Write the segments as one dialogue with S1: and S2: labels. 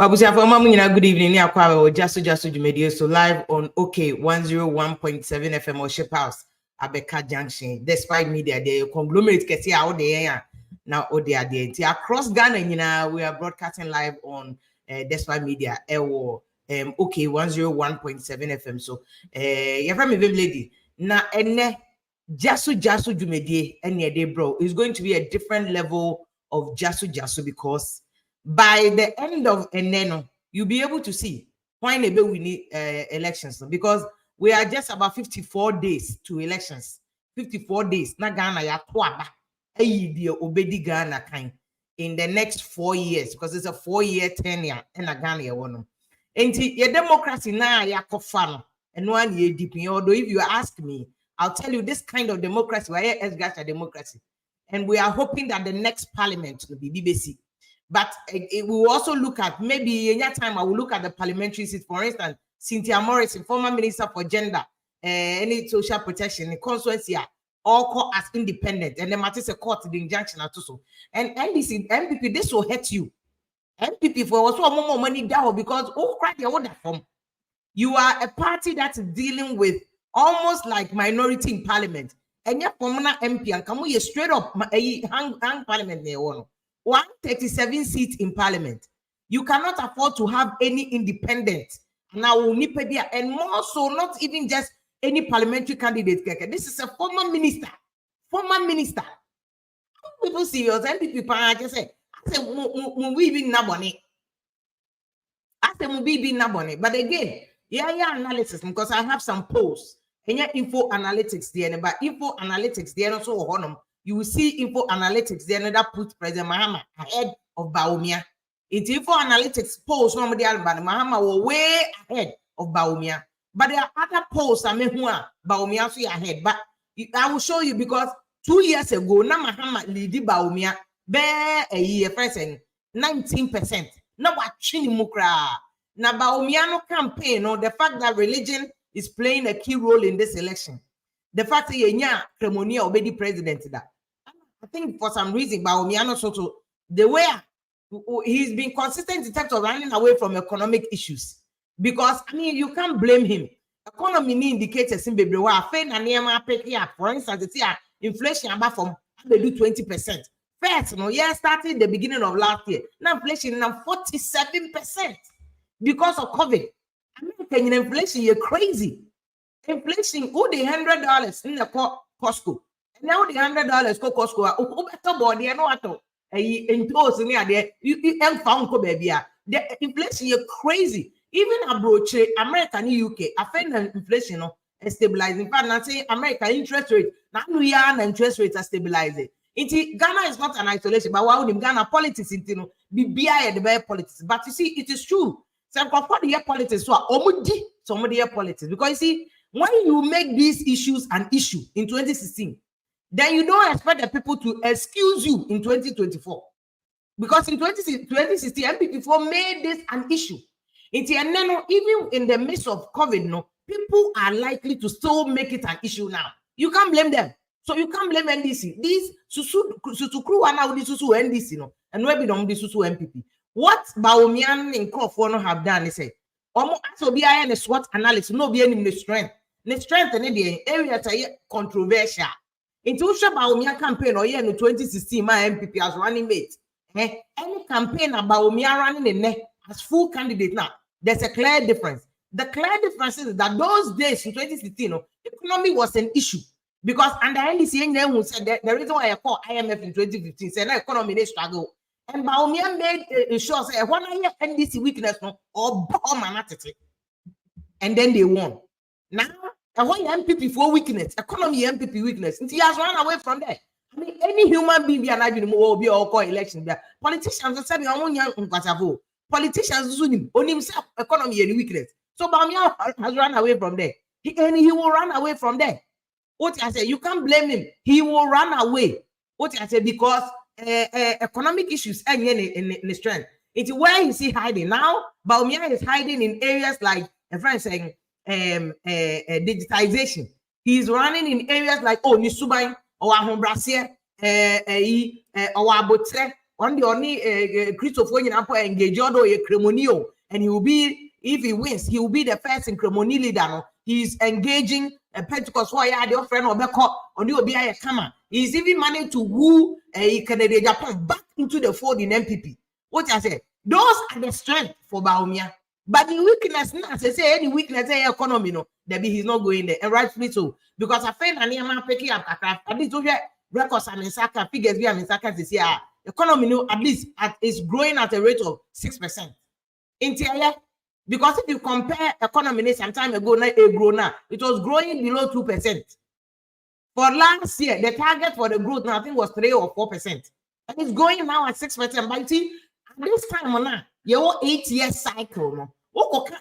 S1: Babusia for Mamina, good evening. Or just Jumedio, so live on OK 101.7 FM or Ship House, Abeka Junction. Despite media, they conglomerate get here out there now. Oh, they are there across Ghana. We are broadcasting live on Despite media, OK 101.7 FM. So, you're from a lady now, and Jasu Jumedie, and day, bro, is going to be a different level of Jasu because by the end of Eneno, you'll be able to see why we need elections because we are just about 54 days to elections. 54 days. Na Ghana ya twaba. Obedi Ghana kind in the next 4 years because it's a 4-year tenure in Ghana ya wono. And your democracy na ya kofano and one year deep. Although if you ask me, I'll tell you this kind of democracy, why is democracy, and we are hoping that the next parliament will be BBC. But we will also look at maybe in that time I will look at the parliamentary seat. For instance, Cynthia Morrison, former minister for gender, any social protection, the constituency, all call as independent, and the matter is a court the injunction at so. And NDC, MPP, this will hurt you. MPP for also more money down because crack your order form. You are a party that's dealing with almost like minority in parliament, and you're former MP and come straight up hang parliament near one. 137 seats in parliament. You cannot afford to have any independent. Now, and more so, not even just any parliamentary candidate. This is a former minister. Former minister. People serious. MPP, I say, we be naboni. I say, we be naboni. But again, yeah, analysis because I have some polls. And yeah, info analytics there, but info analytics there also honor. You will see info analytics there that put President Mahama ahead of Bawumia. It's info analytics polls normally, but Mahama were way ahead of Bawumia. But there are other polls I mean who are Bawumia so ahead. But I will show you because 2 years ago, na Mahama lead Bawumia bear a year present 19%. Now what mukra. Na Bawumia no campaign or the fact that religion is playing a key role in this election. The fact that yenya Cremonia already president that. I think for some reason, Bawumia Soto, the way he's been consistent in terms of running away from economic issues. Because I mean, you can't blame him. Economy indicators in baby for instance, it's inflation about from they do 20%. First, starting the beginning of last year. Now inflation now 47% because of COVID. American inflation, you're crazy. Inflation, oh, the $100 in the Costco. Now the $100 go Costco. Oh, better body, I know what to. Impose near there. You found baby. The inflation, you're crazy. Even abroad, America and UK, I find inflation is stabilizing. In fact, I say America interest rate. Now we are interest rates are stabilizing. Ghana is not an isolation, but why would Ghana politics be behind the very politics? But you see, it is true. So for the year politics, so somebody year politics because you see. When you make these issues an issue in 2016, then you don't expect the people to excuse you in 2024. Because in 2016, MPP4 made this an issue. Even in the midst of COVID, people are likely to still make it an issue now. You can't blame them. So you can't blame NDC. These Susu crew are now the Susu NDC, and maybe don't be Susu MPP. What Bawumia and Crawford have done is say, also be a SWOT analysis, no be any strength. The strength in the area is controversial. Into Bawumia campaign or in 2016, my MPP as running mate. Any campaign about Bawumia running in as full candidate now, there's a clear difference. The clear difference is that those days in 2016, economy was an issue because under NDC, who said that the reason why I call IMF in 2015 said the economy they struggle. And Bawumia made sure say one year NDC weakness or bomb and then they won. Now, I want MPP for weakness, economy MPP weakness. And he has run away from there. I mean, any human being will be all call election. Politicians said, politicians only himself economy and weakness. So Bawumia has run away from there. He will run away from there. What I say, you can't blame him. He will run away. What I say, because economic issues and in strength. It's where you see hiding now. Bawumia is hiding in areas like a friend saying digitization. He's running in areas like Nisubai or Ahombrasia, or Abotre, on the only Christopher engage or a cremonio, and he will be, if he wins, he will be the first in Cremoni leader. No? He's engaging a Pentecost wire, the friend of Beko, on the Obia Kama. He's even managed to woo a Canadian Japan back into the fold in MPP. What I say, those are the strength for Bawumia. But the weakness, I say any weakness in economy, no, that he's not going there, and rightfully so. Because I find an Yama picking up at least records and Saka figures we have in Saka this year. Economy, no, at least is growing at a rate of 6%. Interior, because if you compare economy some time ago, it was growing below 2%. For last year, the target for the growth now I think was 3 or 4%, and it's going now at 6%. But see, at this time on now, your 8-year cycle, no,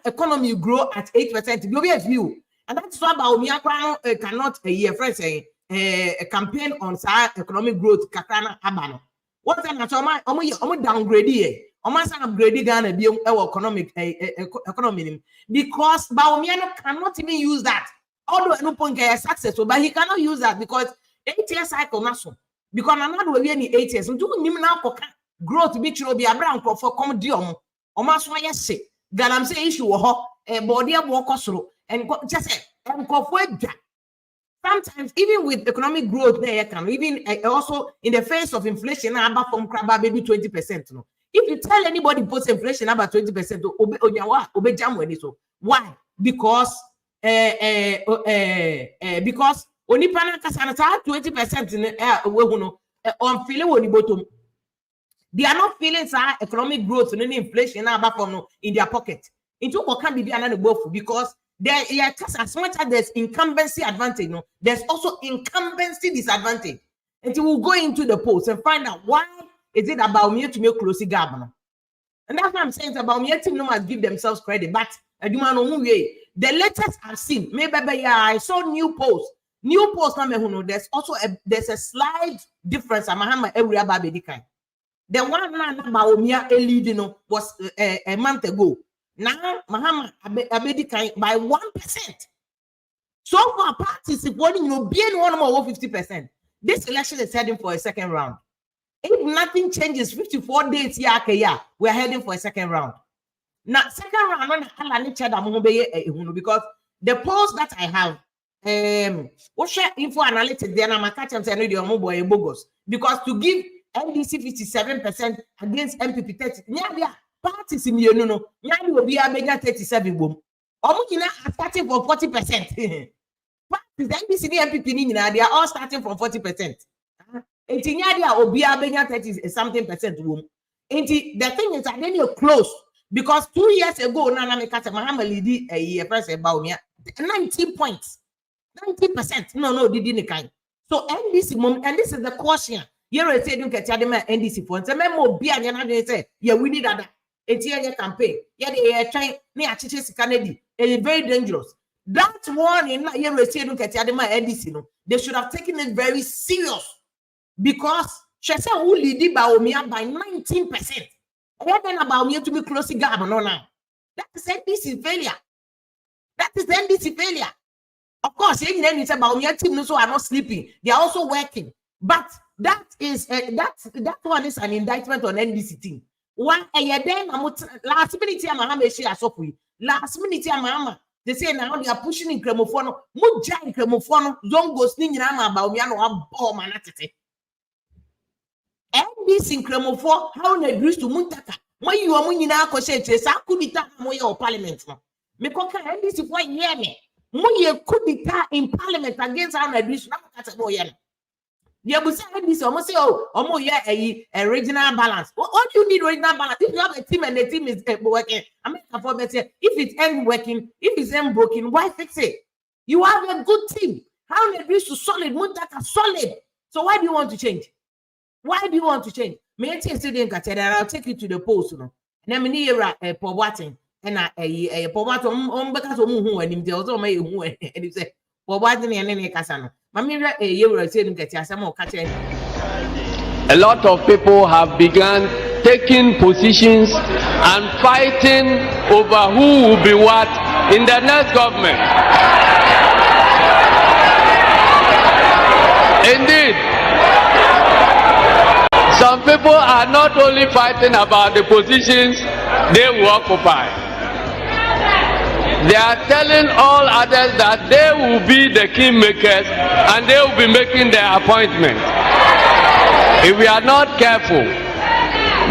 S1: economy grow at 8%. You'll be a view, and that's why Bawumia cannot a year friend say a campaign on economic growth. Kakrana Abano. What's that? Downgrade here. Almost upgrade Ghana be economic economy because Bawumia cannot even use that. Although no point successful, but he cannot use that because 8-year cycle national. Because another way any 8 years, do now growth be true be a brown for come diom. Almost why yes say Ghana say issue a body of walk and just say sometimes even with economic growth there can even also in the face of inflation about from crab maybe 20%. No. If you tell anybody post inflation about 20%, why? Because onipana kasana 20% on feeling on the bottom. They are not feeling economic growth and inflation about from in their pocket. Into what can be another both because there as much as there's incumbency advantage, no, there's also incumbency disadvantage. And you will go into the polls and find out why is it about me to make closely governor. And that's what I'm saying. It's about me. Team no must give themselves credit, but I do not know way. The latest I've seen, maybe I saw new posts. New posts. There's also there's a slight difference. Mahama every ababedikai. The one man Bawumia leading was a month ago. Now Mahama abedikai by 1%. So far, parties supporting being one more 50%. This election is heading for a second round. If nothing changes, 54 days we're heading for a second round. Now, second round, because the polls that I have, what share info analytics, then I'm a catch and say, bogus. Because to give NDC 57% against MPP 30, parties in the will be a 37 boom. Almost starting from 40%. Parties, NDC and MPP, they are all starting from 40%. Obia 30 something percent room. The thing is that then you're close because 2 years ago, Nana Mekata Mahama lead a year first about 19 points, 90%. No, didn't kind. So NDC mom, and this is the caution. You're saying get NDC points. And then be and say, yeah, we need that. It's a campaign. Yeah, they are trying near Chichis Kennedy. It's very dangerous. That one in you're saying get NDC. They should have taken it very serious. Because she said who lead Bawumia by 19%. What then about me to be closely governed now? That is NDC failure. That is NDC failure. Of course, it's about me team also are not sleeping. They are also working. But that is that one is an indictment on NDC team. One then last minute Mahama last minute Mahama. They say now they are pushing in Cremofono, Muja in Cremofono, Zongo singing Bawumia no bomb and NDC in Cremofono, how they agrees to Muntaka. When you are winning our conscience, I could be your parliament. Me koka NDC for year me. Moye could be in parliament against our agrees. The NDC almost say, oh, a regional balance. What do you need regional balance? If you have a team and the team is working, I mean, if it ain't working, if it's ain't broken, why fix it? You have a good team. How they agrees to solid, Muntaka solid. So why do you want to change? Why do you want to change? Me student I'll take you to the post. And I'm near a Powatin and a Powaton because of who and him tells me who and he said, Powatin and any Casano. Mamira a year saying get some more catching.
S2: A lot of people have begun taking positions and fighting over who will be what in the next government. Indeed. Some people are not only fighting about the positions they will occupy, they are telling all others that they will be the kingmakers and they will be making their appointment. If we are not careful,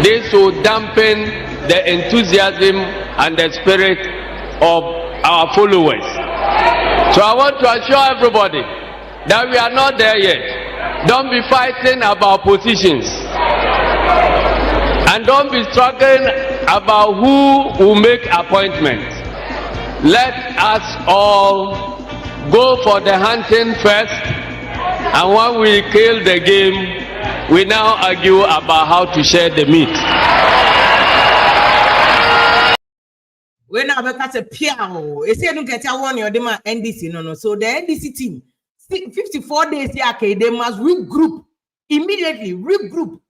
S2: this will dampen the enthusiasm and the spirit of our followers. So I want to assure everybody that we are not there yet. Don't be fighting about positions. And don't be struggling about who will make appointments. Let us all go for the hunting first, and when we kill the game, we now argue about how to share the meat.
S1: When I got a piano, it's a get a one your dema NDC no. So the NDC team, 54 days here, they must regroup immediately, regroup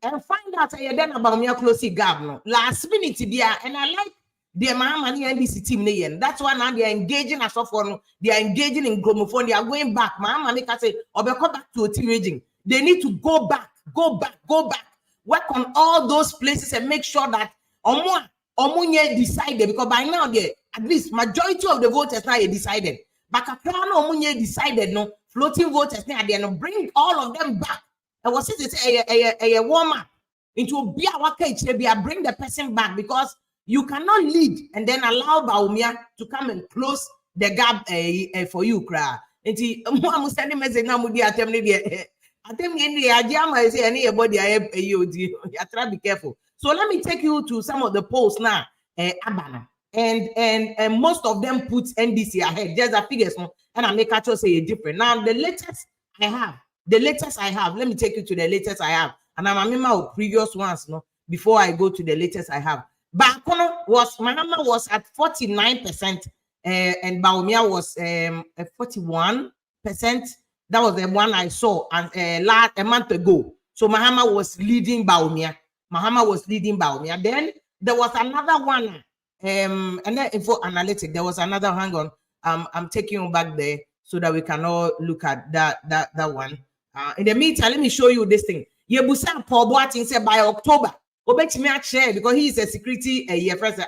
S1: and find out then about me closely gap no. Last minute there, and I like the Mahama NDC team. That's why now they are engaging as of one. They are engaging in gramophone. They are going back. Mahama make us say, or they come back to a team raging. They need to go back. Work on all those places and make sure that Omunye decided, because by now at least majority of the voters now are decided. But Kakrano Omunye decided no floating voters now they bring all of them back. And was it a warm up into be our cage, bring the person back, because you cannot lead and then allow Bawumia to come and close the gap for you, cry. And I'm sending message now. Be careful. So let me take you to some of the polls now, Abana, and most of them put NDC ahead. There's a figures, and I make actually say different. Now the latest I have, let me take you to the latest I have, and I'm a member of previous ones, no, before I go to the latest I have. Mahama was at 49%, and Bawumia was 41%. That was the one I saw a month ago. So Mahama was leading Bawumia. Then there was another one, and then info analytic. There was another. Hang on, I'm taking you back there so that we can all look at that one. In the meantime, let me show you this thing. Yebusa Paul Boating said by October. Obetimi share because he is a security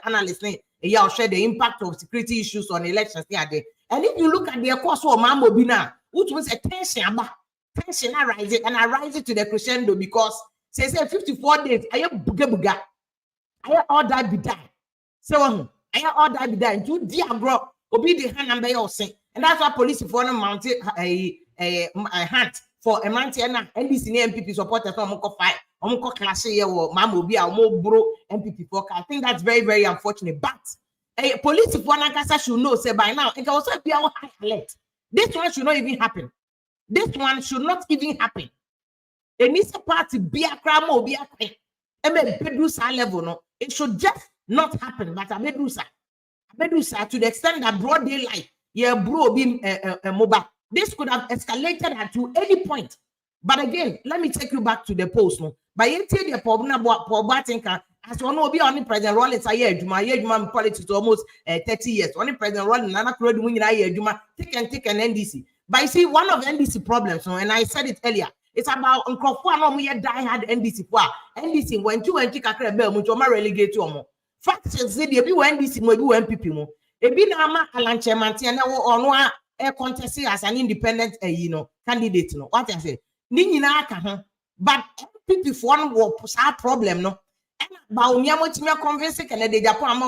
S1: analyst. He'll share the impact of security issues on elections. And if you look at the course of Mambo Bina, which was a tension arising and arising to the crescendo because say 54 days. I have buga. I all that be done. So I all that be done. To dear bro, obi the hand number you say, and that's why police for them mounted a hunt for a month and NDC MPP supporters from fight. Class here or Mambo be our more bro MPP for. I think that's very, very unfortunate. But a police for Nakasa should know say by now it can also be our high alert. This one should not even happen. Any party be a crime or be a crime. Medusa level no. It should just not happen. But a Medusa to the extent that broad daylight, bro being a mobile. This could have escalated to any point. But again, let me take you back to the post. No, by you tell the problem about as one will be only President Rollins a year, Juma politics almost 30 years. Only President Rollins, Nana Crowd winning a year, Juma take an NDC. But you see, one of the NDC problems, and I said it earlier, it's about Uncle die hard NDC. NDC when you and Chika Bell, Mutoma relegate to more. Facts say the NDC will do MPP more. A bit Nama Alanche Mantiana or no air contest as an independent, candidate. No, what I say. But MPP for one will problem, no. And Bawumia much more convincing and the Japan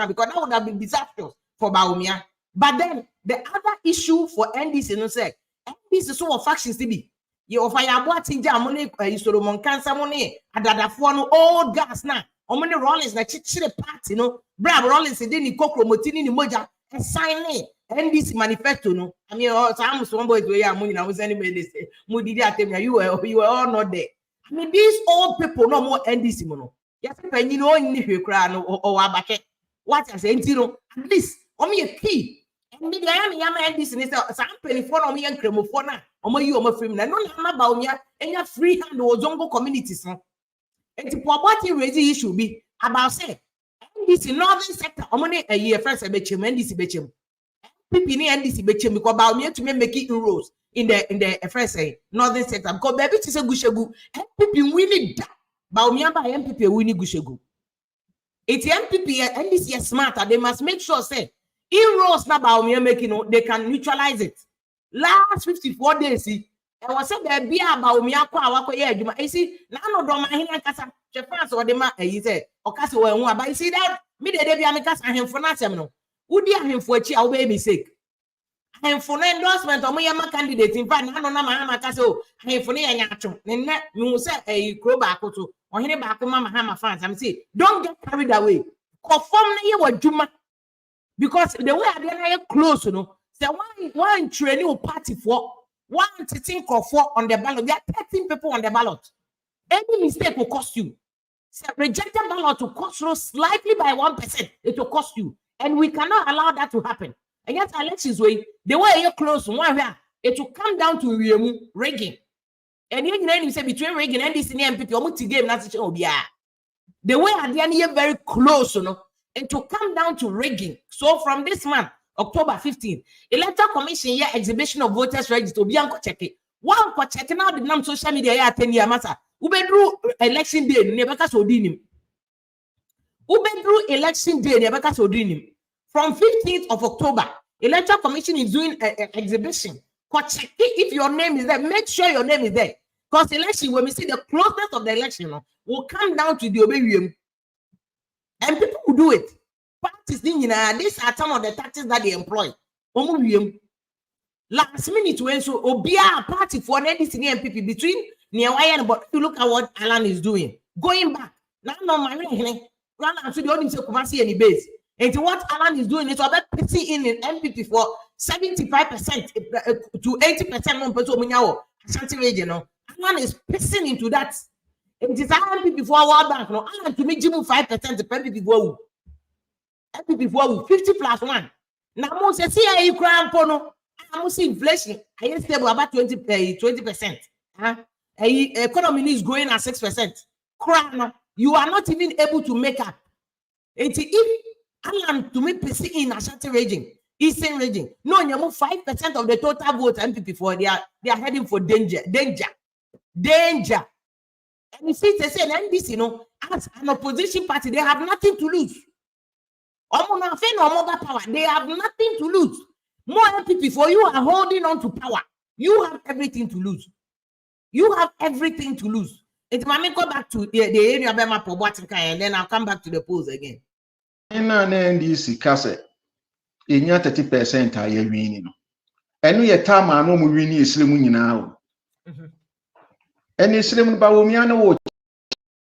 S1: because that would have been disastrous for Bawumia. But then the other issue for NDC, no say NDC so of factions to be. You offer your boating money, Solomon cancer money, and that for no old gas now. How many Rollins na chichire party, no? Brab Rollins didn't kokro motini ni moja and sign it. NDC manifesto, no. I mean, I'm some boys where I'm money. I was anyway. They say, you were all not there. I mean, these old people no more NDC, no. Yes, you know, if you cry or abake. What I say, you know, at least only a key. And maybe I am NDC. Some penny for me and cremophone. You are free. No, I'm about me. And your free hand or zongo communities, no. And the poverty raising issue be about say NDC northern sector. How many a year first a betchem NDC betchem. MPP ni NDC became because Bawumia to make inroads in the first northern sector because baby to say Gushegu MPP winning that Bawumia by MPP winning Gushegu. It's MPP NDC is smarter. They must make sure say inroads na Bawumia making they can neutralize it. Last 54 days, I was said there be Bawumia kwa wako ye adwuma. You see, na no do ma hina kasa chefans or dem you say okase we hu aba. You see that me dey be amikasa ahemfo na asem no. Udi ahemfo achi a wo be mistake. Ahemfo no endorsement omo yama candidate in fact na no na Mahama kase o ahemfo no yanya atwo. Ne me hu say kro ba akoto. Ohene ba akoma Mahama fans. I'm say don't get carried away. Conform na ye wadwuma because the way I dey na close no. Say one training party for one sitting for on the ballot. There are 13 people on the ballot. Any mistake will cost you. Say rejected ballot will cost you slightly by 1%. It will cost you. And we cannot allow that to happen. And yet elections way, the way you're close, it will come down to rigging. And you say between rigging and this MPP, game the way are very close, you know, and to come down to rigging. So from this month, October 15th, Electoral Commission here exhibition of voters register. Bianco check it. One for checking out the name social media 10 year matter. Ubedru election day, Nebeka Sodinim. Ubedru election day, Nebeka Sodinim. From 15th of October, Electoral Commission is doing an exhibition. Check it if your name is there. Make sure your name is there. Because election, when we see the closeness of the election, will come down to the obedience. And people will do it. Parties, these are some of the tactics that they employ. Last minute when so Obia party for NDC and MPP between Niawaya, but you look at what Alan is doing. Going back. Now no money run out to the audience of Kumasi any base. And what Alan is doing is about putting in MPP for 75% to 80% on Peso Munyawo, Ashanti region. Alan is pissing into that. It is MPP for World Bank. No, Alan to make Jimu 5% to MPP for MPP for 50 plus 1. Now, I say, see, I cry pono. I see inflation. I stable about 20%. Economy is growing at 6%. Crown, you are not even able to make up. If Alan to me PC in Ashanti region, Eastern region, no, you move 5% of the total vote MPP for they are heading for danger. And you see, they say NDC, as an opposition party, they have nothing to lose. They have nothing to lose. More MPP for you are holding on to power. You have everything to lose. You have everything to lose. It might go back to the area of Bema Poboatinka, and then I'll come back to the polls again.
S3: In an NDC cassette, in your 30% are you winning? And we a time I know we need slim now. And it's slim Bawumia,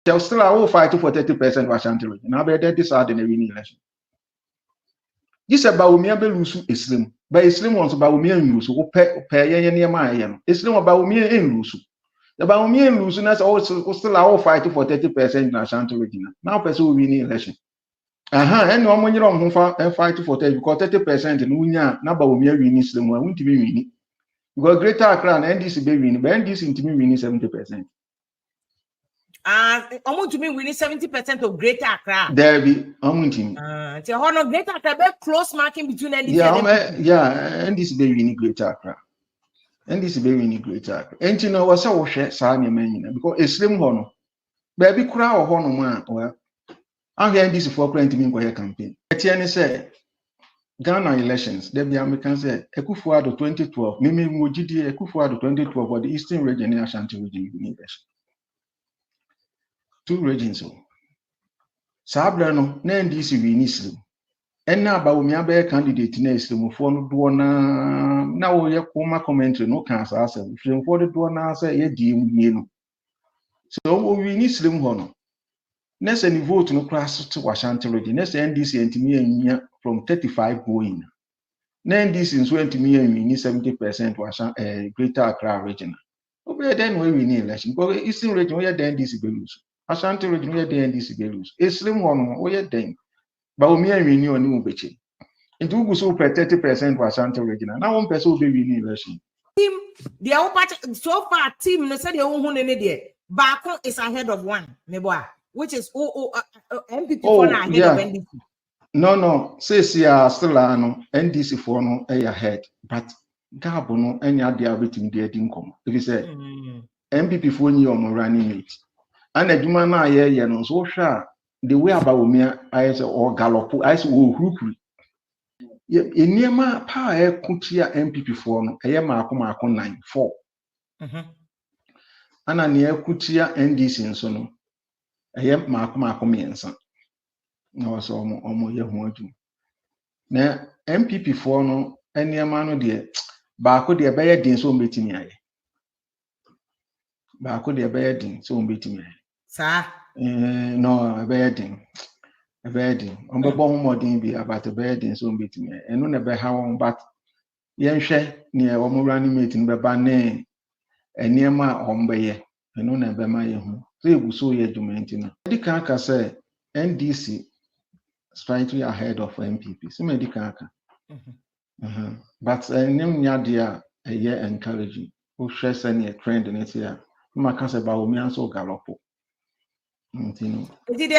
S3: they'll still all fight for 30% of Ashanti. Now, better decide in a winning election. This is Bawumia Belusu Islam. By Islam wants Bawumia and Lusu, who pay near my Islam about Bawumia and Lusu. The Bawumia and Lusu also still all fighting for 30% in Ashanti region. Now, pursue winning election. And no one who fight for 30% in Unia, now Bawumia winning Islam, I want to be winning. Because Greater Accra and NDC be winning, but NDC to me winning 70%.
S1: I want to be winning 70% of Greater Accra.
S3: There be Greater
S1: Accra, close marking between NDC
S3: and NDC be winning Greater Accra. NDC be winning Greater Accra. And you know what's our share, Sanya Manina, because a slim honor. Baby crowd or honor man, well, I'm here NDC for planting for your campaign. Etienne said, Ghana elections, there be Americans said, Ekufuado 2012, Mimi Mujidi Ekufuado 2012 for the Eastern region in Ashanti region election. 2 regions. Sabrano, NDC winislim. And now Bawumia be candidate in Islam for no duana. Now we have commentary, no cancer. If you for the duana, say ye dim. So we need Slim Hono. Next, any vote no class to Ashanti region. Next, NDC and me from 35 going. NDC is 20 million, we need 70% to Greater Accra region. Okay, then we need election. Because Eastern region, we are the NDC belus. Ashanti region, we are the NDC belus. Islam one, we are them. Bawumia renew a new beche. It will go so per 30% for Ashanti region. Now one person will be winning election.
S1: Team, the old party so far, team, they said they won't win any day. Bako is ahead of one, which is MPP ahead of NDC.
S3: No. Says still no NDC for no ahead, but gap no any idea waiting the income. If you say MPP for you on running mate. And a human yeah no so sure the way about me I say or gallop I say hook. Enema pa kutia MPP for no eye maako 9-4. Ana ne kutia NDC nso no eye maako miensa. Na was omo ye ho adu. Na MPP for no enema no de baako de beye din so mbetimi aye. Baako de beye din so mbetimi aye.
S1: Sa
S3: No beye din. Ombebo ho modin bi about beye din so mbetimi aye. Eno na be ha won but yenhwe ne omo running mate no be ba ne enema ombeye eno na be ma ye hu so eguso ye adwumenti na medika aka say NDC slightly ahead of MPP so medika aka but enyem nya dia eye encouraging o hwe say ne trend ne say a maka say Bawumia so galopo ntino
S1: did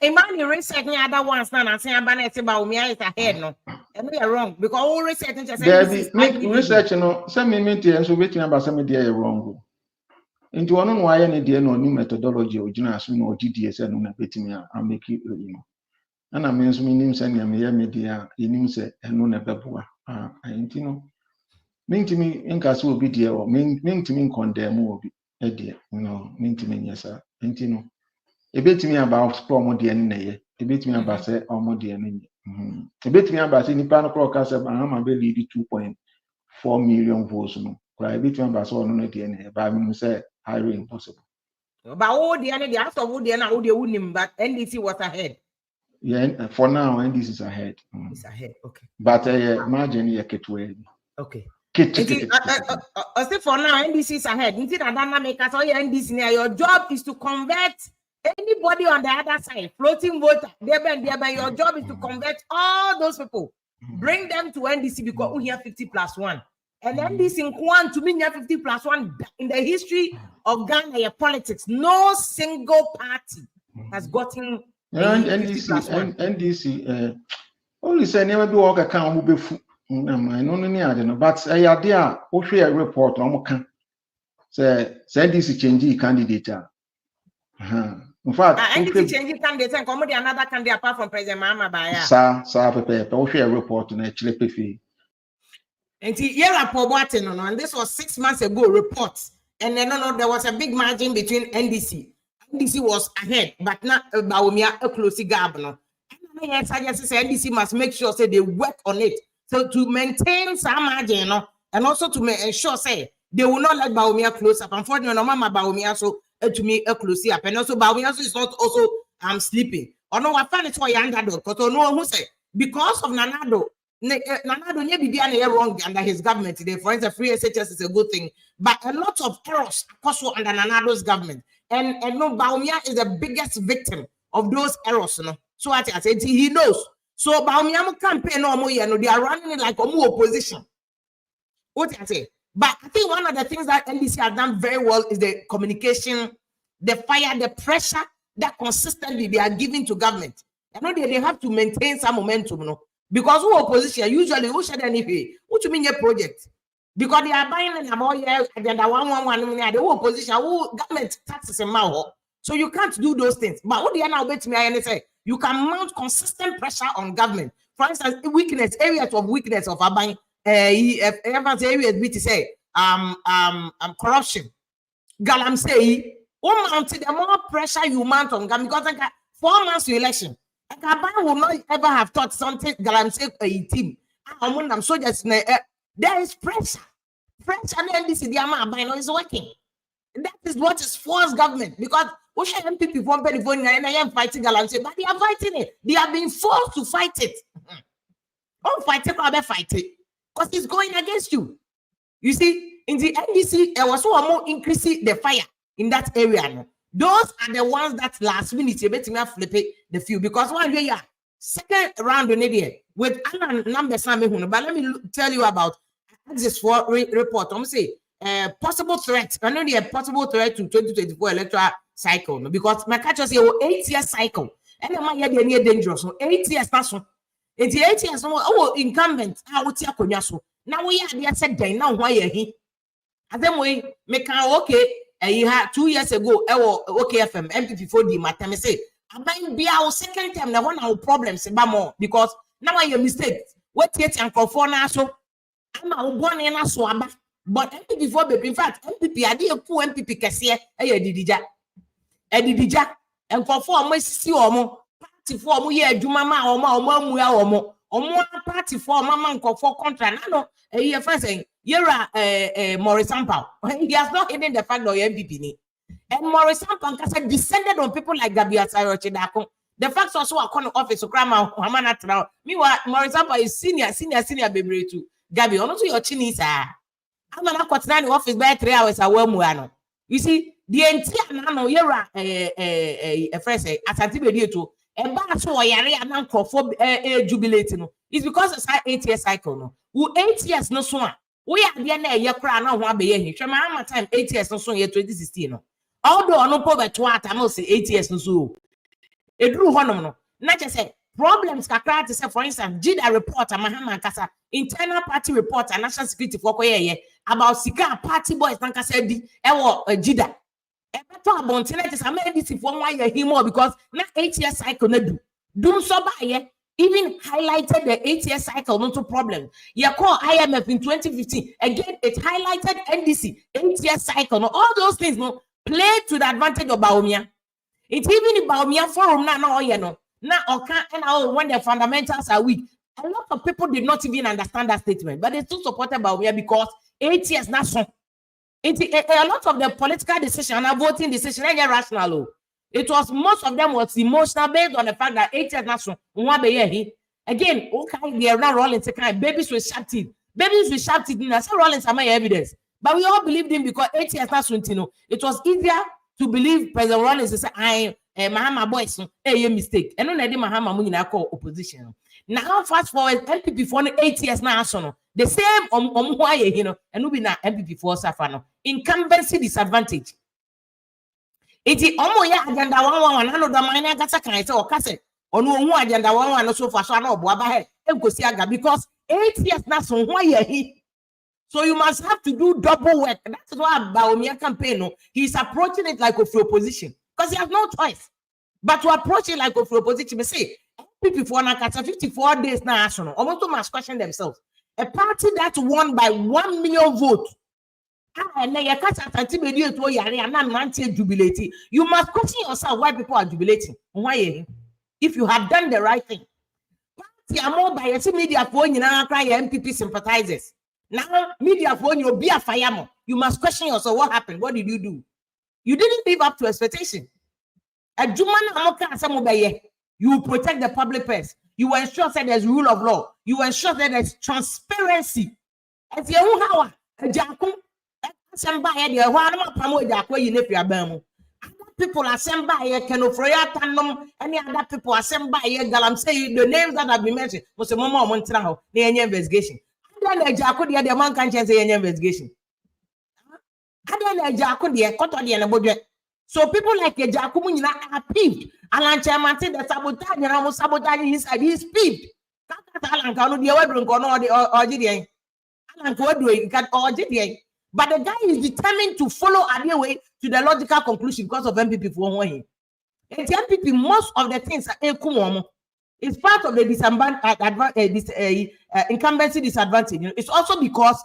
S1: Imani research any other ones now and say Abana Bawumia is ahead no and we are wrong because all research just
S3: research no say me so wetin about say me dey wrong into one no why any dey no new methodology original so no odidie say no na betimi a make you know and I mean so me nim say na me media enim say eno na beboa ntino mentimi nka so obi dey o mentimi condemn obi e dey no mentimi nyesa ntino ebetimi about storm dey na ye ebetimi about say omo dey na ye ebetimi about say nipa no clock say Mahama be lead 2.4 million votes no right betimi about so no dey na ba me say highly impossible.
S1: But all the other after all the winning, but NDC was ahead.
S3: Yeah, for now NDC is ahead.
S1: It's ahead, okay.
S3: But margin here ketwe.
S1: Okay. I say for now NDC is ahead. Instead of that make us all NDC now. Your job is to convert anybody on the other side, floating voter. Your job is to convert all those people, bring them to NDC because we have 50+1. And NDC in Kwan to me 50+1 in the history of Ghana politics. No single party has gotten
S3: NDC. Only say never do work account who be no, but I idea a report on say NDC change candidate. In fact,
S1: NDC change candidate and come another candidate apart from President Mahama Baya.
S3: Sir, a report on actually pay.
S1: And and this was 6 months ago report. And then there was a big margin between NDC. NDC was ahead, but not Bawumia a close gap. No. And I suggest NDC must make sure say they work on it. So to maintain some margin, and also to ensure say they will not let Bawumia close up. Unfortunately, no Mama Bawumia so to me a close up. And also Bawumia is not also sleeping. Or no, I find it for Yandado, because no who say because of Nanado. Nanado never wrong under his government today. For instance, free SHS is a good thing, but a lot of errors also under Nanado's government. And no, Bawumia is the biggest victim of those errors. No, so I said he knows. So Bawumia campaign no more. No, they are running it like a more opposition. What I say, but I think one of the things that NDC has done very well is the communication, the fire, the pressure that consistently they are giving to government. I know they have to maintain some momentum. No. Because who opposition usually who should anyway? What you mean your project? Because they are buying them about here agenda 111 the opposition who government taxes and now. So you can't do those things. But what they are now bet me and say you can mount consistent pressure on government. For instance, areas of weakness of buying areas be to say corruption. Galam say the more pressure you mount on government because 4 months to election. Kabana will not ever have thought something that I'm saying a team. I'm soldiers. There is pressure. French and NDC, the amount is working. And that is what is forced government because we should MPP from California and I am fighting Galamsey, but they are fighting it. They are being forced to fight it. Don't fight it, rather fight it. Because it's going against you. You see, in the NDC, there was one more increasing the fire in that area. Those are the ones that last minute you bet me flip the few because one year second round with numbers. But let me tell you about this for report. I'm say possible threat. I know the possible threat to 2024 electoral cycle because my catcher say 8 year cycle and my year dangerous. So 8 years person It's 8 years. Oh, incumbent. I would take on so. Now we are there said, now why he? And then we make okay. You had 2 years ago, okay, FM, MPP4 D, my time say, I might be our second time, the one our problems, more because now I mistake. What yet and for now, so I'm a one and a swabber. But MPP4, baby, in fact, MPP, I did a poor MPP Cassia, Didija, and for 4 months, you or more, party for more year, do mamma or more, party for mamma for contract. I know a year first saying, you're a Maurice Sampao. He has not hidden the fact that you're MPP. And Maurice Sampao descended on people like Gabriel Chidako. The facts also are calling office to Grandma Hamana Trao. Meanwhile, Maurice Sampao is senior baby too. Gabi, honestly, your Chinese are. I'm not continuing the office by 3 hours. I will move. You see, the entire nano you're a first as antibody to a bar so I am for jubilating. It's because it's 8 year cycle. No, who 8 years no sooner. We are the end year crown now. One be here. My time 8 years no sooner 2016. Although no power to what I must say 8 years no so. A drew honor. Not just say problems kakra to say, for instance, did a report Mahama Kasa internal party report and national security for about Sika party boys Nanka said Jida. Ebeto abontina is a medicine for 1 year him more because na 8 year cycle na do so by even highlighted the 8 year cycle not a problem. You call IMF in 2015 again. It highlighted NDC 8 year cycle. No, all those things no play to the advantage of Bawumia. It's even in Bawumia forum now. You know. Now, when the fundamentals are weak, a lot of people did not even understand that statement, but they still supported Bawumia because 8 years now. A lot of the political decision and voting decision are rational. It was most of them was emotional based on the fact that 8 years now. Again, okay, they are not rolling to kind babies with sharp teeth. Babies with sharp teeth. That's rolling some evidence, but we all believed him because 8 years now. It was easier to believe President Rollins to say Mahama boys a mistake. And no Nedi Mahama Munina call opposition. Now fast forward MPP for 8 years now. The same why and we na MPP for Safano. Incumbency disadvantage. It is ya agenda 1 another minor gasa can say or cassette. On one agenda 1 so far so no boabahe because 8 years now so why he. So you must have to do double work. That's why Bawumia campaign he's approaching it like of opposition. Because he has no choice but to approach it like of opposition. We say people for 54 days now, almost must question themselves. A party that won by 1 million votes, you must question yourself why people are jubilating. Why? If you have done the right thing, party are more by media for MPP sympathizers. Now, media for you be a fireman. You must question yourself. What happened? What did you do? You didn't live up to expectation. You protect the public purse. You ensure that there's rule of law. You ensure that there's transparency. As you know, people are sent by here, any other people are sent by here. I'm saying the names that have been mentioned was a moment the investigation. The man can't say any investigation. So people like Jakumuna are peeved. Alan Chairman said the sabotage and almost sabotaging his side. He's peeved. But the guy is determined to follow Adia way to the logical conclusion because of MPP for 1 year. And MPP, most of the things are it's part of the incumbency disadvantage. It's also because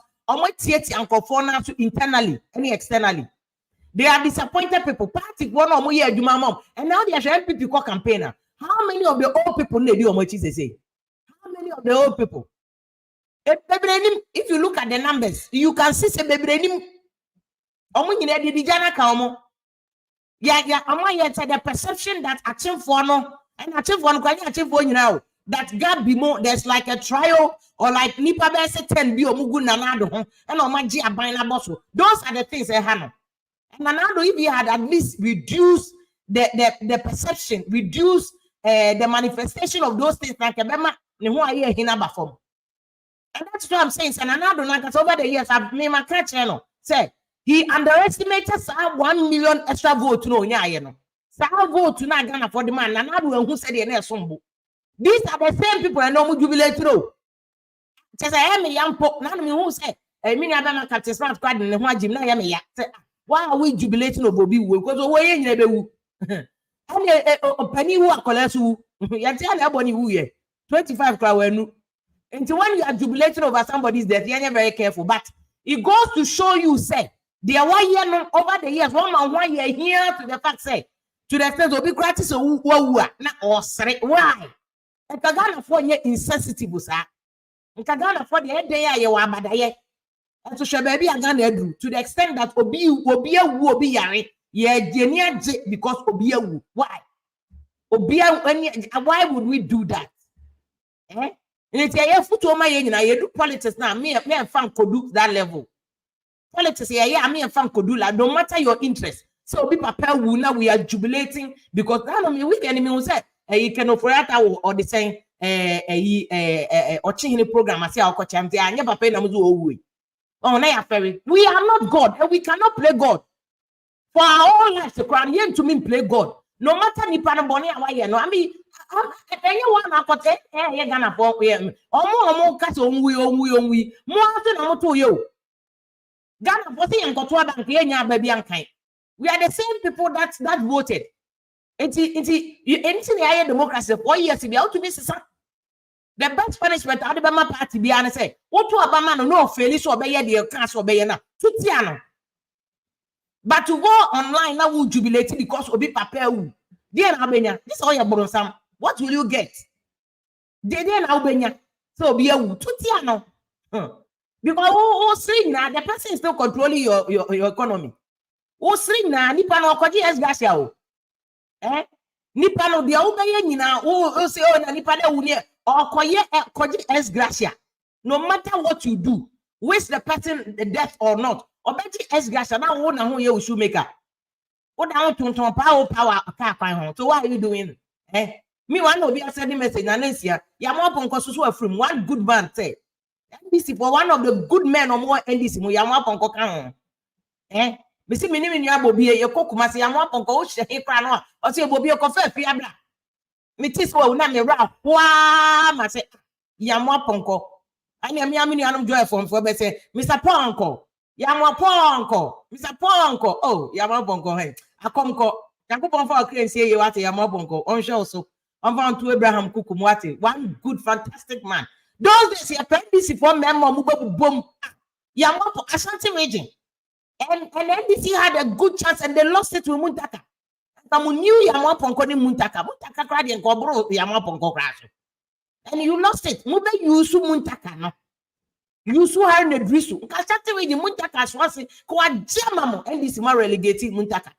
S1: internally and externally. They are disappointed people. Party one or more year, and now they are MPP campaigner. How many of the old people need you? Say? How many of the old people? If you look at the numbers, you can see say baby. The perception that achieve for no and achieve one can achieve for now. That gap be more. There's like a trial or like nipa be say 10 bi omugu nanado and omaji abina bosso. Those are the things they handle. And Nanado, if he had at least reduced the perception, reduce the manifestation of those things, like and that's what I'm saying. And Nanado, over the years, I've made my catch channel. Say he underestimated 1 million extra vote. No, yeah, you know. Vote to not Ghana for the man. Nanado who said the These are the same people and no jubilate through. Just I am a young pop, none of me who say, I mean, I don't catch a smart card in the one gym. Why are we jubilating over Bobby? Because away in the penny who are colossal. You tell everybody who ye 25 crowd. And when you are jubilating over somebody's death, you're very careful. But it goes to show you, say, there 1 year over the years, 1 year here to the fact, say, to the extent of be gratis or why? And Kagana for ye insensitive, sir. And Kagana for the day I were and so shall baby again to the extent that Obi will be yari, ye genia because Obi why? Why would we do that? Eh? And it's a foot on my end, I do politics now. Me and fan could do that level. Politics, yeah, me and fan could do that, no matter your interest. So be prepared, now we are jubilating because none of me weak enemy will say, you can offer or the same, or change the program. I say, I'll coach him. I never pay them to away. Oh, we are not God and we cannot play God. For our own lives, to crown here to me play God. No matter ni panaboni away, no, I mean, anyone I could say, you're gonna pop him. More cats on we, more than to you. Ghana for saying got to bank here, baby, unkind. We are the same people that voted. It's anything I democracy 4 years to be out to be son. The best punishment at the Bama party be honest say, what to Obama no fairly so obey the council obey na. But to go online now will jubilate because obi papa wu. Dear Albania, this all your borosam. What will you get? Dear Albania, so be a tutiano. Because the person is still controlling your economy. Nipa no kwaji esgasia o. Nipa no dia obeye nyina o say o na nipa na wuni or kwaji esgasia. No matter what you do, waste the person the death or not. Obeji esgasia na wo na ho ye shoemaker. O da ho tonton power aka kwan ho. So what are you doing? Me one obi send message na Nancy ya mo ponko so afrim one good man say. NDC for one of the good men or more NDC mo ya mo ponko kan ho. Me see me ni abobi ye kokuma se ya mo ponko o hye kra no o se abobi ko fa afia bra me ti so na me ra kwa ma se ya mo ponko ani me amini anum joy from for be say Mr. Ponko ya mo ponko Mr. Ponko oh ya mo ponko he akomko yakopon for akrensie ye wate ya mo ponko on show so on found to Abraham Kukum wate one good fantastic man those days ya NDC for member mu bom ya mo Ashanti region. And NDC had a good chance and they lost it to Muntaka. Kamu knew Yamwa Ponko ni Muntaka. Muntaka kradi and Kobro Yamwa Ponko crash. And you lost it. Mube yusu Muntaka no. Yusu har ne drisu. Nkashati we di Muntaka swasi kwa jamamo NDC ma relegating Muntaka.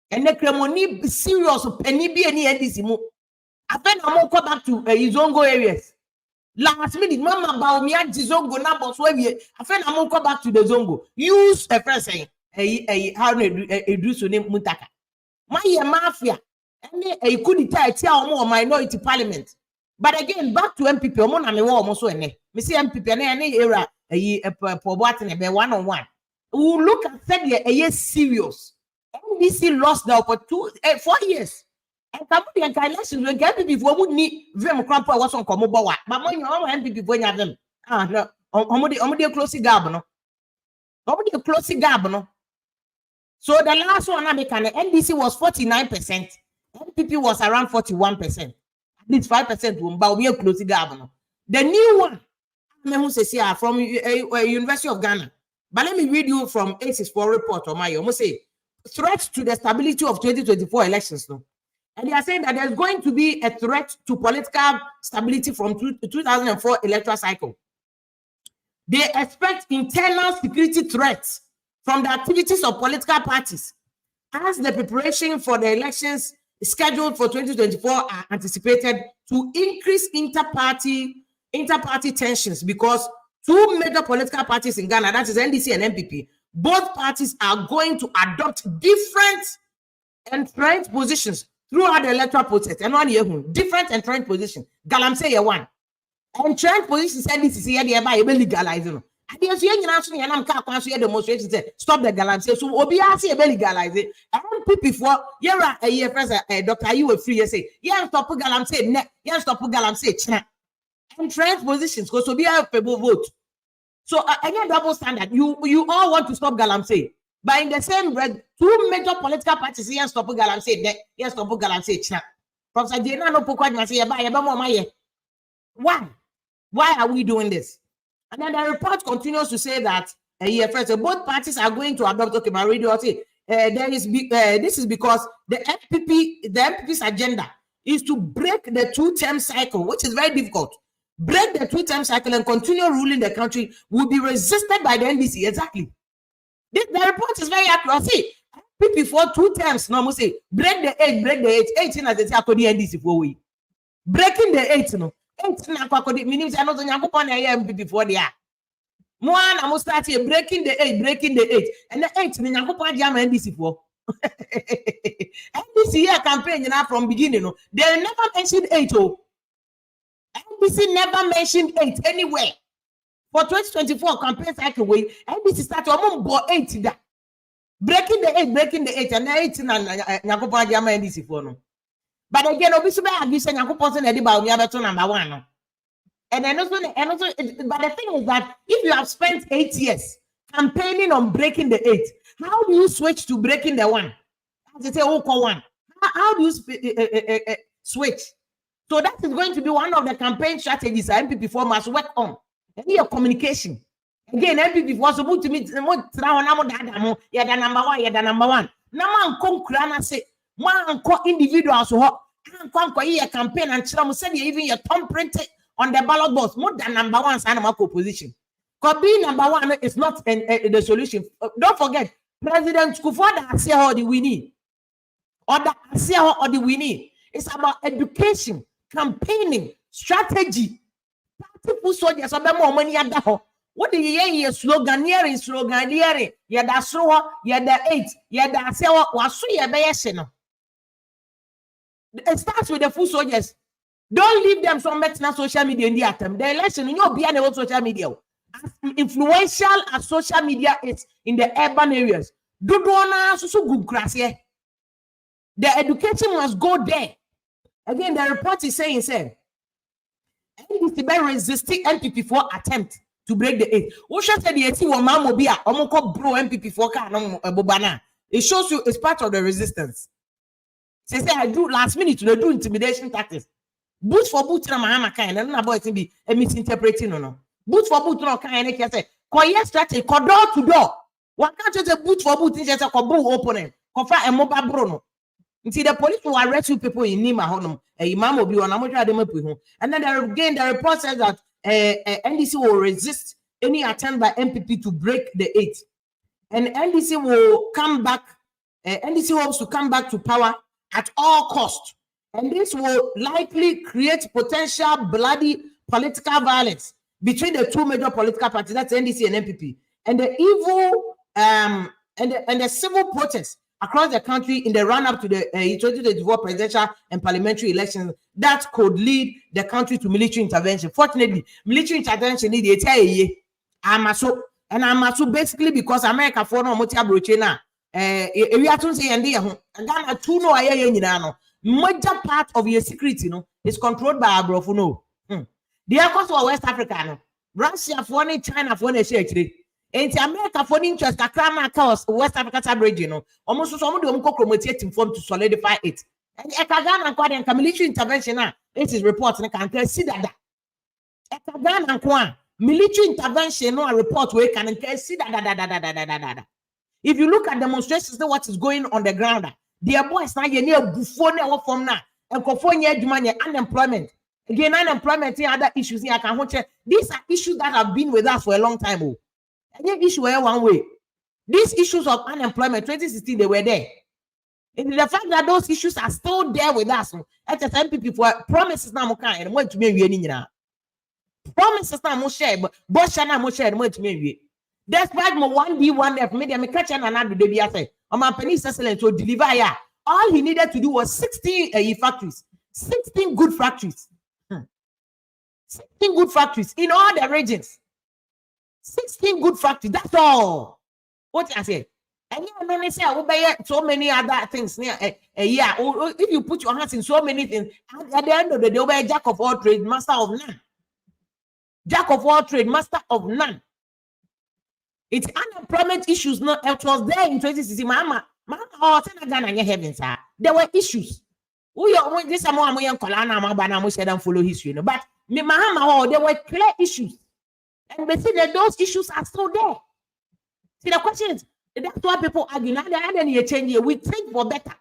S1: And the cremoni serious penny be any NDC mu. Afen amo go back to Izongo areas. Last minute, Mama Bawumia Zongo number so we after I go back to the Zongo. Use a friend saying how do so name Muntaka. My mafia and a could tell more minority parliament. But again, back to MPP, Omona me war almost so me see MPP and any era for what in a 1-on-1. We look at said a year serious. NDC lost now for 4 years. And somebody and election will get before would need them crop was on Komobawa. But when you all MPP when you have them, no, omodi closely gabano. Omodi closely gabano. So the last one American NDC was 49%, MPP was around 41%. At least 5% will bow we closely gabano. The new one, from University of Ghana. But let me read you from A64 report on my almost say threat to the stability of 2024 elections. No. And they are saying that there's going to be a threat to political stability from 2004 electoral cycle. They expect internal security threats from the activities of political parties as the preparation for the elections scheduled for 2024 are anticipated to increase inter-party tensions because two major political parties in Ghana, that is NDC and MPP, both parties are going to adopt different entrenched positions throughout the electoral process. And 1 year, different entrenched positions. Galam say one. Entrenched positions NDC here thereby legalizing. Adios yen nyina so yen am ka kwan so ye demonstration say stop the galamsey. So obi a say e be legalize it. MPP for yera a year president Dr. You were free you say yen stop galamsey net yen stop galamsey china. And trans positions because obi a people vote. So again double standard. You all want to stop galamsey. But in the same breath, two major political parties yen stop galamsey net yen stop galamsey china. Professor Jena no pokwa say why are we doing this? And then the report continues to say that first, both parties are going to adopt. Okay, my radio say this is because the MPP's agenda is to break the two-term cycle, which is very difficult. Break the two-term cycle and continue ruling the country will be resisted by the NDC. Exactly. The report is very accurate. See, MPP for 2 terms. No, say break the 18 as they say according to NDC for we. Breaking the 8, no. 8 na kwakodi meaning say no so Nyankopon na MPP for there. Mo na mo start here breaking the 8 and the 8 na Nyankopon dia ma NDC for. NDC here campaign na from beginning no. They never mentioned 8 oh. NDC never mentioned 8 anywhere. For 2024 campaign cycle way NDC start ombo 8 da. Breaking the 8 and the 8 na Nyankopon dia ma NDC for no. But again, obviously, I say Incumbency na di Bawumia beto number 1 no. And also, but the thing is that if you have spent 8 years campaigning on breaking the 8, how do you switch to breaking the 1? As they say, oh, call 1. How do you switch? So that is going to be one of the campaign strategies MPP4 must work on. And your communication. Again, MPP4 supposed to meet you're the number 1. Now, come Krana say. Man call individuals who a campaign and said even your thumb printed on the ballot box more than number 1 sign of opposition. Because being number 1 is not the solution. Don't forget, President Kufuor say how the winning. Or the winning. It's about education, campaigning, strategy. Party soldiers are more money at the what do you hear? Slogan here, yeah, that's so, yeah, the 8, yeah, that's what so yeah, by it starts with the full soldiers. Don't leave them from social media in the attempt. The election, you know, behind the social media. As influential as social media is in the urban areas, the education must go there. Again, the report is saying, NDC resisting MPP4 attempt to break the 8. Osha said the 18 one man will be a bro MPP4 it shows you it's part of the resistance. Say I do last minute to do intimidation tactics. Boot for boot na Mahama kind and boy it be misinterpreting no. Boot for boot no kind and say koye strategy ko door to door. What can't you say boot for boot just a bro opponent. Confirm a mobile bro no. See the police will arrest you people in Nima Honum. Imam will be on a and then again the report says that NDC will resist any attempt by MPP to break the 8. And NDC will come back. NDC hopes to come back to power at all costs. And this will likely create potential bloody political violence between the two major political parties, that's NDC and MPP. And the evil and the civil protests across the country in the run-up to the 2024 presidential and parliamentary elections that could lead the country to military intervention. Fortunately, military intervention need a year. I'm basically because America for no motia brochena. We are to say and Ghana two no aye major part of your security is controlled by Abrofuno. The cost of West Africa no. Russia for any China for any share. And America for interest kakra cause West Africa tab almost some of them co-promoting form to solidify it. And Ghana and military intervention now. It is reports and can consider that. Ghana military intervention no report where can consider that. If you look at demonstrations, what is going on the ground, their boys now you near before from now and unemployment. Again, unemployment and other issues here can watch. These are issues that have been with us for a long time. Any issue one way. These issues of unemployment, 2016, they were there. And the fact that those issues are still there with us, at the time people promises now and went to me. Promises now more share, but Boshana more share and went to me. Despite my 1D1F media, me catch another baby. I say, my penny excellent to deliver here. All he needed to do was 16 factories, 16 good factories, 16 good factories in all the regions. 16 good factories. That's all. What I say? And you know, say so many other things. Yeah, if you put your hands in so many things, at the end of the day, you'll be a jack of all trades, master of none. Jack of all trades, master of none. It's unemployment issues. Not it was there in 2016. Mama, heavens, there were issues. This said follow history, but there were clear issues, and we see that those issues are still there. See, the question is, that's why people argue. Now they had change here. We think for better.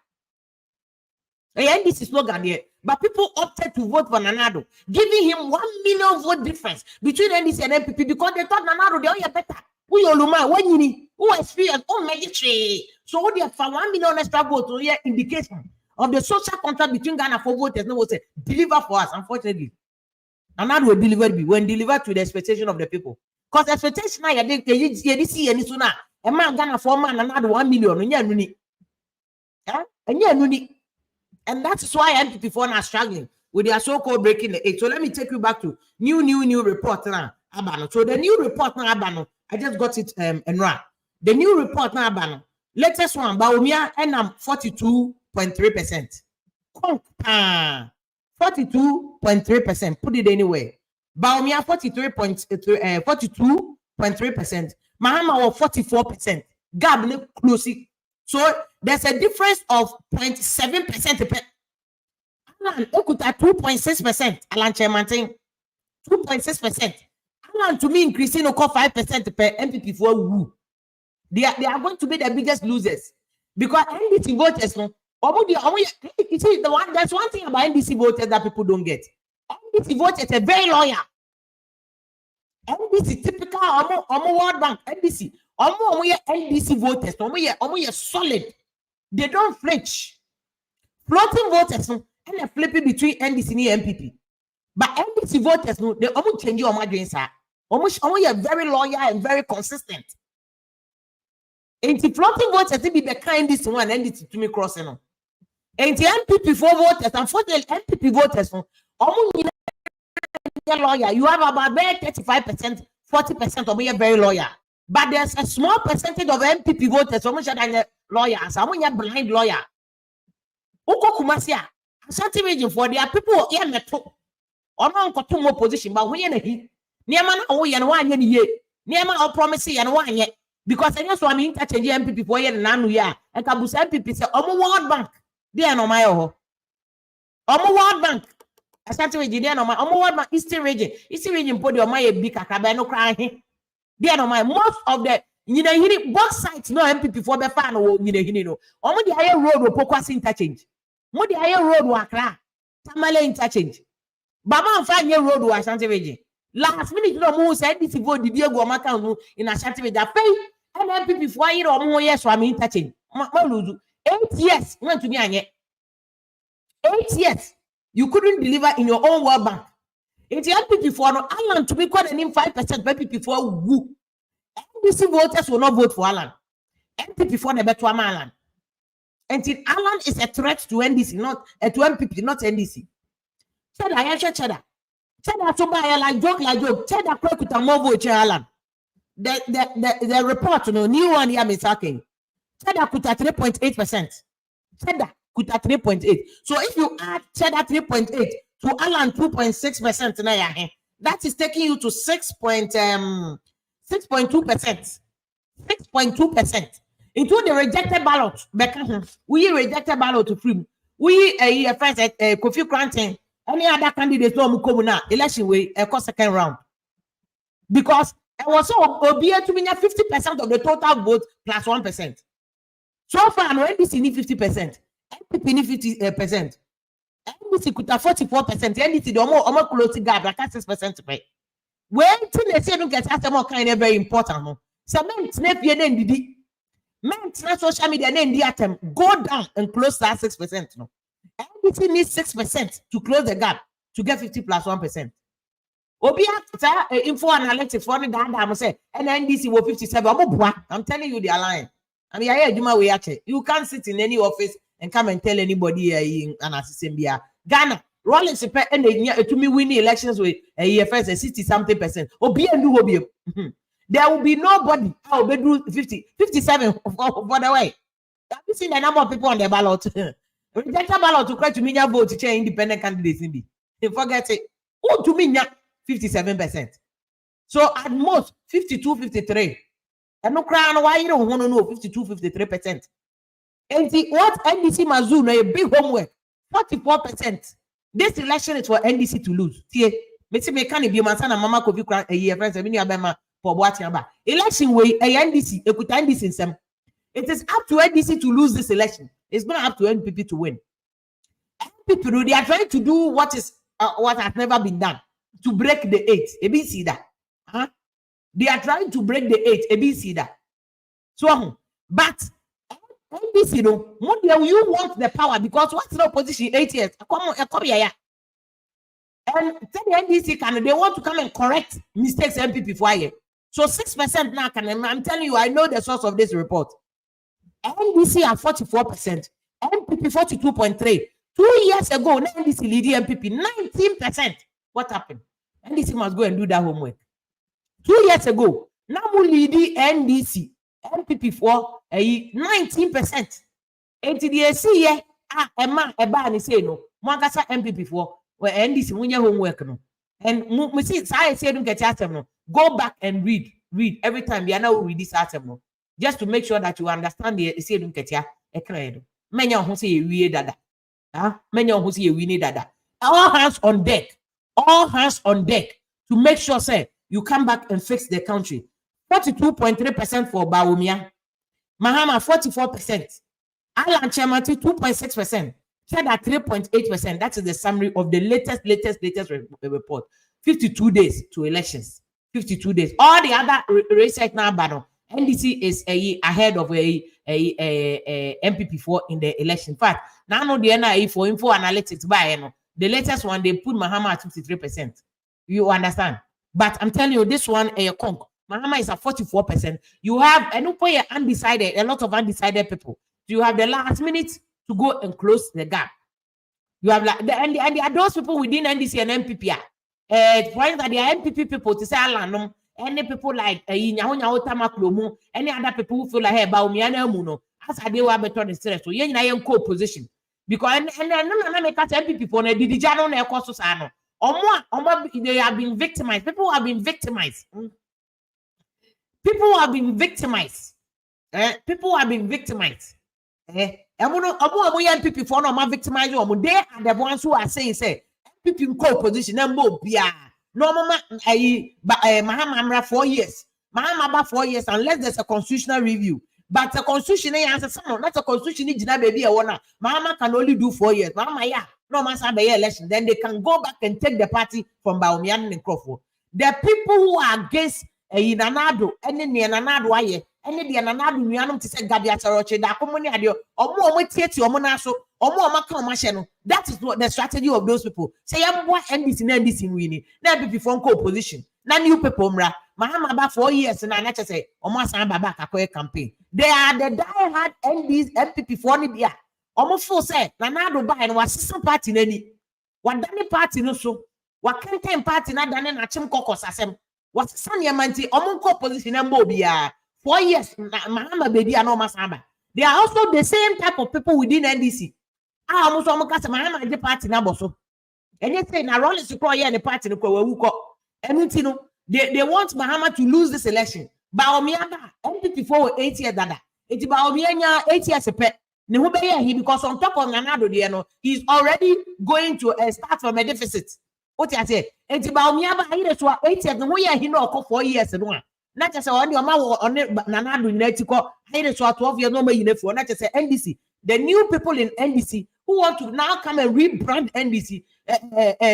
S1: And this is slogan here, but people opted to vote for Nanado, giving him 1 million vote difference between NDC and MPP because they thought Nanado they are better. Who you Luma? When you need who experience? Oh, magistrate. So they have 1 million extra votes. So here indication of the social contract between Ghana for voters. No, say deliver for us. Unfortunately, Nanado will deliver when delivered to the expectation of the people. Because expectation now you see any sooner. A man Ghana for man Nanado 1 million. And that's why MPP4 are struggling with their so-called breaking the 8. So let me take you back to new report now. Abano. So the new report now, Abano, I just got it enrolled. The new report now, Abano. Latest one, Bawumia and 42.3%. 42.3%. Put it anywhere. Bawumia 42.3%. Mahama was 44%. Gab close. So there's a difference of 0.7%. Alan Okuta 2.6%. Alan Chairman 2.6%. Alan to me increasing 5% per MPP4. They are going to be the biggest losers because NDC voters. You see, there's one thing about NDC voters that people don't get. NDC voters are very loyal. NDC typical World Bank NDC. NDC voters, solid. They don't flinch. Floating voters, and they're flipping between NDC and MPP. But NDC voters, they almost change your margins. Almost very loyal and very consistent. And the floating voters, they be the kind this one, NDC to me crossing. And the MPP4 voters, unfortunately, MPP voters, almost loyal. You have about 35%, 40% of them very loyal. But there's a small percentage of MPP voters, almost lawyers, I'm blind lawyer. Uko Kumasia, Ashanti region for there are people here metal. Or no more position, but when you Niamana away and 1 year, Niama or promise and 1 year. Because I just want to interchange MPP for year and Nanuya, and Kabus MPP say, World Bank, dear no my World Bank. Ashanti region, dear no my World Bank, Eastern region, put your my big cabano crying. They are my most of the both sides no MPP for the fan or almost the higher road will focus interchange. More the higher road will crack. Tamale interchange. Bama 5 year road was Ashanti region. Last minute no more said this vote the Diego Macau in Ashanti region. Pay and MPP 4 years or more years for me interchange. 8 years went to me 8 years. You couldn't deliver in your own World Bank. It's the MPP4 no Alan to be called in 5% MPP4 woo. NDC voters will not vote for Alan. MPP4 never to Alan. And Alan is a threat to NDC, not to MPP, not NDC. Cheddar to buy like joke. Cheddar quick with a more vote Alan. The report, new one here is talking. Cheddar put at 3.8%. Cheddar put at 3.8. So if you add Cheddar 3.8 to Alan 2.6% now, that is taking you to 6.2%. 6.2%. Into the rejected ballot. We rejected ballot to free. We first Kofi Kranten, any other candidates no Mukomuna election way second round. Because it was so be to me 50% of the total vote plus 1%. So far, no NDC need 50%. MPP need 50%. NDC could have 44%. NDC the almost close gap like 6% to pay. When they say don't get more kind of very important. So men snap your name did men social media name the item go down and close that 6%. No, NDC needs 6% to close the gap to get 50 plus 1%. Obia info analytics for the I'm say and NDC will 57. I'm telling you they are lying. I mean, I hear Juma we actually you can't sit in any office and come and tell anybody in an assistant. Ghana, Rollins and to me winning elections with a first 60-something%. Obi and do Obi. there will be nobody. I will do 57 for the way. Have you seen the number of people on the ballot? Rejected ballot to cry to me vote to change independent candidates in the. Forget it. Oh, to me 57%. So at most 52, 53. And no crown why you don't want to know 52, 53%. And see what NDC must do a big homework. 44%. This election is for NDC to lose. See, me can be masana mama kofi kran a year friends me abema for what yaba. Election way a NDC ekuta NDC in some. It is up to NDC to lose this election. It's not up to NPP to win. NPP, they are trying to do what has never been done to break the 8. ABC that. Huh? They are trying to break the 8. ABC that. So, but NDC, you want the power because what's the opposition 8 years? Come here. And tell the NDC can they want to come and correct mistakes NPP for you. So 6% now can I'm telling you, I know the source of this report. NDC at 44%, NPP 42.3. 2 years ago, NDC leading NPP 19%. What happened? NDC must go and do that homework. 2 years ago, now we leading NDC, NPP for 19%. And the AC Emma Ebani say no, Mwagasa NPP for where NDC when your homework no. And we see I say don't get atom no. Go back and read every time. We are now read this atom no. Just to make sure that you understand the say don't get ya a credo. Many who say we dada. Many who say we need dada. All hands on deck. All hands on deck to make sure say you come back and fix the country. 42.3% for Bawumia. Mahama 44%. Alan Chemati 2.6%. Cheddar 3.8%. That is the summary of the latest report. 52 days to elections. 52 days. All the other research now, but NDC is ahead of MPP4 in the election. In fact, now know the NIE for info analytics by the latest one they put Mahama at 53%. You understand? But I'm telling you, this one Mahama is at 44%. You have a lot of undecided people. You have the last minute to go and close the gap. You have like and those people within NDC and MPP. Point that they are MPP people to say Alanum, any people like any other people who feel like hey Bawumia Muno, as I do better the stress. So you are in co-position. Because and no make us MPP for the Dijano na Ekosano. Or they have been victimized. People have been victimized. People have been victimized. People have been victimized. MPP for no victimize you. They are the ones who are saying say MPP in co-position. No mama Mahama 4 years. Mahama 4 years unless there's a constitutional review. But the constitution answer someone, not a constitution baby Mahama can only do 4 years. Mahama no matter the election, then they can go back and take the party from Bawumia and Crawford. The people who are against Nanado, any Nanado aye, any the Nanado Mianum to say Gabia Taroche, da Comuni Adio, or more Tieti or Monaso, or more Macamashano. That is what the strategy of those people. Say, I'm what NDC winning. Now be from co-position. Now new people, Mahama about 4 years and I not say, Omasa Baba campaign. They are the die-hard MPP for Nibia. Almost full say, Nanado buy and was some party in any. What Danny party no so? What campaign party not done in a chim cocos assem? What's Sanya Manti, Omonco position and Bobia? 4 years, Mahama baby and Omasamba. They are also the same type of people within NDC. I almost Mahama the party number so. And you say, now Rollins to call here and the party no ko. And you know, they want Mahama to lose this election. Bawumia MPP for 8 years dada. It's Bawumia 8 years a pet. Because on top of Nanado, he's already going to start from a deficit. What I say? It's Bawumia 8 years. No, he know 4 years and one. Not just on your mouth on Nanado Netico. I just 12 years no more uniform. Not just NDC. The new people in NDC who want to now come and rebrand NDC,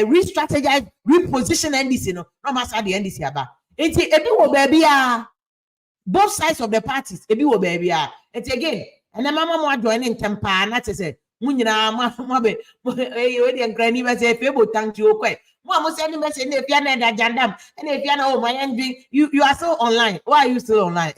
S1: re-strategize, reposition NDC. No matter the NDC about. It's a baby. Both sides of the parties. A baby. It's again. And the mama joining temper, not to say, Munina, Mabbe, and Granny was a fable, thank you. Okay. Mama sending message if you're not that jandam, and if you're not my envy, you are still online. Why are you still online?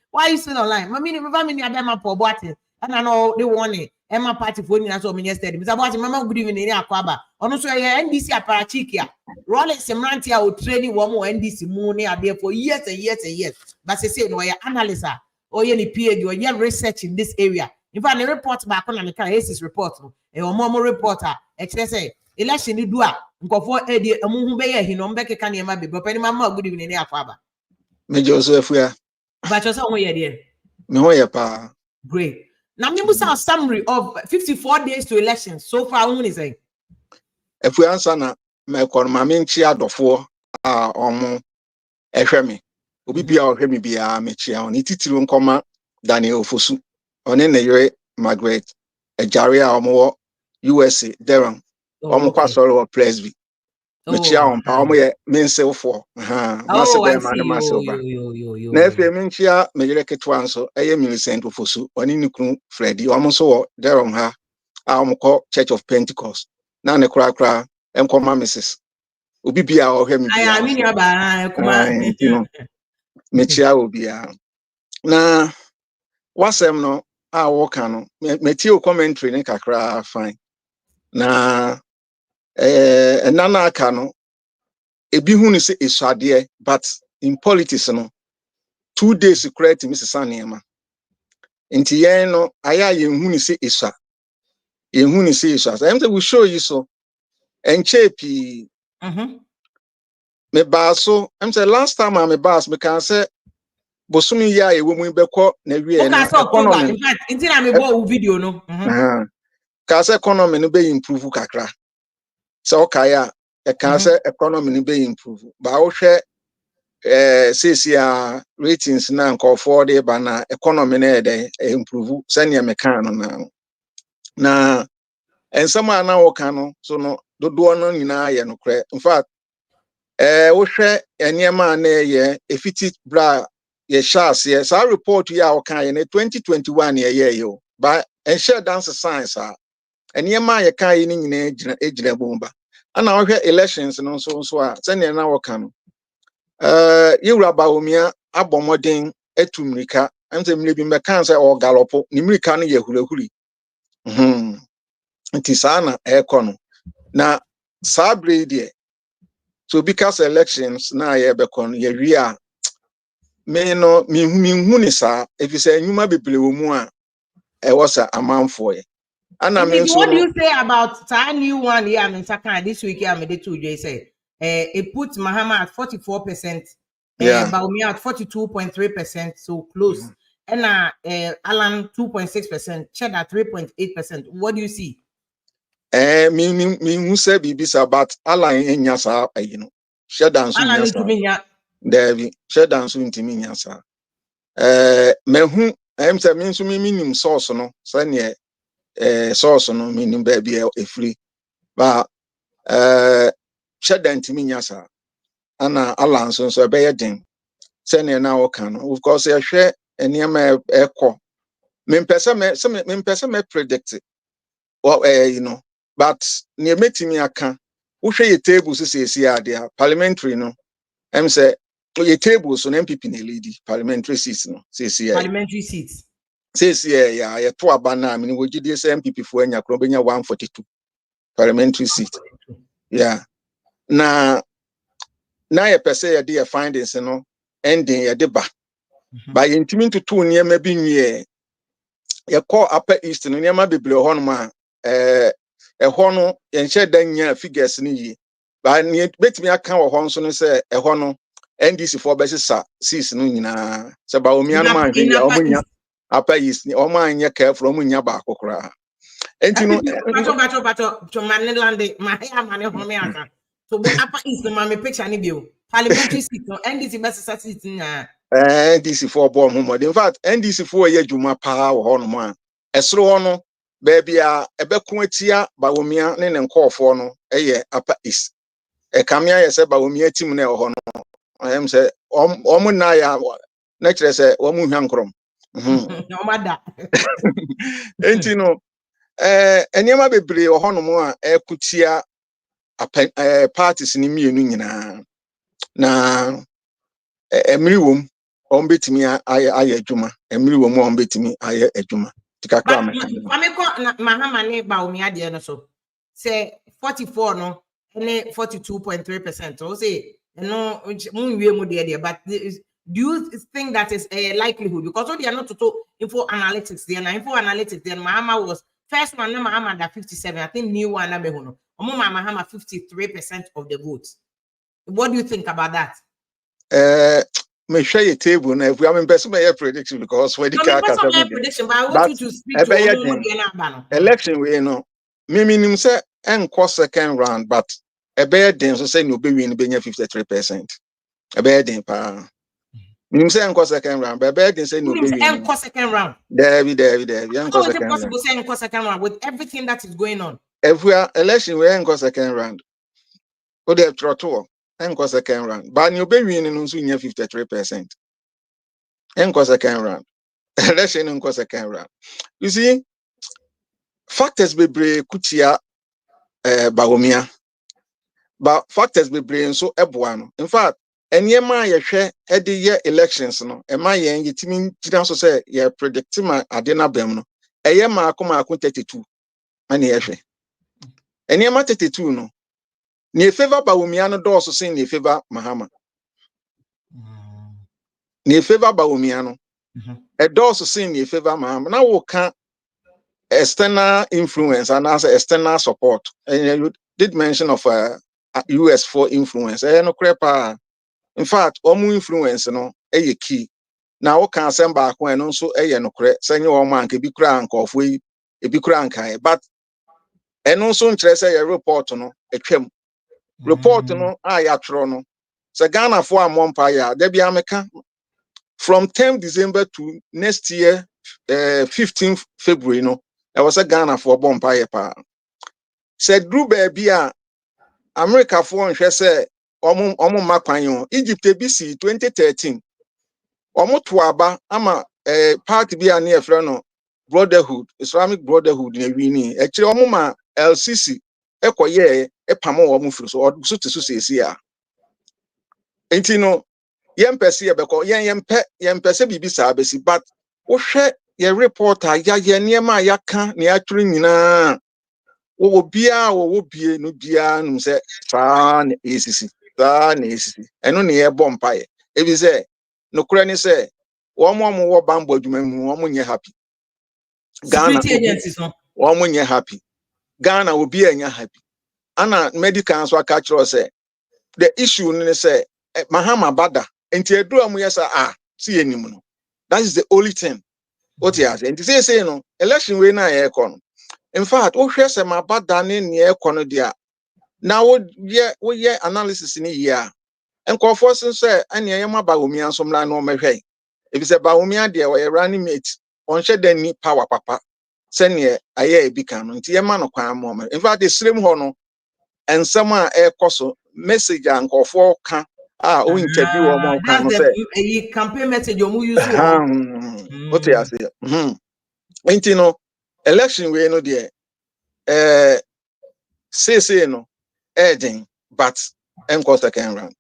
S1: Why are you still online? Mammy, family, I am for what? And I know they want it. Emma party for you so many yesterday. Mr. Boss, Mama, good evening in Aquaba. On so NDC aparachikia. Rolling Semrantia will training one more NDC money are there for years and years and years. But they say no, you're analyst or any PhD or you're research in this area. In fact, the report back on the ACES report, a more reporter, say election you do go for Eddie a movie he no back can you maybe but any mama good evening in Aquaba.
S3: Major Joseph, yeah.
S1: But you're somewhere there.
S3: Me pa.
S1: Great. Now, we must have a summary of 54 days to elections. So far, what is saying?
S3: If we answer na me kon ma me nchi adofo a omo ehwe me. Obi bia ohwe me bia me chia on titiri nkoma Daniel Fosu. One ne yere Margaret Ejare a omo USA Durham. Omo kwasoro o Presby. Me chia on pa omo ye menselfo. Massive man massive. Na efe me nchia me yere ketwa nso eye Millicent Fosu. One ni kunu Freddy omo so wo Durham ha a omo ko Church of Pentecost. Na ne kra enkoma Mrs. Obi bia ohwe me bia.
S1: I mean aba kuma
S3: you know. Me chia obia. Na wasem no a wo ka no me tie commentary ne kakra fine. Na nana aka no ebi hu ni se isuade but in politics no 2 days correct Mrs. Saniema. Nti yen no aya ye hu ni se isua. Ye hu ni se isua. So we show you so enchepi me baso say last time I'm a boss me can say bosumi ya e wo mu beko na wie na
S1: economy. In fact until I'm a video no
S3: ka say economy no be improve kakra so okay ya e can say economy no be improve ba wo hwe CCR ratings na nko for the ba na economy na e improve senior me kan no na ensama na wo kan no so no dodo no nyina ye no kre in fact wo hwe eniema na ye efiti bra ye shase sa report ya wo kan ye na 2021 ye yo ba en share dance science eniema ye kan ye ni nyina ejira bomba ana wo hwe elections no so a sene na wo kan no yewura Bawumia abomoden etumrika amse mle bi me kan say o galopo ni mrika no ye hurahuri nti sana ekono na sabre die so because elections na ye bekon ye ria me no mi hu ni sa efise enwuma bebre wo mu a e wosa amanfo ye ana me so
S1: what do you say about that new one here in Saka this week here made to you say it puts Mahama at 44%, Bawumia at 42.3%, so close, and Alan 2.6%, Cheddar 3.8%. What do you see?
S3: Me hu say bibisa about Alan enya sa you know Cheddar so nya sa David Cheddar so ntimi nya sa me hu em say me so minim source no say ne source no minim ba bia e free ba Cheddar ntimi nya sa ana Alan so be ye den say ne na wo kan of course ye hwe eniema ekọ me pese me predict you know but ne metimi aka wo hwe ye table so sesi ade parliamentary no em say ye table so na MPP na lead parliamentary seats no sesi
S1: parliamentary seats
S3: sesi ya ye to aba na me wo gidi say MPP fo anya kro benya 142 parliamentary seat na ye pese ye dey findings no ending ye dey ba by intimi to niema bi nwie ye call upper east no niema bebre ho no ma ho no ye nhye dan nya figures ni yi ba ne betimi aka ho nso no se ho no NDC for besisa 6 no nyina se Bawumia no ma hwe ya omunya upper east ni o ma anya careful omunya ba akokora enti no
S1: bato manelande ma ya mane ho me aka so be upper east ma me picture ni bio parliamentary seat no NDC besisa seat na
S3: NDC for bomb homo in fact NDC for ye dwuma pa wo ho no ma esro ho no ba bia ebekun atia Bawumia ne nkofo no eye upper east kamia ye se Bawumia tim na ho no am say omo na ya na kire se omo hwa nkrom
S1: no mada
S3: enti no eniema bebre ho no mo a ekutia parties ni mienu nyina na emri wom ombetimi aye adwuma emri wom ombetimi aye adwuma tikakra
S1: Mahama ne Bawumia de no so say 44 no and 42.3%. So say no but do you think that is a likelihood? Because they are not to info analytics there. Now info analytics then Mahama was first one Mahama at 57. I think new one Mahama 53% of the votes. What do you think about that?
S3: Me share your table now. If we have best my prediction because when the
S1: prediction, but I want you to speak to
S3: election we know. Me minim say enko second round, but a bad den so say no be win be 53%. A bad den pa. Minim say enko second round, but bad den say no be win.
S1: Enko second round.
S3: David.
S1: How is it possible say enko second round with everything that is going on?
S3: If we are election we enko second round. O dey trotto. Enko second round. But no be win no so 53%. Enko second round. Election enko second round. You see, factors bebre kutia Bawumia. But factors bebre so eboa no. In fact, enyema ye hwe e de ye elections no, e ma ye yetimi gina so say ye predict ma ade na bem no. Eye ma akoma 32 ana ye hwe. Enyema 32 no. Ni favor Bawumia no do so say ni favor Mahama. Ni favor Bawumia no. E do so say ni favor Mahama. Na wo ka external influence and as external support. And you did mention of US for influence. No crepa. In fact, omu influence no a key. Now we can send back when also a no cre send your man can be crank off we a be crank high. But and also interest a report no a chem. Report no no. So Ghana for a monpire, there be America from 10th December to next year 15th February no. I was a Ghana for Bompire pa. Said Drew baby America for and say omo makwanyo Egypt BC 2013. Omo tuaba ama party be a near friend brotherhood, Islamic brotherhood ne wini. Actually omo ma LCC ekoye epamo omo furu so to so say enti no yempese ebeko yempese bibi sa abesi but wo hwe ye reporter ya niema ya ka ne atwere nyina wo bia wo bie no bia no se fa na esisi eno ne ye bom pae e bi se no kura ni se wo mo wo bambo adwuma mu wo mo nye happy Ghana
S1: agencies no
S3: wo mo nye happy Ghana obi anya happy ana medical so aka kiro se the issue ni se Mahama bada enti edu amu yesa see enim no that is the only thing what he has enti say no election we na ye ko no. In fact, o hwe se mabada ne ne ekono dia. Na wo ye analysis ni ya. Enkofo sen se ane ye Bawumia nsomla na o mehwe. Ebi se Bawumia de o ye running mate. On hwe dan ni power papa. Se ne aye ebika no. Nti ye ma no kwan mo. In fact, the slim ho no ensem a ekoso message ankofo ka o interview o mo kan no se
S1: a campaign message o mu use
S3: what you say. Nti no election we no de say no edging but enko second round.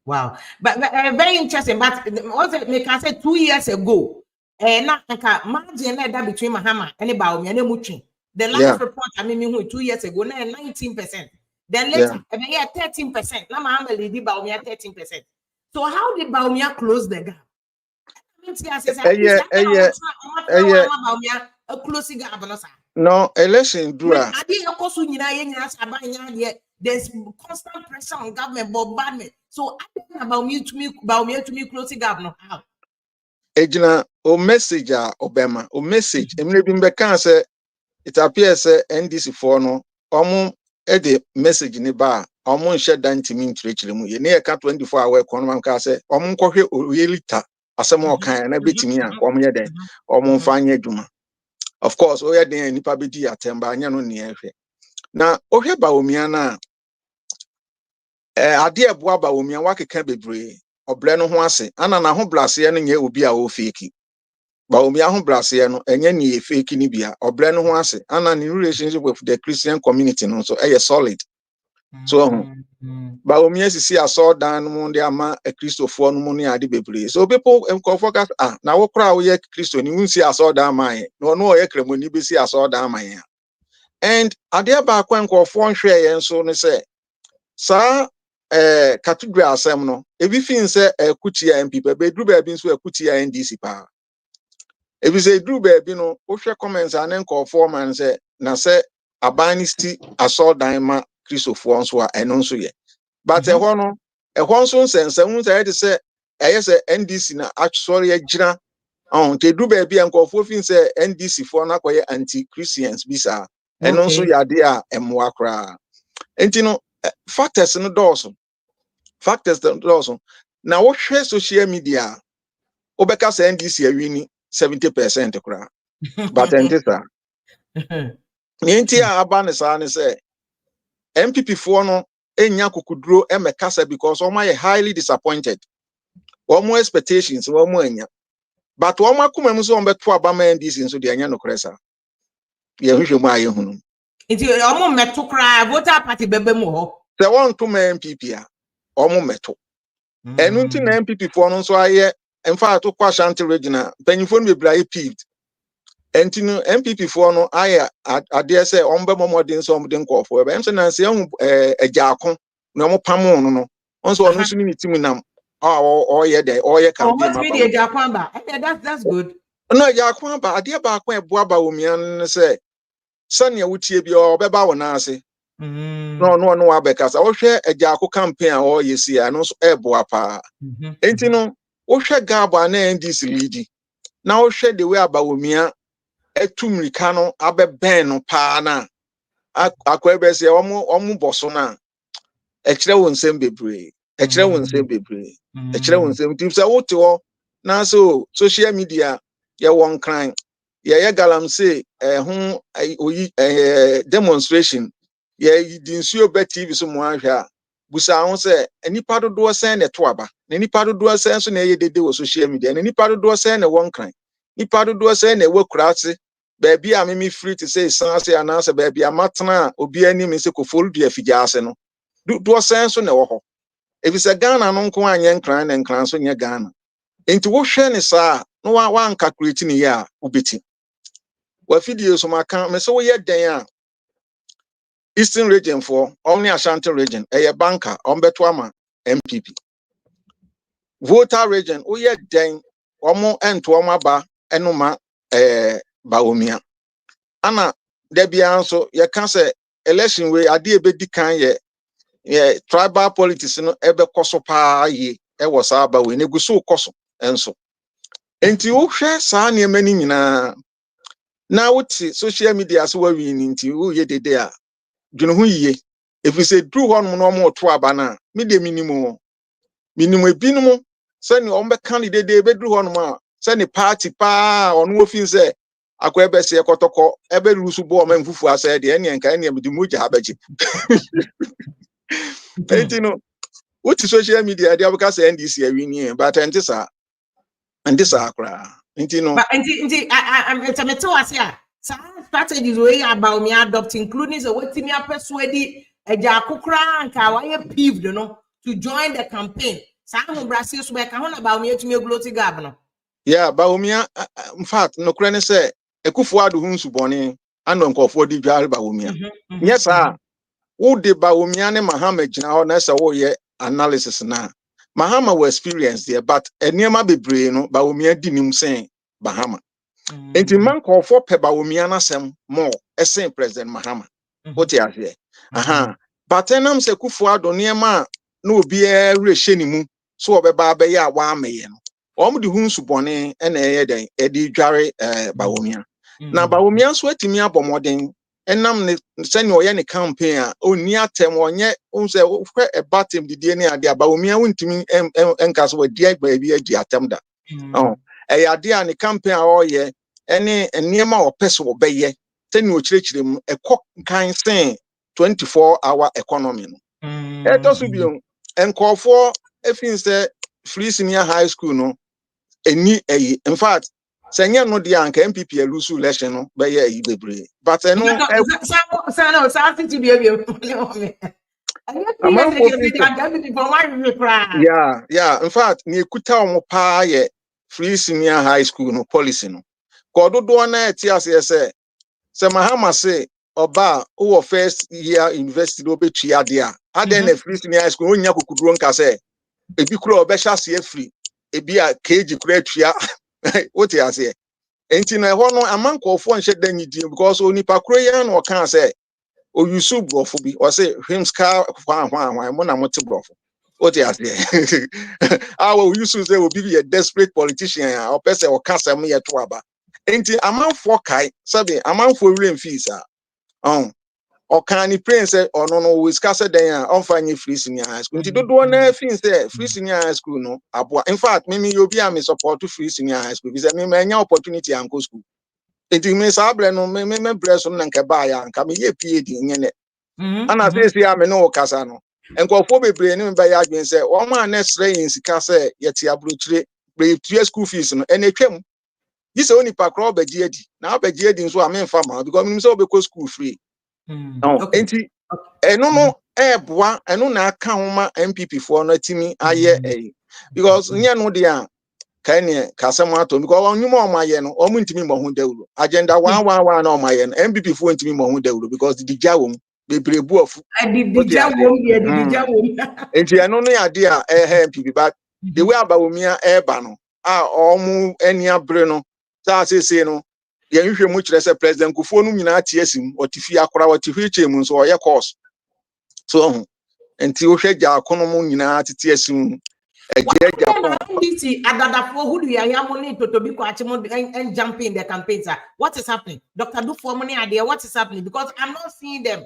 S1: Wow, but very interesting. But also me can say 2 years ago na margin that between Mahama and Bawumia na mutwi the last report I mean 2 years ago na 19%, then later 13%. na Mahama lead Bawumia 13%. So how did Bawumia close the gap?
S3: No, election do
S1: there's constant pressure on government, bombardment. So I think about me to me closing gap no how.
S3: Ejina o message Obama o message emre bi mbeka say it appears say NDC for no omo e de message ni ba omo nhye dan timi ntirechire mu ye ne ka 24 hour economy ka say omo nkwohwe oyelita asem okan na betimi a omo ye den omo mfa anya adwuma. Of course o ye den nipa be di atemba anya no ne ehwe na ohwe Bawumia na ade eboa Bawumia wakeka bebre obre no ho ase ana na ho blase no nye obi a o fake Bawumia ho blase no enye ne fake ni bia obre no ho ase ana ne relationship with the Christian community no so solid So Bawumia sisi asodan no de ama a Christopher no ne ade bebre. So people focus na wo kra wo ye Christo ni unsi asodan man no ye kremoni be si asodan man. And ade ba kwa nkofo nhwe ye nso ne se sa cathedral asem no ebi fin se kutia MP be dru ba bi nso kutia NDC pa. Ebi se dru ba bi no wo hwe comments anen nkofo man se na se abanisti asodan ma Christopher nso a eno nso ye. But a one sense, and say, NDC na actually a jina on te do baby and call for say NDC for na anti Christians bisa, and also ya dear and mwakra. And you know, factors in the dorsum. Factors the dorsum. Now, what share social media? Obeka say NDC are winning 70% kra. But entesa. Nintia abanesa say MPP for no. Enya kukudro emekasa because oma highly disappointed. Omo expectations omo enya. But oma kuma mu so ombeto abama NDC nso de enya no kresa. Ye hwehwe mu aye hunu.
S1: Nti omo meto kra voter party bebe mu ho.
S3: Se won to ma MPP a omo meto. Enu nti na MPP fo no nso aye emfa to kwa Ashanti regional panyifo no bebra peeved. Enti no MPP fo no aye ade se ombe momodin so omde nkofo ebe enso na se ehu ejaako na omo pamo no no onso onu nso ni timu nam ye campaign
S1: ma that's good.
S3: No ejaako ba ade ba akwa ebo Bawumia no se sane wutie bi obeba wona ase no abekasa wo hwe ejaako campaign a yesi a no so ebo apa enti no wo hwe gaba na NDC lead na wo hwe the way Bawumia etumrika no abeben no pa na akwebese omu boso na ekire wonsem bebre tim se wote ho na so social media ye won kran ye galamse ho oyi demonstration ye dinsuo be TV so mo ahwe a busa ho se enipa dodo sen ne to aba na enipa dodo sen so na ye dede wo social media na enipa dodo sen ne won kran enipa dodo sen ne wakurase baby a me free to say sanse ananse baby amatena obi ani me se ko follow dia figiase no do sense na wo ho if is a Ghana no nko anye nkran na nkran so nye Ghana enti wo hwe ne saa no wa anka create ni ya ubeti wa video so maka me se wo ye den a Eastern region for only Ashanti region banker ombeto ama MPP voter region wo ye den omo ento omo ba enoma Bawumia ana debia nso ye ka se election we ade ebedi kan ye tribal politics no ebe koso pa ye wo sa ba we neguso koso enso enti wo hwe sa ne mani nyina na wuti social media so wa wi ni nti wo ye dede a dwene ho yiye efise dru ho no mo to aba na me de minimum ebinum se ne ombe candidate ebe dru ho no a se ne party pa ono ofin se akwa ebe se kotoko ebe rusu bo ma mfufu asa de ene nka ene medi muja abaji enti no uti social media dia because NDC awini but entisa akra enti no
S1: but enti I'm meto ase a strategies we about me adopt including so wetin me persuade eja akokra nka wa ye peeved no to join the campaign sa ho Brazil so be ka ho na about me etumi gloti gab no
S3: yeah Bawumia in fact no kra ne say Ekufuado hu nsubone ano nkofo di dware Bawumia yes wo de Bawumia ne Mahama gina ho na say wo ye analysis na Mahama was experienced there but eniema bebre no Bawumia di nim sen Mahama enti man nkofo pe Bawumia na sem more esen President Mahama what you here but enam se Ekufuado niema na obi rehye ni mu so obeba be ya wa ameye no omudi hu nsubone na eye den edi dware Bawumia na Bawumia so atimi abomoden enam ne sene oye ne campaign a oni atem onye unse hwe ebatem didie ne ade Bawumia wontimi enka so wadi agba bi adi atem da eye ade a ne campaign a oye ene eniema opese obeye sene okirechirem ekọ kan sen 24-hour economy no eto so bion enkofo efin se free senior high school no eni in fact senye no dia anka MPP elusu election no be ye bebre but eno
S1: no sa to be
S3: Yeah. In fact, ni kuta omo pa ye free senior high school no policy no. Kodo do na etiase say Mahama say oba who first year university do betua de a aden na free senior high school onya kokuduro nka say ebi kura obehya se free ebi a kg kura atua what you say enti na ho no amankofo nhye dan yidi because onipa kura yan no kan say o yusu brofo bi o say himska hwan mo na mote brofo what you say our yusu say obi be a desperate politician or person o kan sam ye to aba enti amanfo kai sabe amanfo rem fees or can he pray say or no we scarce then on find free senior high school. Nti do na fin say free senior high school no aboa. In fact, me you be am support to free senior high school because me nya opportunity and go school. Nti me sabre no me bless no nka ba ya nka me ye PhD nyene. Ana say am no kasa no. Enkofo bebre ni me ba ya adwen say o ma na sre yin sika say yete abrochire be school fees no ene twam. This only pa crowd be edi. Na be edi so am mfa ma because me say obeko school free. Enti eno no eboa eno na aka homa MPP for no timi aye because nya no dia kan ne kasem ato because onwuma o maye no o ntimi mo ho dawuro agenda 111 na o maye no MPP for ntimi mo ho dawuro because the jawom bebrebu ofu
S1: the jawom
S3: enti eno no ya dia MPP but the way Bawumia eba no omu eni abre no sa sese no yenhwe mu kire se president Kufuor no nyina atiesim otifi akora otifi chemu nso oye course so enti wo hwe ja akono mu nyina tete asim eje Japan
S1: DC adadafo who do ya money to be and jumping the campaigns. What is happening? Dr. Dufo money idea, what is happening? Because I'm not seeing them.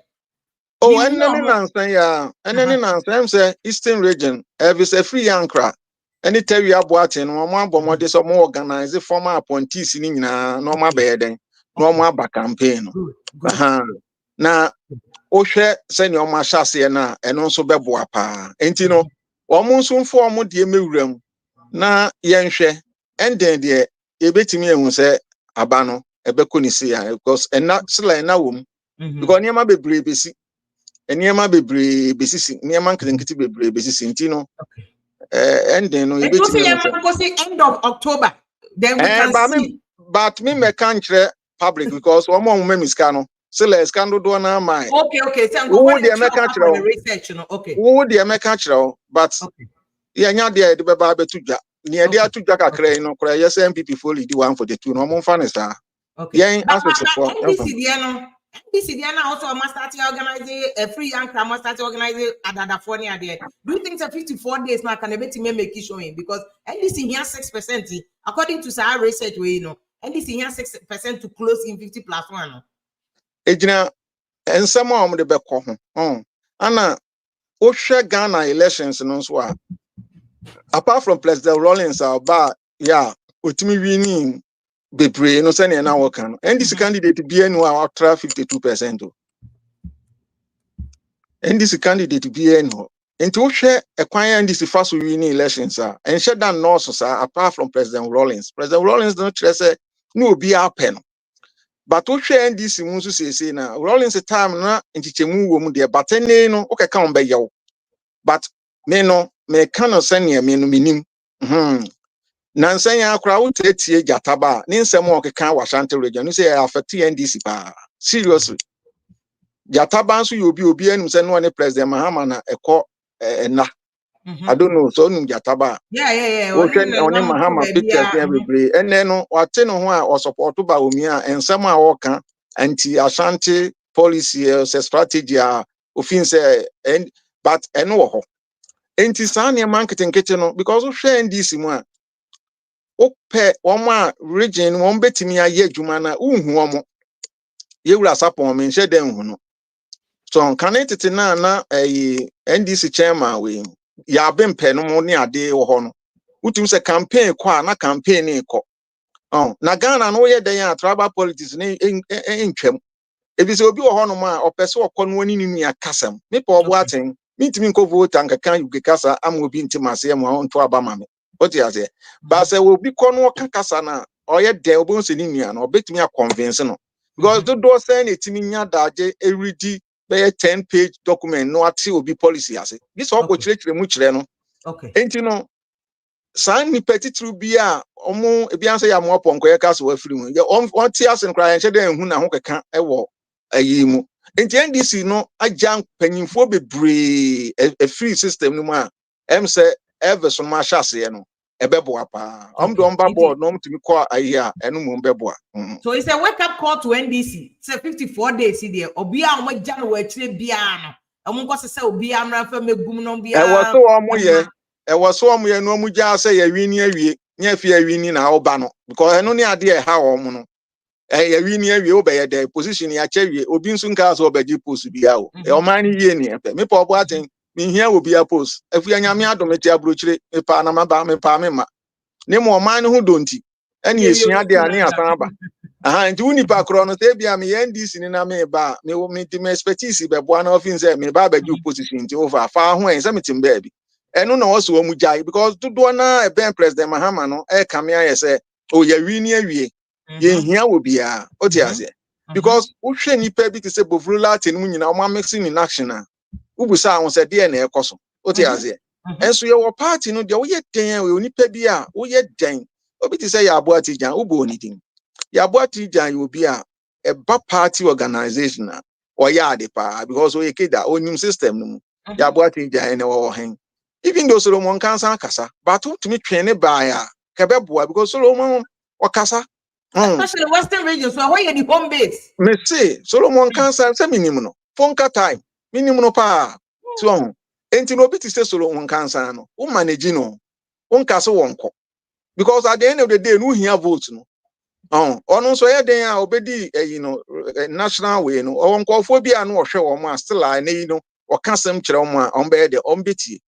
S3: Oh, and then I'm say Eastern region is a free ankra. Any tell you about it, no more bomb this or more organize former appointees in normal bed, normal back campaign. Now Oshe send your mashasi na and also beboa pa. Entino, almost soon for more dear murum. Na yenshe, and then dear, ye bet me and say abano, a beconisia, because and not slay na womb, because near my baby basic, and near my baby basic, near man can get baby basic intino. And then you bet me
S1: end of October, then we can see.
S3: But me can't public because one more memis cano. So let's candle do na my
S1: okay. So
S3: who the American
S1: research, okay.
S3: Who the American but yeah, the baby to near the two jack cray no cry. Yes, MPP fully the one for the two no more fun is that.
S1: Okay. NBC also must start organizing a free young must start organizing Adadafonia there. Do you think the 54 days now can make it showing? Because NBC here 6%, according to our research, we know NBC here 6% to close in 50 plus 1.
S3: Ejina and some of the back home. Anna Osha Ghana elections no so apart from President Rawlings about utimi winning bebre no send na work no NDC candidate be enu outra 52%. NDC candidate be enu enti wo hwe ekwan NDC faso winning elections and shut down no so apart from President Rawlings no tire say no obi apen no but wo hwe NDC mu so sese na Rawlings time na ntichemu wo mu de batene no o keka on be yew but me no me kan no sene me no minim Nansanya akra wo tie Jataba ni nsem o keka Ashanti region no say affect NDC pa seriously Jataba nso obi anum say no ne President Mahama na ekọ na I don't know so num Jataba oni Mahama pictures every ene no wate no ho a o support Bawumia ensem a wo ka anti Ashanti policy strategy a ofin say but eno wo ho enti san ne marketing no because wo hwe NDC mu a ope woma region won betimi aye adwuma na unhu omo yewura sapon me nhye den hu no so kanetete na NDC chairman we ya bempe no mo ne ade wo ho no utum se campaign kwa na campaign ne ko na Ghana no ye den a tribal politics ne entwam ebise obi wo ho no ma opese okọ no ani ni akasam me pa obo aten mitimi nko vote anka kan yuge kasa am obi ntimase am onto abama me what you say but say will be kono kakasa na oye de obon se ni nua na obetimi a convince no because do say na etimi nya daje eridi be 10-page document no ati obi policy ase this all go chire mu chire no
S1: okay
S3: enti no san ni petitru bia omo ebia say ya mo ponko ye ka so afiri mu ye on ti ase nkra ye chede enhu na ho keka ewo ayi mu enti NDC no agyan panyimfo bebre a free system no mu a em say ever so ma hyase no ebeboa pa do on ba board no mtimi ko ayi a eno mu beboa
S1: so it's a wake up call to NDC say 54 days there obi a mo gya no wa chire bia no omo nko se obi amra fa megum no bia
S3: e was so ye no mu gya say ye wini awie nya fi awini na oba no because eno ne ade e ha wo mu no ye wini awie obeye the position ya chewie obi nso nka so obeji post bia o e o man ye ni epe me pa obo aten me hia obi a post afu anyame adometi abrochire me pa na maba me pa me ma ne mo man ho donti ene esua de ane asan ba aha nti woni pa kro no te bia me NDC ni na me ba me di me expertise be boa na ofin say me ba beji position nti over fa ho en say metim ba bi eno na wo so mu jai because do na e ben president Mahama no e kame aye say o ya wini awie ye hia obi a o ti ase because wo hwe nipa bi te say bovrula tenum nyina o ma mixing in action a ubusa ahun say de na e koso o ti ase enso ye wo party no de wo ye den we onipa bi a wo ye den obi ti say ya abo atijan ubo onidin ya abo atijan you obi a e ba party organization a o ya ade pa because o ye keda onyum system no mu ya abo atijan ene wo hen even though Solomon cancer kasa but to me twene ba ya kebeboa because Solomon o kasa
S1: especially the western region so where you the home base
S3: me say Solomon cancer say minimum no fonka time minimum no pa so enti no bit say Solomon cancer no o manage no on kasa wonko because at the end of the day no hear vote no ono so ye den a obedi national way no o wonko bi anu ohwe wo ma still a na yi no o kasem kire wo ma on be de on beti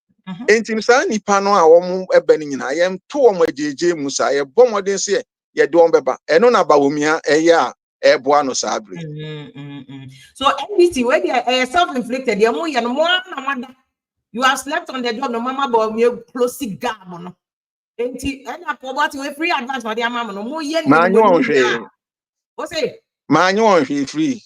S3: enti sa nipa no a wo mo ebe ni nyina ye to wo ma jeje mu sa ye bɔ modern se ye de on beba eno na Bawumia eye a eboa no sa abre
S1: so NDC where they self-inflicted they mo ye no mo na mada you have slept on the job no mama Bawumia close gap no enti ena pobati we free advance for the mama no mo ye ni what say
S3: manyo on free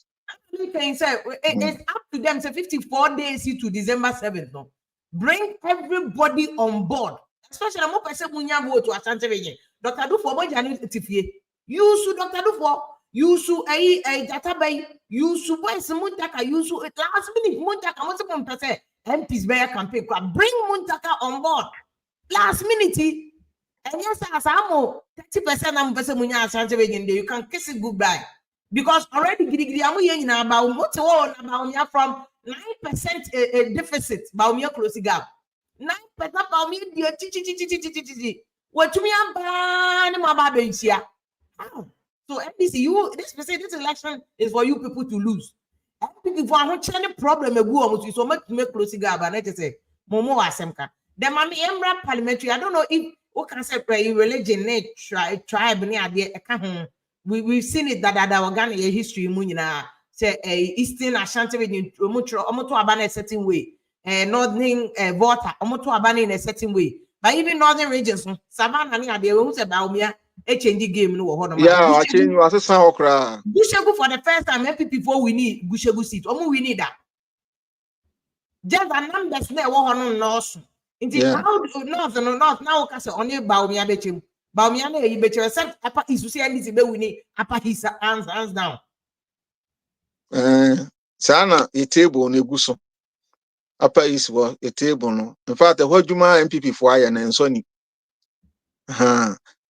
S1: it's up to them say 54 days to December 7th no bring everybody on board especially mo person munya vote to Asante region Dr. Dufo mo jani tifie you Dr. Dufo you data bay you boys Muntaka you last minute Muntaka mo se person MPs be campaign bring Muntaka on board last minute and yes as amo 30% am person munya Asante region you can kiss it goodbye because already gidi amu yen na about what Bawumia from 9% deficit Bawumia close gap 9% Bawumia di what to me am ni ma ba benchia so NDC this election is for you people to lose NDC for any problem egu so make close gap and it say momo asemka the mami emra parliamentary I don't know if we can say religion tribe ni ade eka ho we've seen it that organic history say Eastern Ashanti region omoto abana a certain way northern Volta omoto abana in a certain way but even northern regions savannah ni ade who say Bawumia change game no ho no
S3: yeah I change you asesan okra
S1: Gushegu for the first time MPP before we need Gushegu seat we need that just the numbers na wo ho no so how north now ka say only Bawumia be chem Bawumia na eyi beche except upper east say NDC be winning upper east hands down
S3: sana a table na egu so upper east was a table no in fact the Juma MPP for aye na enso ni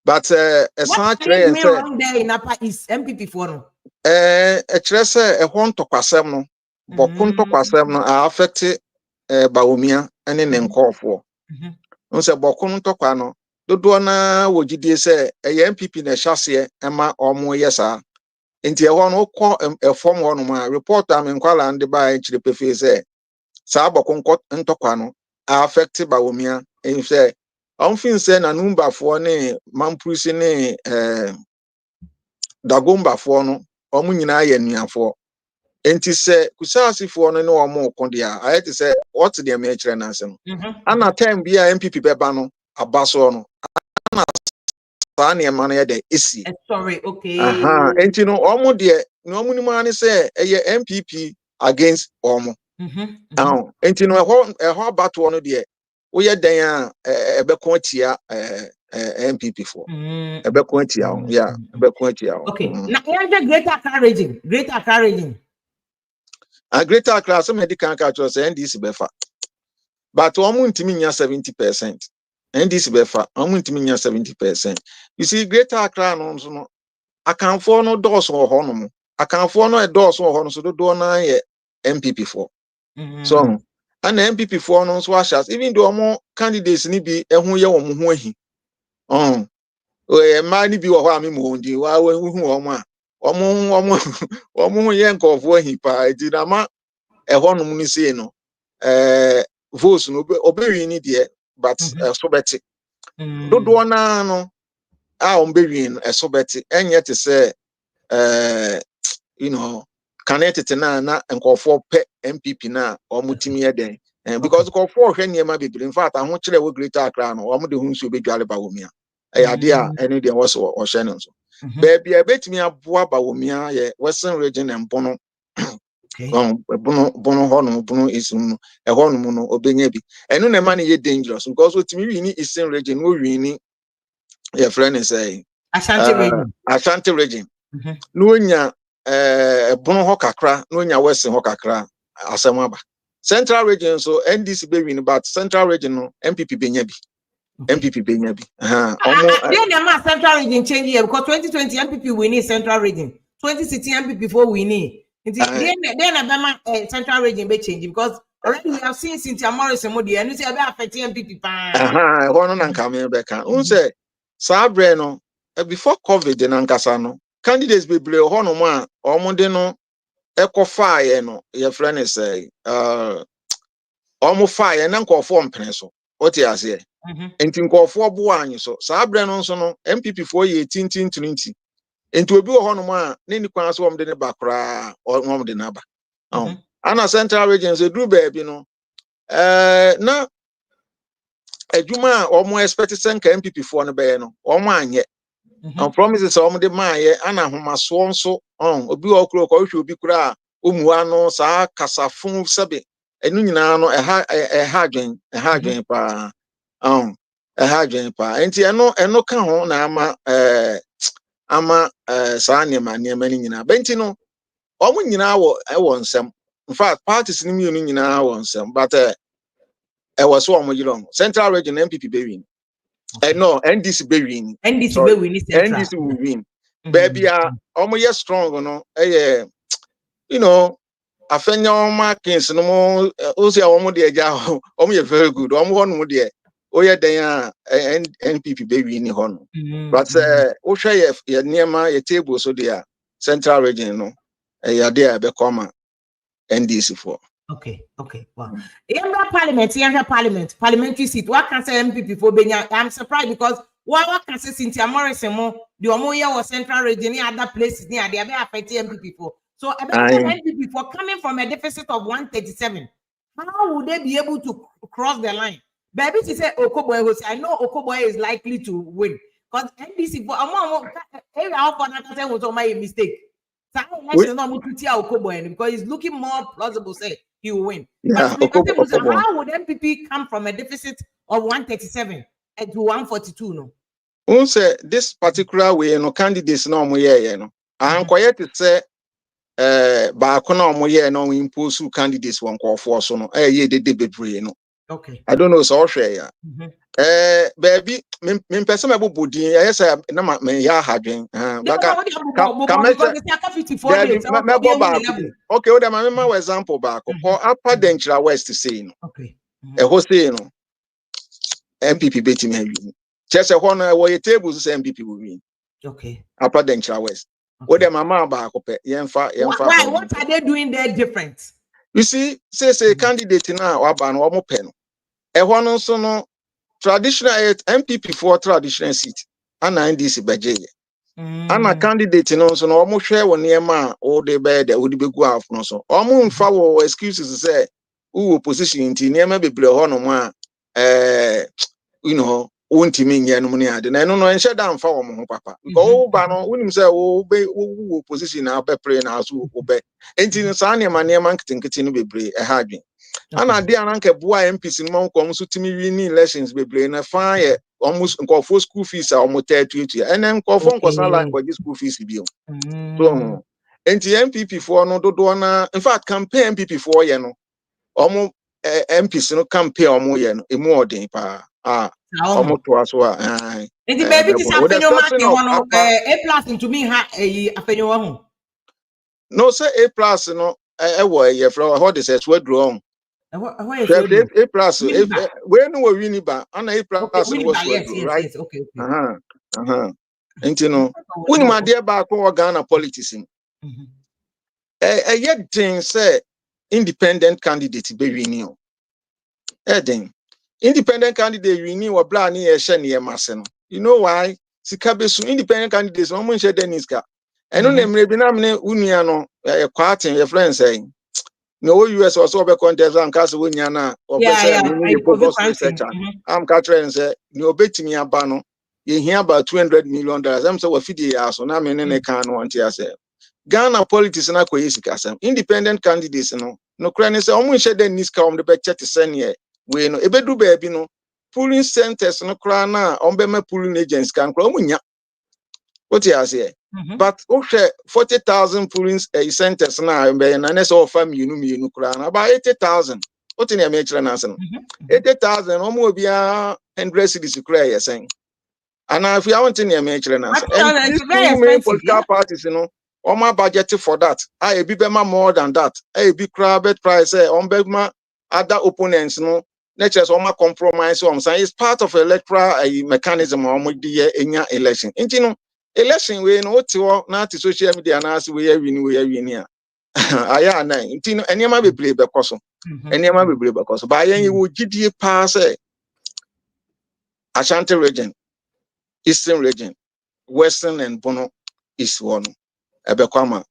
S3: but
S1: what made me wrong there in upper east MPP for no
S3: kire say e ho ntokwasem no bokun ntokwasem no affect Bawumia ene ne nkofo no say bokun ntokwa no dodo na wogidie say MPP na hyase ema omo yesa enti ho no ko efom ho no ma report am nkwala ndi ba chire pefe say sa bokun ntokwa no affect Bawumia en say onfin say na numbafo ne mamprusi ne dagombafo no omo nyina ye nuafo enti say kusasifo no ne omo kodia ayete say what the me kire na ase no ana time bia MPP beba no abaso no ana sa ne ma no ye de esi
S1: sorry okay
S3: enti no omo de no omo ni ma ne say eye MPP
S4: against Omo. Enti no ho battle no de we ye dan ebeko atia MPP for ebeko atia yeah ebeko atia.
S1: Okay, now Greater Accra region,
S4: Greater Accra so medical catch us NDC befa, but omo ntimi nya 70%. NDC befa omo ntimi nya 70%. You see Greater Accra no so no akanfo no dose wo ho no mo akanfo no dose wo ho no so do na ye MPP for. So and MPP for no so ashas even though omo candidates ni bi ehun ye wo mo ho ahi ma ni bi wo ho ami mo ndi wa hu omo ye nkofo ahi pa edi na ma ehon no ni sei no votes no obewi ni de but so beti do na no a ombewi no so beti enye te say you know connected na nkofo pe MPP na omutimi ye den because nkofo hwe niema bebre in fact ahụ kire we Greater Accra no omo de hu nso bedwale Bawumia ade a ene de wo so o hwe no so baby e betimi aboa Bawumia ye Western region embono bono hono bono isum no no obenya bi eno na ma ye dangerous because otimi wi ni Eastern region wo wi ni your friend is saying Ashanti region no nya bono ho kakra no nya West ho kakra asem aba Central region so NDC be win but Central region no MPP benya bi
S1: then Central region change here because 2020 MPP winning Central region 2016 MPP for winning then Central region be changing because already we have seen Cynthia Morrison modi and you say about affecting MPP
S4: one na nka me be kan say sabre no before COVID na nkasa no candidates be ble ho no ma omo no ekofa no your friend is say omo fa na nkofo mpene so what you say enti nkofo bo anyi so sabre no nso no MPP for ye 1820 enti obi wo ho no ma ne ni kwan so omo de ne bakra omo de na ba ana Central region say do baby no na adwuma omo expect senka MPP for no be no omo anye and promises omo de maaye ana homaso nso obi wo kro ko hwe obi kura omuwa no saa kasafun sebe enu nyina no ɛha adwen pa ɛha adwen pa enti eno ka ho na ama saa niema ni nyina benti no omo nyina wo nsem in fact parties ni mi nyina wo nsem but was so omo yiro Central region MPP be win no NDC be win NDC will win baby omo ye strong no you know afenya oma kings no mo osi a omo de eja omo ye very good omo ho no de oye den a NPP be win ho no but wo hwe ye niema ye table so de Central region no ya de be come NDC for
S1: okay wow parliamentary seat what can say MPP for Benya I'm surprised because what can say Cynthia Morrison mo the omo here was Central region ni other places near they be affecting MPP for so MPP for coming from a deficit of 137 how would they be able to cross the line baby she say Okoboy was I know Okoboy is likely to win because NDC for area was my mistake because he's looking more plausible say he will win.
S4: Yeah,
S1: but how would MPP come from a deficit of 137 to 142 no?
S4: Who say this particular way no candidates no mo ye no. Ankoye to say ba akona mo ye no impose candidates won call so no ye de bebre no.
S1: Okay.
S4: I don't know so hwe ya. Baby me person me bobodin yes na me ya hadwen baka okay o da ma me example back for upper Denchira West say no
S1: okay
S4: ho say no MPP beti me win chese ho na wo ye tables say MPP will win
S1: okay
S4: upper Denchira West o da mama back pe yemfa
S1: why what are they doing there different
S4: you see say candidate na wa ba no o mo pe no ho no so no traditional MPP for traditional seat and NDC beje ana candidate no so no mo hwe wo niema o de be de wo de begu af no so o mo mfa wo excuses say who opposition nti niema bebre ho no mo a you know wontimi nyɛ no ne ade na ɛno no enhyɛ da mfa wo ho papa because wo ba no wonim sɛ wo position na be pray na so wo be enti no saa ne nketenkete no bebre ɛha adwen ana de ananka boa MPs no ma nkom so timi wi ni elections bebre na fa yɛ almost nkɔfo school fees a ɔmo tatuatu ɛnɛ nkɔfo nkɔsa line kɔgye school fees bi so enti MPP for no dodo na in fact campaign MPP for yɛ no ɔmo MPs no campaign ɔmo yɛ no emu ɔden pa ɔmo to aso a
S1: enti baby this afenyo mark hono A+ into me ha afenyo ho
S4: no say A+ no ɛwɔ yɛ fra how they say swadro on A+ we no we ni ba ana A+ no was swadro right okay enti no woni ma de ba ko Ghana politics yet thing say independent candidate be wini o then independent candidate wini wa bla ni ye hye ne ye mase no you know why sika be so independent candidates no mo hye deniska eno na mre bi na mne unua no kwaten ye friend say no US also be contest am case wonya na o pese ni ye bogus research am ka trend say ni obetimi aba no ye hia about $200 million am say wa fidie ya so na me ne kan no anti ase Ghana politics na koyi sika sam independent candidates no kra ne say omo hye den niska om de be chete sene we no ebedu ba bi no polling centers no kra na om be ma polling agents kan kra omo nya what you say but o hwe 40,000 polling centers na be na say of mienu kra na about 80,000 what you me kira na say no 80,000 omo obi a 100 cities kra yesen and if you want to me kira na say and these two main political parties my budget for that. I be more than that. I be crowded price. On other opponents no. Natures on my compromise. So I'm saying it's part of electoral mechanism on the election. Election we no to not social media and as we win here. Aya na. Any ma be play because any ma be play because. By any you GDA pass Ashanti region, Eastern region, Western and Bono is one. Ebekwama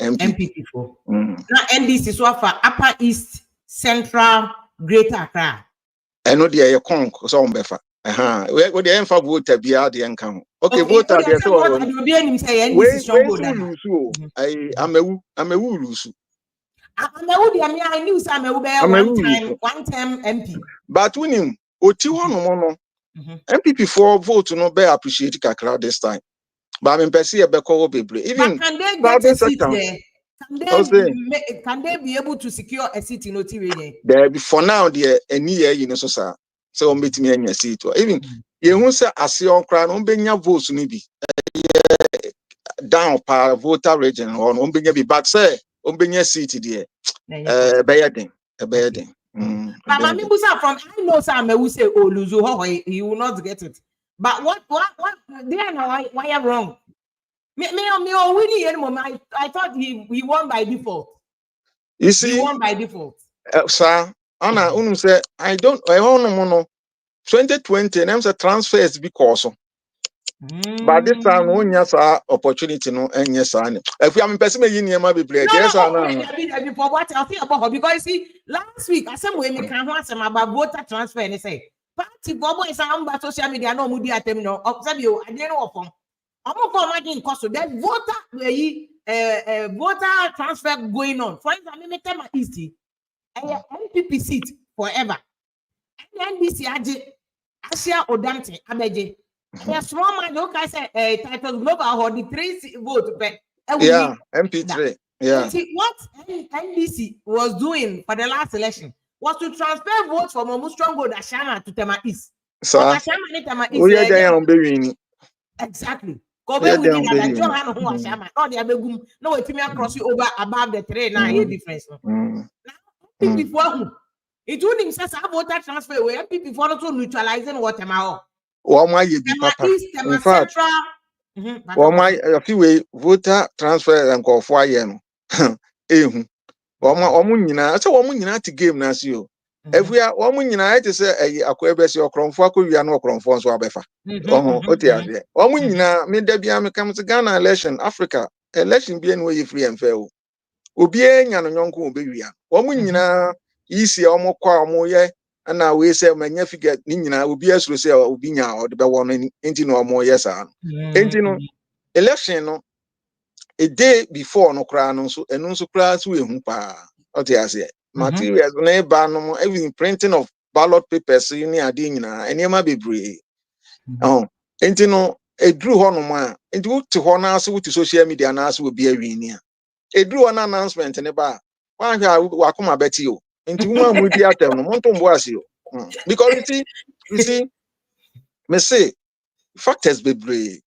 S1: MPP4 na NDC so afa Upper East Central Greater Accra
S4: eno de ye kon so ombefa we de enfa voter bia de enka ho okay voter de so
S1: obi anim say NDC strong vote
S4: ai amewu lusu
S1: de me I knew say amewu be one time MP
S4: but winim oti hono mo no MPP4 vote no be appreciate kakra this time. But I'm perceive even
S1: can they get a seat there? Can they be able to secure a seat in OT?
S4: There for now, there any year you know so meet me any seat. Even you won't say as your crown on being your votes maybe down per voter region or on being a but say on being your seat there. A bedding.
S1: But my people from I know some who say oh Luzu he will not get it. But what they are why am wrong? Me winning anymore. I thought he won by default.
S4: You see,
S1: he won by default.
S4: Sir, Anna, say I don't know. 2020, names a transfers because but this time no yes opportunity no and yes if we am person me yin ma be play yes
S1: before what I think about because see last week I said we can answer about voter transfer and say party bobo is on social media no mudi atem no observe you I didn't know from I'm for imagine cause that voter voter transfer going on for example me tell my easy MPP seat forever and NDC Asia Odante Abeje a small man okay say title global or the 3 vote
S4: yeah MP3 yeah
S1: see what NDC was doing for the last election was to transfer votes from Omu Stronghold Ashama to Tema East.
S4: So
S1: Ashama ni Tema East. Exactly. Kobe we did that John Hanu Ashama. No, they are begum. No, it me across you over above the 3 now. Here difference. Now, before it would himself a voter transfer where people for to neutralizing what Tema.
S4: In fact, a few way voter transfer and call for yen. Omu nyina say omu nyina ti game na si o efia omu nyina ite say akwebesi okromfo akowia na okromfo nso abefa oti ase omu nyina me da bia me kam Ghana election Africa election bia no ye free and fair o obi enya no nyonko obewia omu nyina isi omu kwa omu ye ana we say manya figure ni nyina obi asuro say obi nya o de be wo no enti no omo yes an enti no election no a day before no kra no so enu so kra so ehu pa o te ase materials na ba no everything printing of ballot papers ni ade nyina enema bebre enti no edru ho no ma enti wo te ho na ase wo te social media na ase wo bia wini a edru ho na announcement ne ba wa hwa wakoma beti o enti wo amu di atem no monto mbo ase o because you see me say factors bebre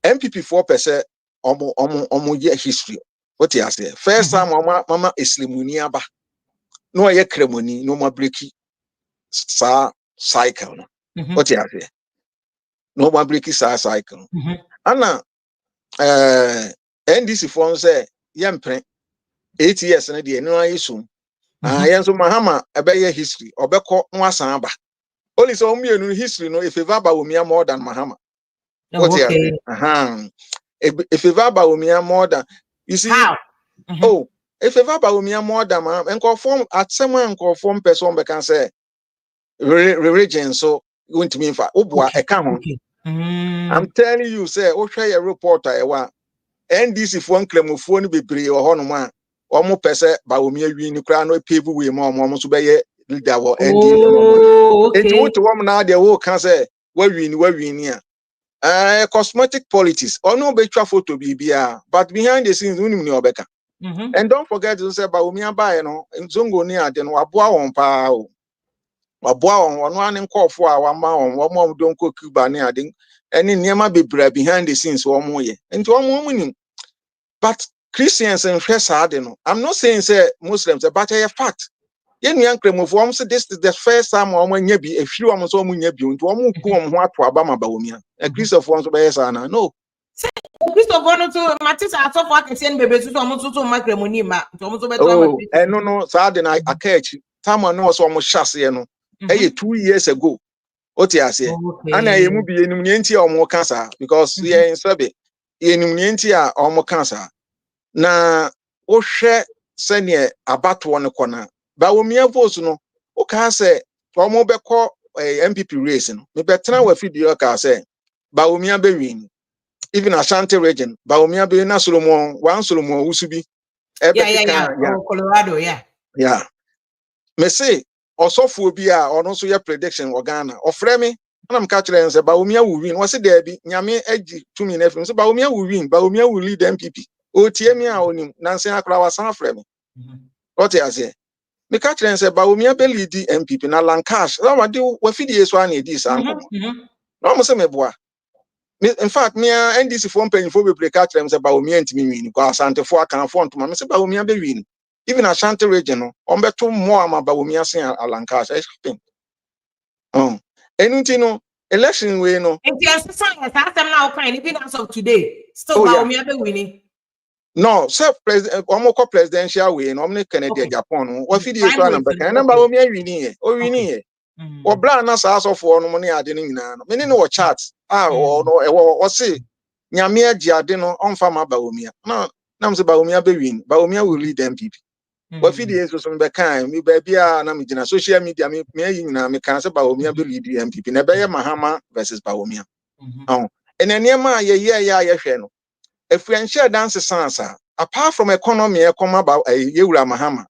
S4: MPP 4% omo ye history what you say first time mama islimuni aba no ye kremoni no ma breaki sa cycle no what you say no ma breaki sa cycle ana NDC for say yempre 8 years na de no ayesum yenso Mahama ebe history obekọ nwasan aba only so omienu history no if favor Bawumia more than Mahama what you say if favor Bawumia more than you see how? Oh, if ever Bawumia more than and conform at someone conform person can say religion so won't mean for Ubwa a come on. I'm telling you, say, okay, a reporter, a one NDC for one claim of phone be pre or honor almost per se Bawumia win crown people with more almost be leader or NDC. And what woman now they will can say, where we near. Cosmetic politics or no better photo be but behind the scenes, we know better. And don't forget to say Bawumia ba no nzongo ni ade no aboa won pa o aboa won ono an nkofo a wama won wo mo don ko Cuba ni ade eni niema bebra behind the scenes wo mo ye nti wo mo nim but Christians and hwesa ade no I'm not saying say Muslims but a fact ye nuan kremofo wo say this is the first time wo nya bi ehwiri wo so wo nya bi nti wo mo ku wo ho ato aba ma Bawumia Christopher won so be yes na no
S1: Christopher no to Matisa atofo akese bebe so mo so makremoni ma to mo so beto
S4: ma no sa de na akachi tama no so mo hyase no 2 years ago oti ase ana yemu bi enum nti a omo kansa because ye insabe enum nti a omo kansa na wo hwe sene abato ne kona Bawumia votes no o ka se omo beko MPP race no me betena wa video ka se Bawumia be win even Ashanti region Bawumia be na Solomon one Solomon usubi
S1: Colorado
S4: yeah me say osofo bi a ono so ye prediction o Ghana ofre me na m ka kire nse Bawumia will win wose there bi nyame agi tumi na afim so Bawumia will win Bawumia will lead MPP o tie me a onim na nse akra wasan afre me what you say me ka kire nse Bawumia be lead MPP na Lancash na ma de wa fidie so an edi san komo no mo se me boa in fact me NDC for mpanyfo be play ka kire nse Bawumia ntimi win ko Asante fo akan fo ntoma me se Bawumia be win even Ashanti region no on beto more ama Bawumia sen Lancash I think enunti no election we no
S1: science asem na o kan even as of today still Bawumia be winning
S4: no self president omoko presidential we no omne Canada Japan no wa fidi so na beka na Bawumia winning e o winning e o bra na sa asofo no mo ne ade no nyina no me ne wo chat o no e wo se nyame agi ade no onfa ma Bawumia na mse Bawumia be win Bawumia will lead MPP wa fidi so be kan mi ba bia na me gina social media me ayi nyina me kan se Bawumia be lead MPP na be ye Mahama versus Bawumia eneniema ye hwe no efrienshare dance sansa apart from economy e come about yewura Mahama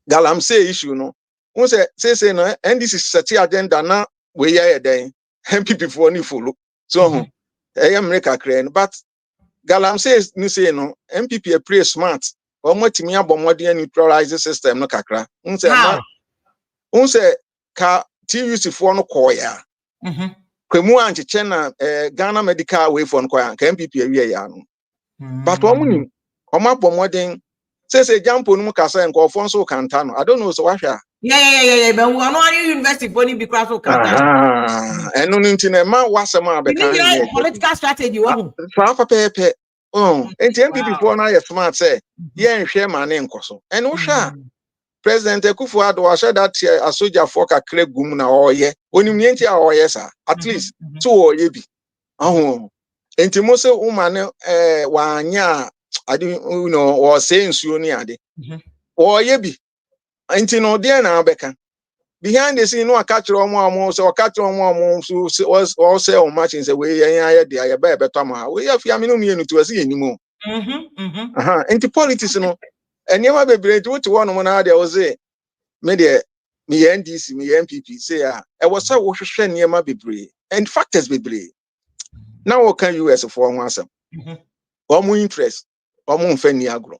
S4: galamsey issue no won say no NDC set agenda na we ye den MPP for ni follow so America kra no but galamsey ni say no MPP play smart o matimi abomode neutralize system no kakra won say ka TUC for no koya kwemu ancheche na Ghana medical way for nkoya ka MPP awie ya no but omunim omabomodin say jampo no kasa nkofo nso kanta no I don't know so wahwa
S1: but we are not university for ni because of kanta
S4: eno nti na ma wasem abeka
S1: political strategy wo
S4: fa pepe enti MPP for na ye smart say ye nhwe ma ne nkoso eno hwa President Akufo-Addo ashe that a soldier for kakre gum na oye onim nti a oye sa at least so oye bi enti mo se umane wanya ade you know or say nsuo ni ade oye bi enti no de na abeka behind the scene, no catch on one so catch on one so was all say on matching say we I better we have Yamino to see anymore. Anti politics no and never be great to one when there was a media me NDC, me MPP say I was so share near my be and factors be brave. Now what can US for one answer? Or more interest, or more friendly agro.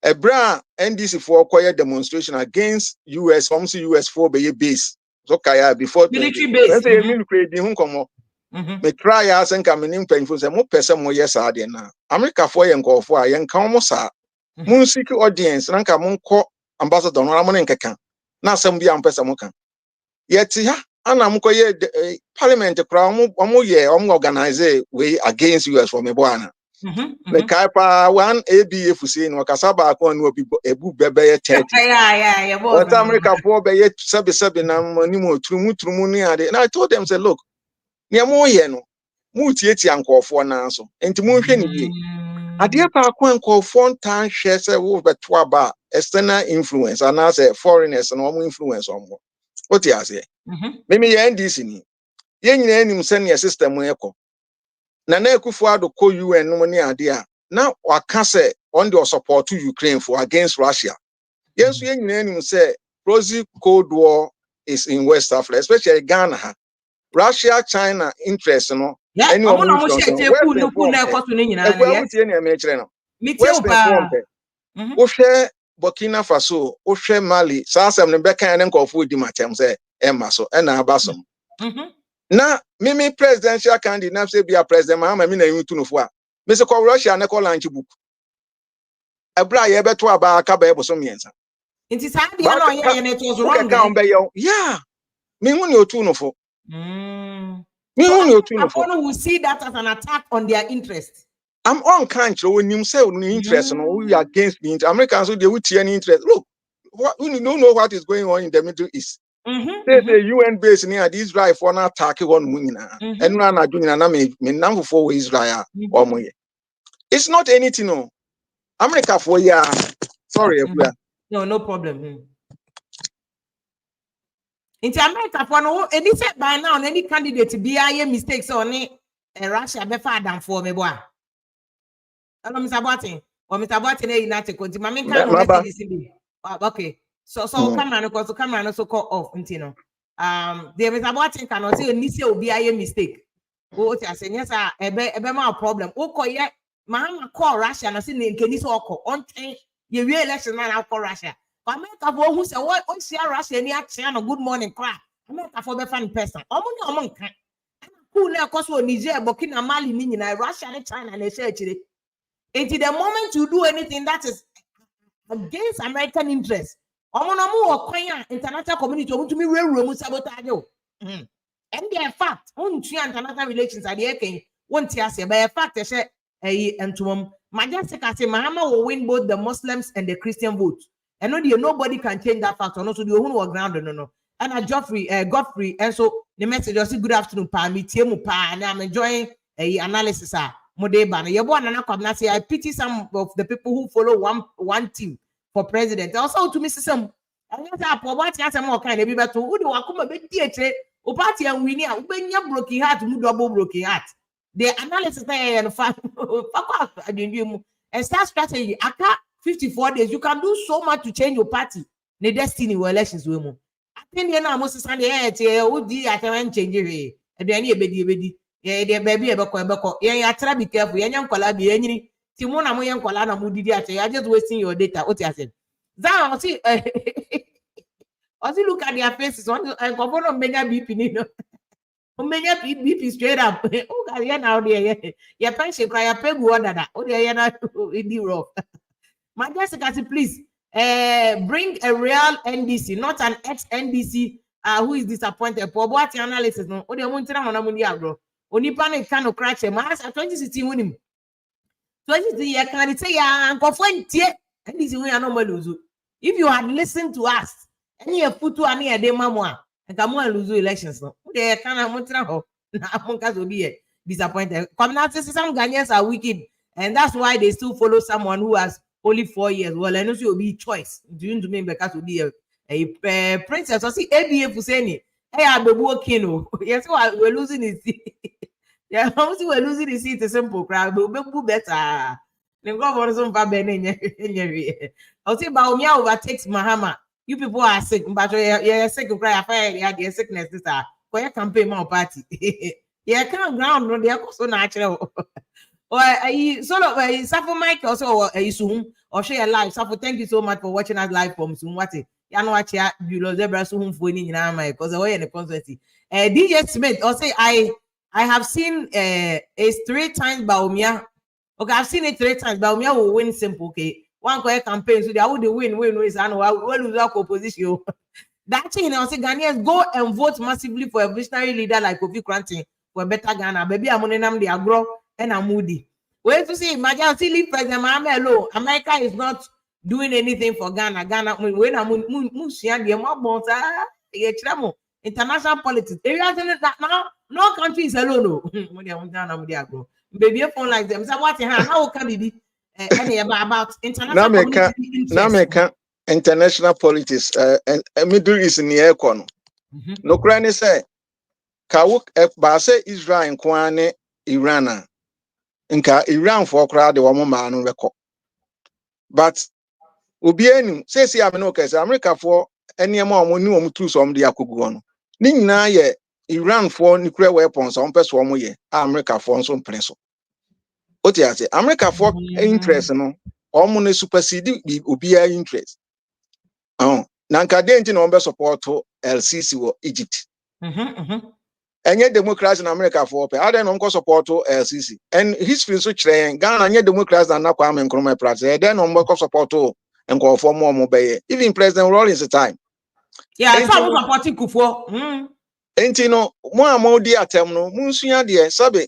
S4: A bra NDC for quiet demonstration against US, almost US for be base. So kaya before
S1: military base.
S4: Say military di hun komo. Me try as and come in painful say mo person mo yes ade na. America for yen go for yen kan mo sa. Mun seek audience na nka mo ko ambassador no amo nkeka. Na asem bia mpesa mo kan. Yet ha ana mo ko ye parliament kra mo ye organize we against US for me boana. Me kaipa one ABF say no kasaba ko no obi ebu bebe 30.
S1: Yeah.
S4: What America for be 7 na money mo trumu ni ade. And I told them say look, near mo ye no. Mu tieti ankofo na so. Enti mo hwe ni ye. Ade pa ko ankofo ntan hwe say wo beto aba external influence and as foreigners no mo influence on. What you say? Me ye NDC ni. Ye nyina anim se ne system mo ekọ. Na Akufo-Addo ko UN no ni ade a na waka say on the support to Ukraine for against Russia. Yes, we need say Rosie Cold War is in West Africa, especially Ghana. Russia, China interest no.
S1: Yeah, I'm not sure if you no
S4: Burkina Faso, Oshe Mali, Sasam ne beka and Kofu di matem say Emma so and Abasom. Na Mimi presidential candidate say be a president Mahama me na you to no for. Mr. Russia na call lunch book. Abra ye beto aba aka ba eboso miensa.
S1: It is hard it was wrong.
S4: Yeah. Me who you two no for.
S1: Me
S4: who you two no for.
S1: Will see that as an attack on their interest.
S4: I'm on country when you say no interest no we are against the interest. Americans they would any interest. Look, we don't know what is going on in the Middle East. The UN base near Israel for an attack on women. And run a junior name number for Israel or more. It's not anything no. America for sorry,
S1: no problem. In America, for no, any said by now, any candidate to be a mistakes on it, Russia be far down for me, boy. Hello, Mr. Barton, or Mr. Barton, United Country. My main okay, so camera, because the camera also call off, you know. The Mr. Barton cannot say Nisi will be a mistake. Oh, I say, yes, a be problem. Okay, Mahama call Russia and I say, can you talk on time? You real election man, I'll call Russia. America for who say what see Russia any action or good morning cry. America for be fan person. Among can. Who na cause Niger, Burkina, Mali, Nina, Russia, and China, and they say actually. Until the moment you do anything that is against American interests, international community to me real sabotage. And the fact, international relations are the won't say by fact they say and to Majestic I say Mahama will win both the Muslims and the Christian vote. And nobody can change that fact or not to the whole world ground no. And Godfrey, and so the message was good afternoon, pa me and I'm enjoying a analysis. I pity some of the people who follow one team for president. Also to Mrs. Some more kind of people who do a bit party and we near broken heart, double broken heart. The analysis and fuck off and start strategy. 54 days, you can do so much to change your party. The destiny of elections. I think you know, most Sunday, I can change it. And then you baby, yeah, baby, yeah, try be careful. Young Colabi, any Timona Moyan Colana Moody. I just wasting your data. What I said. Now, see, look at their faces. I go on many BP. Many BP straight up. Oh, God, yeah, now there, your pension cry a peg water. Oh, yeah, not in the rough. My Jessica, please bring a real NDC, not an ex-NDC who is disappointed. For what analysis, no, or they won't tell on bro. Only panic can crash him. 2016 win him. 2016, you can say, Uncle Fuente, NDC we are no lose. If you had listened to us, any a put to any a day, Mamma, and come on lose elections. No, they can't will be disappointed. Community some Ghanaians are wicked, and that's why they still follow someone who has only 4 years. Well, I know she will be choice. Do you mean because will be a princess or see ABF Fuseni. Hey, I be working. Yes, we're losing it. Yeah, we're losing the seat. A simple crowd, but we better. The government is on Faben. I'll say Bawumia overtakes Mahama. You people are sick, but you're sick of cry. You're sickness. This for your campaign, my party. Yeah, can't ground. No, they are so natural. Or sort of Safo Mike also soon or share live. Safo, thank you so much for watching us live from soon. What it? You know what you lose zebra soon for in my because away in the constancy. DJ Smith or say I have seen a 3 times Bawumia. Okay, I've seen it 3 times. Bawumia will win simple. Okay, one correct campaign, so they would win. I know I will lose our opposition. That thing, I say Ghanaians go and vote massively for a visionary leader like Kofi Kranti for a better Ghana. Baby, I'm on them the agro and I'm moody. Wait to see, imagine see President Mahama alone. America is not doing anything for Ghana. Ghana, when I'm international politics. Now, no country is alone. Baby, phone like them. So what how can it be? About international
S4: community international politics. Middle East in the aircon. No cranny say, Kawuk Base Israel and Kwane Iran. Nka Iran for crowd the woman man record. But Ubienu says here America for any amount when you to some the Akuguano. Nina ye Iran for nuclear weapons on person ye America for some preso. What you say? America for interest no or supersede Ubia interest. Oh, Nanka didn't know support to LCC or Egypt. And yet Democrats in America for I don't know support to LCC. And history so train Ghana and yet Democrats are not coming from my practice. Then on work support to and call for more mobile. Even President Rawlings the time.
S1: Yeah, I saw supporting Kufo.
S4: Ain't you know more dear terminal, Munsuya dear, Sabe.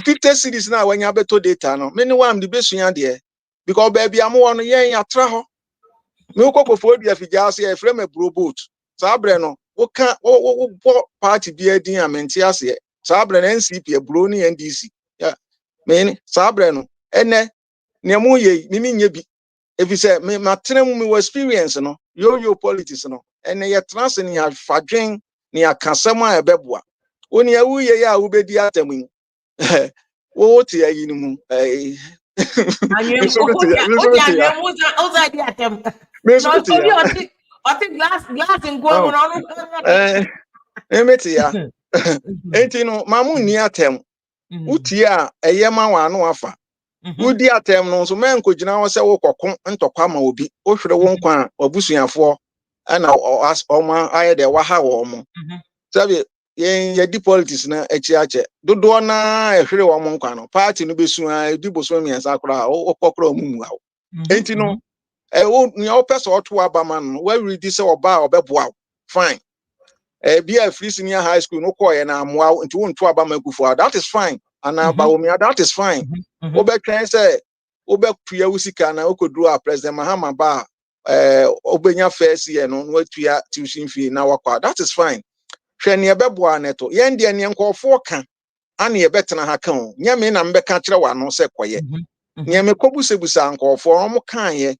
S4: 50 cities now when you have better data. No, many one the best dear. Because baby, I'm one ya traho. Milko for the Fijasi, a frame a bro boat. Sabreno. What party be a dear mentias? Sabren NCP, a brony and DC. Yeah, man, Sabreno. Ene, Niamuye, Nimi Yebi. If you say, me, my trem experience, no, yo politics, no, and they are transcending your fadring near Cansama a bebwa. Only a wee ya ube diataming. What are you?
S1: I think glass and go on.
S4: Emetia. Ain't you know, Mamu near tem. Utia, a yama one wafa. Udi atem no so men ko gina wo se wo kokon ntokwa ma obi. O hwere wo nkwa obusuafo ana as oma aye de wa ha wo mo. Sabe ye di politics na echi ache. Dodo na ehwere wo mo nkwa no. Party no besu a di boso miensa kra o kokro mu ha. Enti no wo nya o pese oto abama no wa ready se oba obeboa. Fine. Be free senior high school no call na amwa nti won to abama kufu. That is fine. And Bawumia, that is fine. Obe can say, Obe Pia Usika na Okodua, President Mahama Ba, Obenya first year, no, tuya tuition fee na wakwa. That is fine. Shania Bebwa neto, Yendi and Yanko Forka, Annie a better hakon, Yamin and Becatra one no sequoia. Yame Kobusebusa uncle for almost kanye.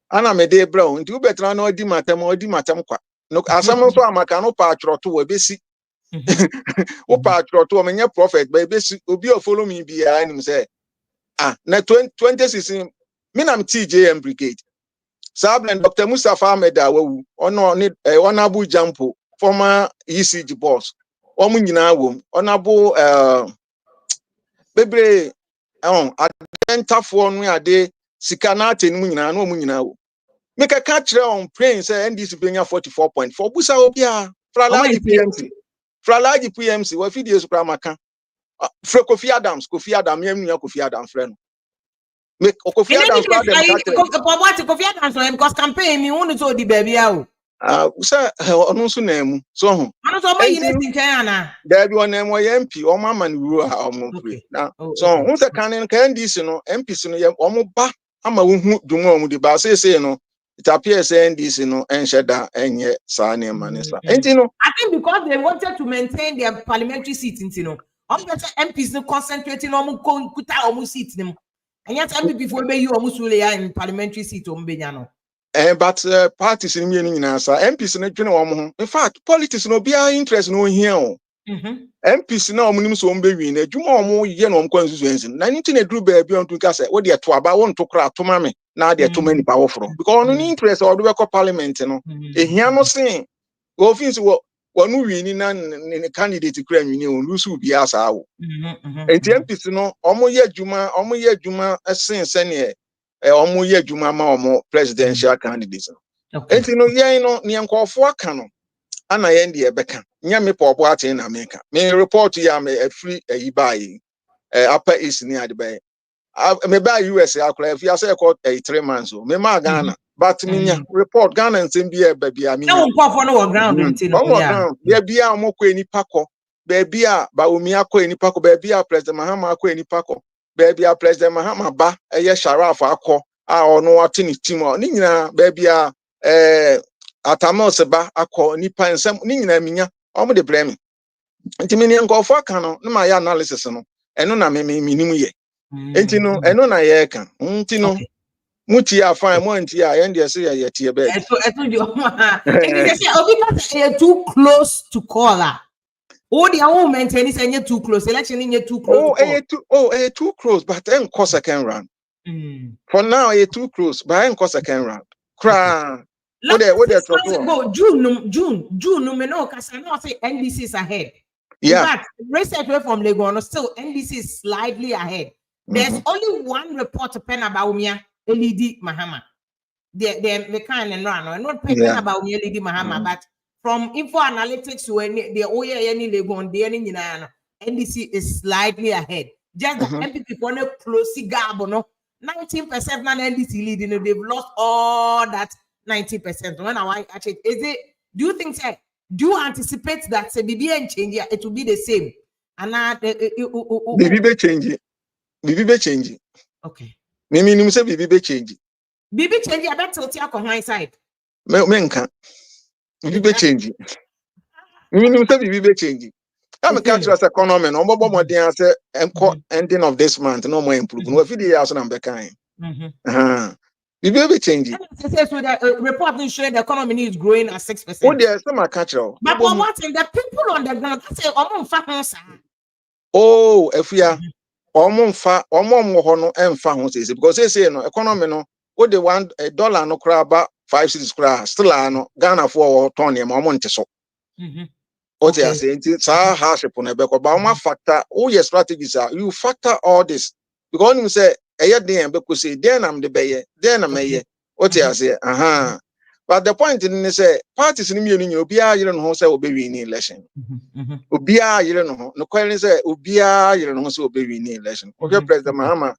S4: Anna me de brown, do better no dimatem or dimatamqua. No, as someone so I can no patch or two a basic. Opa to menya prophet baby obi follow me behind him say na 2016 me nam TJM brigade Sablen Dr. Mustafa Ahmed awu ono ni honorable Jampo former ECG boss omu nyina wom honorable bebre adentafo no ade sika na atenu nyina na omu nyina wo me ka kire on praying say NDC benya 44.4 busa obi a Fralaji PMC Fralaji PMC, what videos Pramaka? Kofi Adams, Kofi Adams, friend. Make Kofi Adams,
S1: Kofi Adams, because campaign, you want to do the baby out.
S4: Sir, no name. So,
S1: I don't know China.
S4: There be one name or MP or Mamma and Rua or now. So, once a canon can this, MPs, Omoba, I'm a woman do more with the bass, say, no. It appears saying this, and Shada and yet Sani and Manisa. And
S1: I think because they wanted to maintain their parliamentary seats, MPs no concentrating on Kuta or seats them. And yet, MP before you almost in parliamentary seat on Benyano.
S4: But parties in me in answer, MPs in a one. In fact, politics no be our interest no here. MPs now minimum so win a juma more yen on constituency. 19 a group baby on to cast what they are to about one to crack to mammy. Now they are too many powerful. Because on interest or the work of parliament, you know. A here no saying. Go things what one win in a candidate to claim you lose who be as our. And the MPs no, almost ye juma as saying senior. Almost ye juma more presidential candidates. And you know, yeah, no, near call for canon. Ana yendi ebeka nya me popo ate na America me report ya me free buy upper east near the bay me buy US akra if you say 3 months me ma Ghana but me nya report Ghana nsem bia ba bia me nya
S1: no no ground
S4: ground bia bia mo ko eni pako ba bia Bawumia ko eni pako ba bia President Mahama ko eni pako ba bia President Mahama ba eye Sharaf akọ a ono ate ni team ni nyina ba bia Atama seba akọ nipa nsem ni nyina minya omo de blame nti me nkofo aka no na ma ya analysis no eno na me minim ye nti no eno na ye ka nti no muti afan mo nti a ye ndie se ye tie be
S1: eto di omo nti they say obi ka too close to call her. Oh, the own maintain say too close election in too close
S4: too close but en course second round for now too close but en course second round cry. What
S1: go June me no cause I know say NDC is ahead.
S4: Yeah.
S1: In fact, research from Lagos still NDC is slightly ahead. There's only one report to pen about Bawumia Mahama. The kind and run and not pen about Mahama, but from info analytics when the any Lagos the NDC is slightly ahead. Just the MPP for no close gap no 19% man NDC leading, they've lost all that 90%. When I actually is it? Do you think say? Do you anticipate that say BB and change it will be the same? And
S4: BB be change.
S1: Okay.
S4: Me say BB be change.
S1: BB change. I bet tilt your on side.
S4: Me nka. BB be change. Me say BB be change. I'm catch us economy. No more more than say ending of this month. No more improve. No if the house na bekan. BB be change.
S1: So the report is showing the economy is growing at 6%.
S4: Oh, there's some catch up.
S1: But what in the people on the ground say
S4: oh, if we are omo ho emfa ho say because they say no economy no what they want $1 no cra ba 5 cities cra still no Ghana for ton e omo nte so. What they are saying sa hardship on ebeko ba omo factor all your strategies are you factor all this because you say den be ko say den am de beye den am eye what they are say but the point is say parties ni mienu obiara yire no ho say obewi ni election obiara yire no ho no kwere say obiara yire no ho say obewi ni election okay President Mahama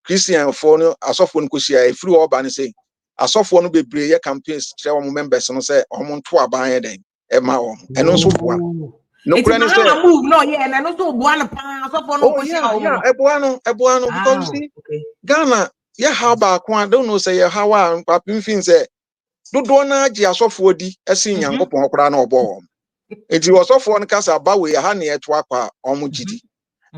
S4: Christian for no asofo no kosia e free oba ni say asofo no bebre ye campaigns tell wo members no say omo nto aban ye den e ma wo eno so boa no kwere ni say
S1: move no yeah na no so boa no pa asofo no kosia
S4: e boa no because you see Ghana yeah how ba ko I don't know say yeah how am papin fin say dodo na agi asofo di esi nyankopon okra na obo enti osofo no kasa ba we ha na eto akwa omo gidi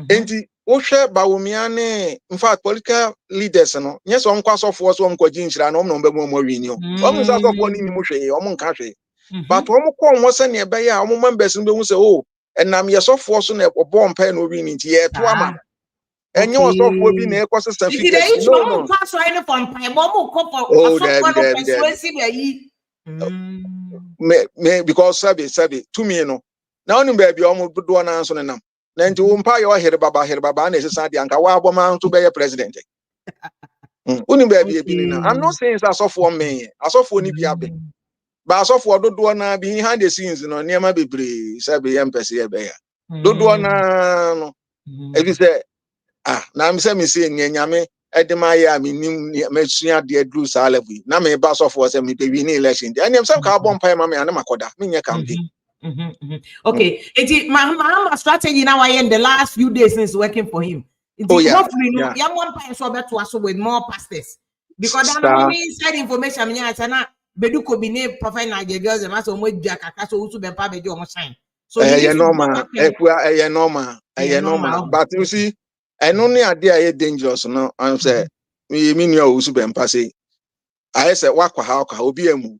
S4: enti wo hwe Bawumia ne in fact political leaders no yes on kwa asofo so omko gi nhira na omno mbemu omwi ni o omo sa asofo ni mu hwe omo nka hwe but omo ko omo se ne be ya omo members no be hu say oh enam yesofo so na obo mpa na obi ni nti ye to ama enye osofo bi na ecosystem figures no
S1: pass right from pie mo ko for
S4: me because sabi to me no now no be omo do na so nam na nti wo mpa yo here baba na esesa de anka wa aboma nto be president uni be bi ni na I'm not saying asofo me asofo ni bi abe ba asofo dodo na bi behind the scenes no niam bebre sabi empese ye be ya dodo na no e bi say na me say me say nyame edema ya me nim me sua de adru sa level na me ba sofo say me be win election and am say ka bomb pie ma me na makoda me nya campaign.
S1: Okay, Mahama strategy now in the last few days since working for him. Hopefully, one pie so better also with more pastors because that inside information me say na bedu ko bi ne prophet na girls and so mo jack akaso usu be pa be do shine. So
S4: normal but you see I know ade are dangerous no I'm say me nua usu be mpa say I say wakwa ha obi emu.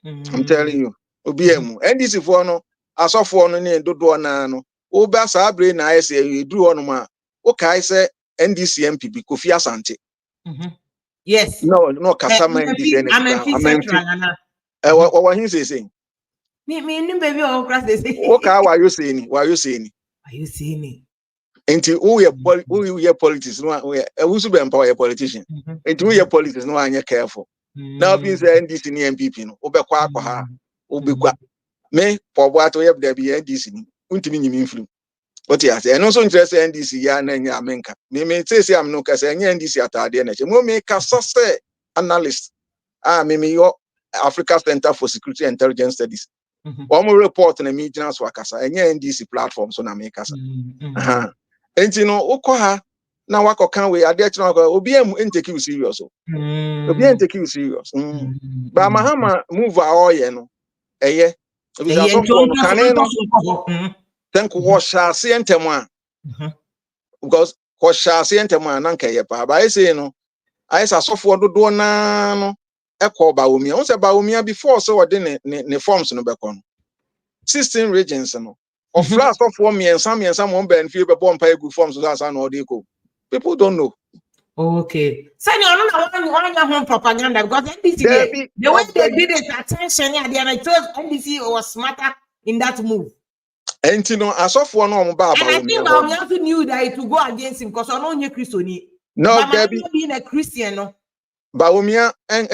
S4: I'm telling you, obi emu. NDC for no asofo no ne dodo na no. Oba sa abre na I say you do on ma. Okay, I say NDC MPP Kofi Asante.
S1: Yes.
S4: No kasama NDC.
S1: I'm central.
S4: What he say?
S1: Me baby all class they say.
S4: Okay, why you saying? Why you saying?
S1: Are you seeing it?
S4: Until who ye politics no who should be empower politician. Until who ye politics no anya careful. Now being say NDC ni MPP no obekwa akwa ha obekwa me for what we have there be NDC ni untimi nyimi influ. What you say? And also interest NDC ya na nya amenka. Me say am no ka say nya NDC atade na che. Mo me ka say analyst. Me yo Africa Center for Security and Intelligence Studies. One more report na me jina so akasa enya NDC platform so na me kasa. Enti no ukwa na wako kan we ade chino obi am take you serious o. Obi am take you serious. Ba Mahama move oye no. Eye. Obi say so for no kan no. Think wash ase entem a. Because wash ase entem a na nka ye pa. Ba say no. I say so for dodo na no e call Bawumia. Won say Bawumia before so we dey ne forms no be kon. 16 regions no. Of last of 4 million, some one ben feel be bomb pay good forms so as an odiko. People don't know.
S1: Okay. So you don't know home propaganda because NDC the way they did it attention and I told NDC was smarter in that move.
S4: And you know, as of one on Baba.
S1: And I think I also knew that it would go against him because I know you're Christian.
S4: No,
S1: Debbie being a Christian, no.
S4: Bawumia and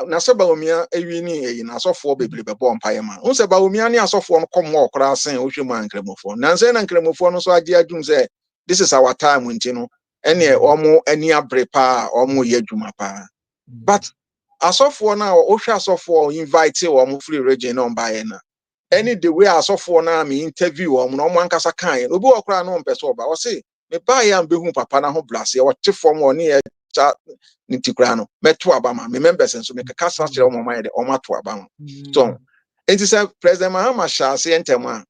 S4: na se Bawumia ewini na asofo bebre be bomb paye ma. Won se Bawumia ni asofo no kom wo kra sen wo hwemu ankremofo. Na se na ankremofo no so age adwum se this is our time nti no ene omo ani abre pa omo ye adwuma pa. But asofo na wo hwe asofo invite omo free region no baye na. Any the way asofo na me interview omo no omo ankasa kan obi wo kra no mpese oba wo se me baye am behu papa na ho blase wo te fom wo ne cha nitikrano meto abama me members nso me kaka sa kire omo mind omo to abama so enti say President Mahama shase entem a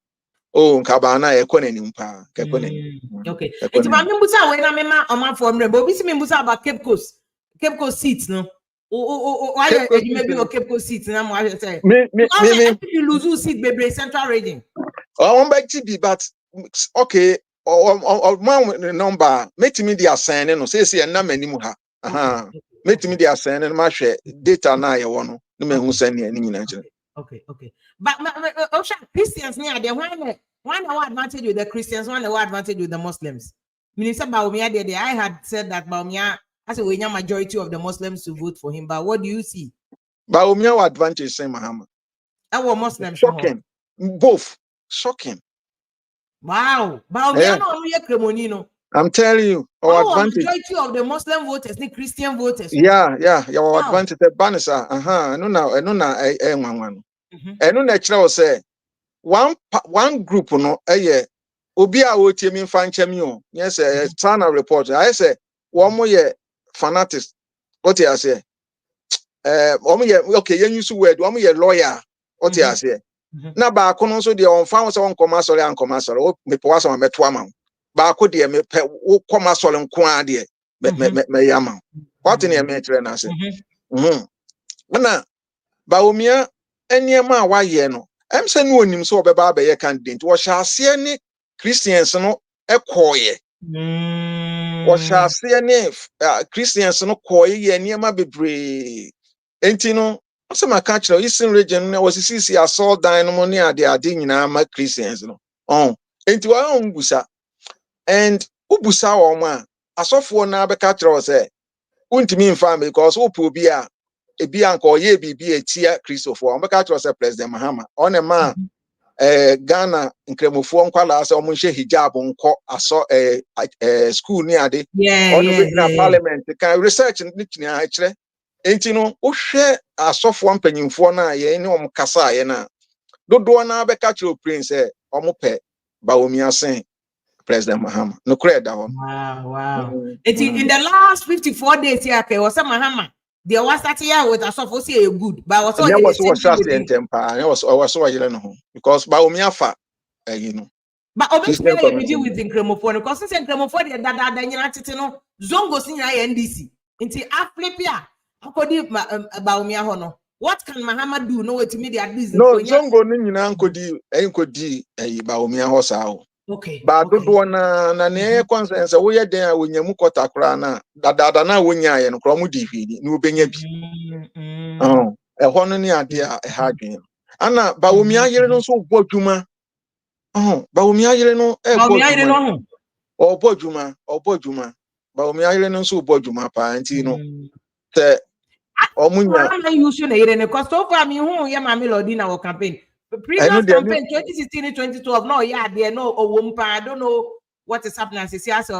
S4: o nkaba na ye konani mpa ka konani
S1: okay enti ma me mbusa we na me ma omo for mre but obi si me mbusa about Cape Coast seat no why you maybe o Cape Coast seat na mo say me you lose seat bebre central region
S4: o back to be but okay or man number metimi dia assign no say na manimu ha metimi dia assign no ma hwe data na ye wo no no mehu sane ani nyina nche
S1: okay but Christians near there one advantage with the Christians one advantage with the Muslims Minister Bawumia there I had said that Bawumia as a majority of the Muslims to vote for him but what do you see
S4: Bawumia advantage say Mahama
S1: our Muslims
S4: shocking both shocking.
S1: Wow, no.
S4: I'm telling you, our advantage.
S1: Majority of the Muslim voters, the Christian voters.
S4: Yeah, our advantage. The banisa, no one. No natural say one group no, obi a wo tie mi fan chemi o. Yes, Sana report. I say one more fanatics. What you say? Okay, you use word. One more lawyer. What you say? Na ba ko no so de on fa so on commercial and commercial me po aso meto ama ba ko de me pe wo commercial nko a de me yama what in me kire na se na Bawumia eniema a wa ye no em se no onim so obeba ba ye candidate wo sha ase ni Christians no ekoye wo sha ase ni Christians no koye ye eniema bebre enti no so my country Eastern region was CC assault dynamo near the adina ma Christians no enti wa busa and ubusa o ma asofo na be catch say untimi mfa because opo bi a ebi anko ye bibi etia Christopher be catch say President Mahama on a man Ghana nkremofo nkwala say omo hye hijab nko aso school ni ade on parliament can research ni kina kire enti no wohwe asofo mpanyimfo na ye ne kasa ye na dodo na be catch prince omo pe Bawumia sen President Mahama no credit that one.
S1: Wow. In the last 54 days here okay was Mahama there was that year with asofo say good but was
S4: so no because Bawumia fa you know
S1: but obviously we deal with Incumbency because since Incumbency that nyina tete no zongo sin NDC nti aflipia Akodi Bawumia hono. What can Mahama do? No, to me the advice.
S4: No, zongo ni nyina nkodi Bawumia ho saa.
S1: Okay.
S4: Ba dodo na ne consensus wo ye den a wonyamu kota kra na dada na wonya ye no kro mu di hwini ni obenya bi. Ho no ni ade a ha dwen. Ana Bawumia yere no so bo dwuma. Bawumia yere no bo dwuma. Obo dwuma. Bawumia yere no so bo dwuma pa nti no. Te omunya
S1: I'm using it because so far me who ya mama Lodi na our campaign. The previous campaign 2016 2012 no there no I don't know what is happening as say as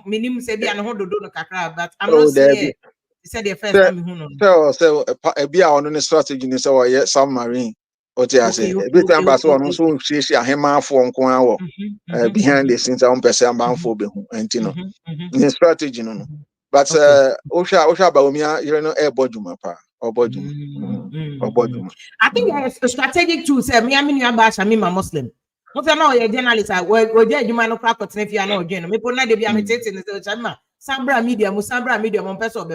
S1: minimum say bi an ho dodo no kakra but I'm not saying he said the first time who no
S4: so e bia ono ne strategy ni say we submarine o ti ase e bi time pass ono so hwehwe ahemafo nko awo behind the scenes am person ambanfo be hu enti no ni strategy no but Osha Bawumia you know bodjuma pa bodjuma.
S1: I think a strategic tool say me am nua ba Shami ma Muslim. Mo say na o journalist we dey adwuma no kra kotene fia na o dwen me po na de bia me tete ne say Shami ma Sambra media mo person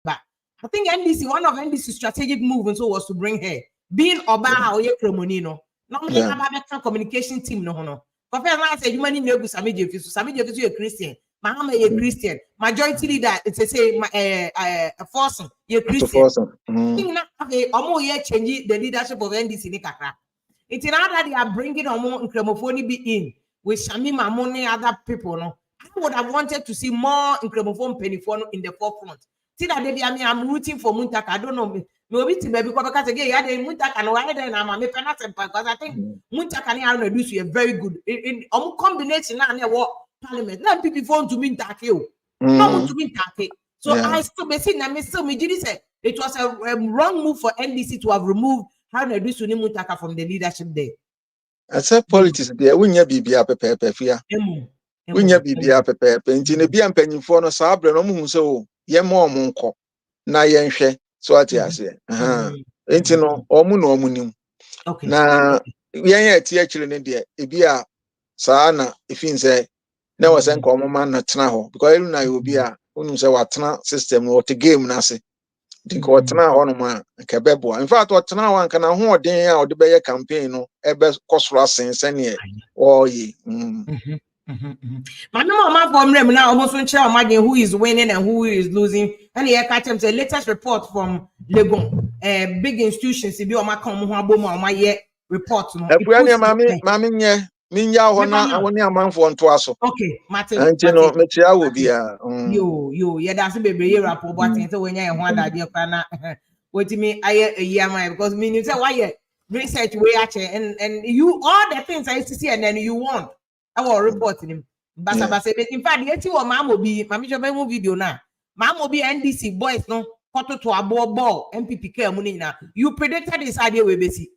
S1: ba. I think NDC one of NDC strategic moves so was to bring her being oba or ye kromoni no. No me aba communication team no ho no. For first na say adwuma ni na egu Sami Jefisu ye Christian. Mahama ye Christian. Majority leader it's a force ye Christian. Think na okay, omo ye change the leadership of NDC ni kakra. It's now that they are bringing omo Incumbency be in with Shami Mamoni other people no. I would have wanted to see more Incumbency penifo in the forefront. See that they I'm rooting for Muntaka. I don't know me obi ti baby because again yeah they Muntaka no why then am me penat because I think Muntaka ni Aaron Edu a very good in omo combination na what Parliament. Now people want to mean take o. Not want to mean take. So I still be saying na me still me did say it was a wrong move for NDC to have removed Aaron Edu Suni Muntaka from the leadership there.
S4: I said politics there wunya bibia pepepe fia. Wunya bibia pepepe nti ne bia mpanyimfo no saa bre no mu hu se o ye ma omo nko na ye nhwe so ati ase. Nti no omu na omu nim. Na yen ye tie akire ne de ebia saa na efin se na was nko omo man na tena ho because elu na obi a unu se watena system no what game na se dinko watena ho no ma nke bebo in fact watena ho anka na ho odin a ode be campaign no ebe kosoro asen ne oyi
S1: My mama from them now almost imagine who is winning and who is losing. And here catch them the latest report from Legon, big institutions. If you come my year report.
S4: Minya hona awoni amanfo nto aso.
S1: Okay, Martin.
S4: Anti no metia wo bia.
S1: Yo, yeah, that's bebre rapport but so when you want that you can what me I a year my because meaning say why research way and you all the things I used to see and then you want our reporting him. Basa in fact yet you mama be mami jobe mu video na mama be NDC boys no photo to a ball MPP care money na you predicted this idea we besi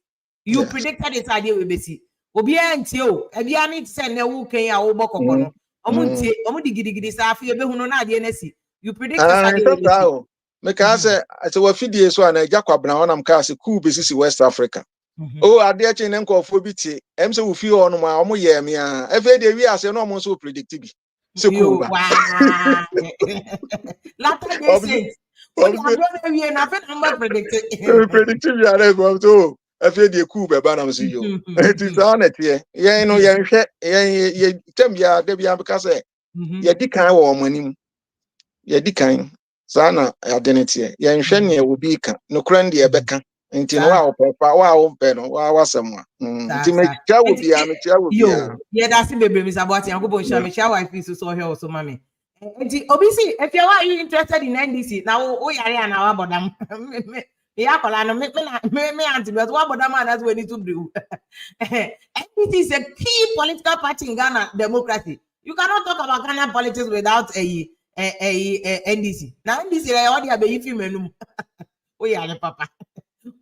S1: obi anti o ebi ani say na wo kan ya wo bokoko no omo digidi sa afie be hunu na ade na si you predict this idea
S4: me ka say we fidie so na eja kwabna wonam ka say cool besisi West Africa. Oh, ade achi ne nkofo bi tie em say wo fi ho no ma omo ye me a efe de wi ase no omo so predict bi se cool ba
S1: later they say what you do we na fe number predict
S4: you are go so efe de cool be ba na so yo it is on it ye no ye nhwe ye tem ya de bia ka say ye dikan wo omo anim ye dikan sana identity ye nhwe ne wo bi ka no kran de e beka nti no wa opepa wa wo pe no wa wasemwa nti me tia wo bia
S1: yo ye da si bebre mi saboti yankopon sha me sha wife so here also mami nti obi si if you are interested in NDC now o yare na wa bodam ya kola no me anti but wa bodam and that's when it to do NDC is a key political party in Ghana democracy. You cannot talk about Ghana politics without a NDC. Now NDC they all dey be film enum o yare papa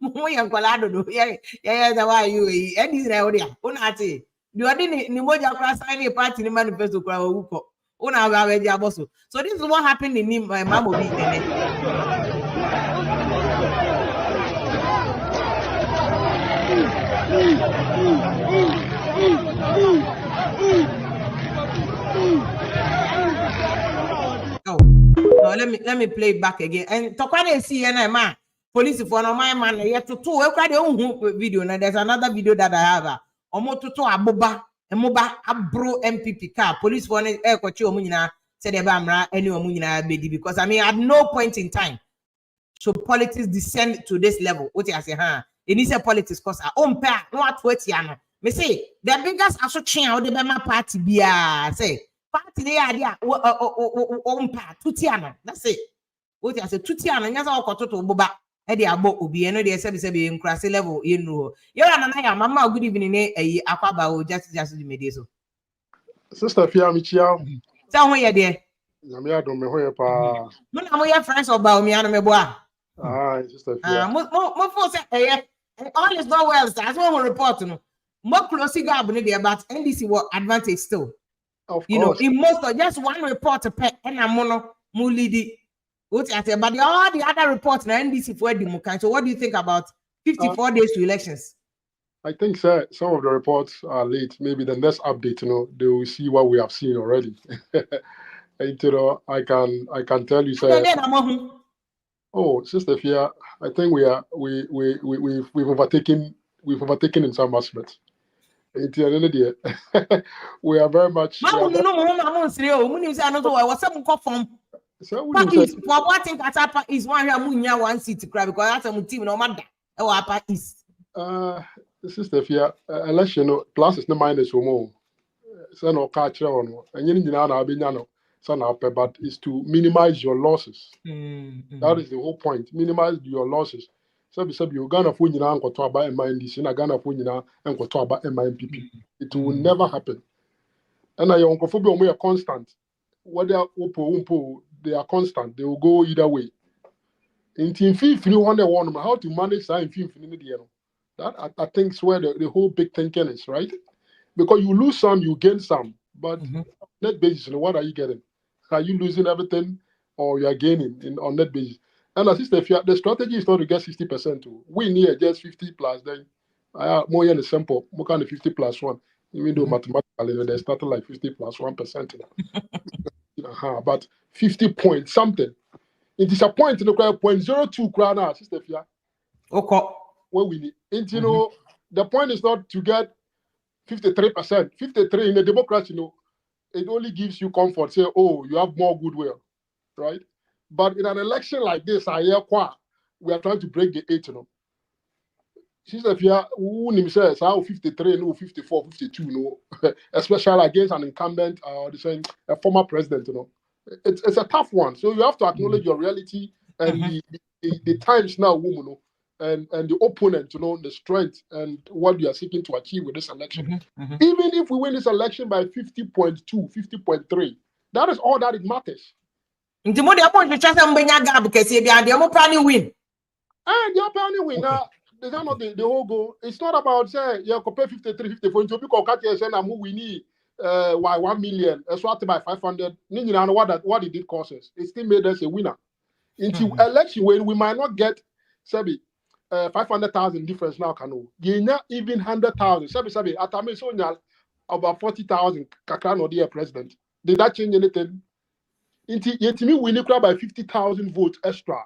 S1: moya kwalado do yeah the why you NDC na o dia una ati the odi ni moja kwa sign a party ni manifesto kwa uko una we dia boso. So this is what happened in Mamo B let me play it back again. And to quite see man, police for no my man yet to two video. Now there's another video that I have. Omo to aboba emoba abro MPP car. Police for air kochi omunina said ebamra any omunina bedi because I mean at no point in time so politics descend to this level. What I say, it needs a politics because our own pair, no at what yana. Me say the biggest association how the Bema party be say party the idea own pair tutiana. That's it. What I say tutiana nyasa okoto boba e dey abo obi eno dey say be increase level you know. You na mama good evening eh akwaba o just the media so.
S5: Sister Fia Michia.
S1: Say ho ye there.
S5: Na me adom me ho ye pa.
S1: No na mo ye friends of Bawumia no me boa.
S5: Ah, Sister Fia.
S1: Mo for say all is not well, sir. As we report no. More closely gap there, but NDC what advantage still.
S5: Of
S1: you
S5: course.
S1: Know, in most of just one report to pet and a mono mulidi. What I say, but all the other reports na NDC for the. So what do you think about 54 days to elections?
S5: I think, sir, some of the reports are late. Maybe the next update, they will see what we have seen already. And I can tell you, sir. Oh, Sister Fia, I think we've overtaken in some aspects. We are very much.
S1: So what think Atapa is one seat to cry because that's a team no matter. Oh, Apa is.
S5: Sister Fia, election plus is no minus more. So no catch on, and you know, but is to minimize your losses. That is the whole point. Minimize your losses. So you Ghana for you now to about MINDC, and Ghana for you now and to about MINPP. It will never happen. And I uncle are constant. Whether they are constant. They will go either way. In team fifth, you want how to manage that in fifth. That I think is where the whole big thinking is, right? Because you lose some, you gain some. But net basis, what are you getting? Are you losing everything or you are gaining on net basis? And as if the strategy is not to get 60%. We need just 50 plus. Then more than a sample, more kind of 50 plus 1. Even though mathematically they started like 50 plus 1%. But 50 point something. It is a point in the 0.02 crown, Sister Fia.
S1: Okay.
S5: When we need. And the point is not to get 53%. 53 in a democracy, it only gives you comfort. Say, oh, you have more goodwill, right? But in an election like this, we are trying to break the 8, Sister Fia, who says how 53, no 54, 52, especially against an incumbent or a former president, It's a tough one. So you have to acknowledge your reality and the times now, woman, and the opponent, the strength and what you are seeking to achieve with this election. Even if we win this election by 50.2, 50.3, that is all that it matters.
S1: And the win.
S5: And you're planning win. That's not the whole goal. It's not about say you compare 53, 54. So people catch you saying we need 1 million, swat by 500. What it did cost us. It still made us a winner. Into election when we might not get 500,000 difference now. You not even 100,000. Atame so about 40,000. Kakano dear president. Did that change anything? Into me we need by 50,000 votes extra.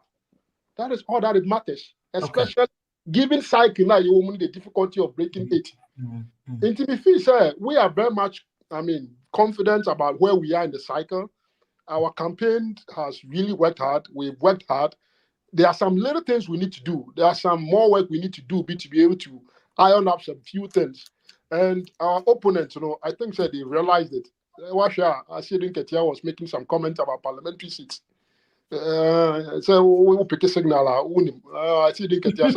S5: That is all that it matters. Especially given cycle now, you will need the difficulty of breaking 80. Into me feel say we are very much, confident about where we are in the cycle. Our campaign has really worked hard. We've worked hard. There are some little things we need to do. There are some more work we need to do to be able to iron up some few things. And our opponents, I think that they realized it. I see Ketia was making some comments about parliamentary seats. So we will pick a signal. I see Ketia.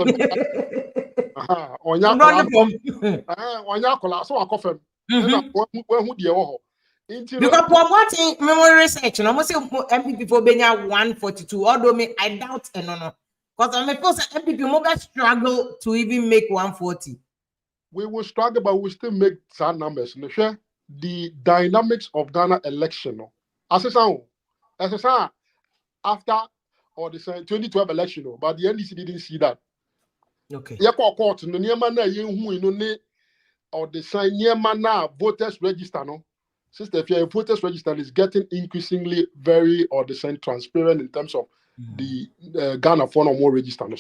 S1: Because for what memory research, almost MPP for Benya 142, although I doubt no. Because I'm supposed MPP more struggle to even make 140.
S5: We will struggle, but we still make some numbers. The dynamics of Ghana election. As after or the 2012 election, but the NDC didn't see that.
S1: Okay.
S5: Court or the sign near mana voters register Sister, if your voters register is getting increasingly very transparent in terms of the Ghana phone or more register no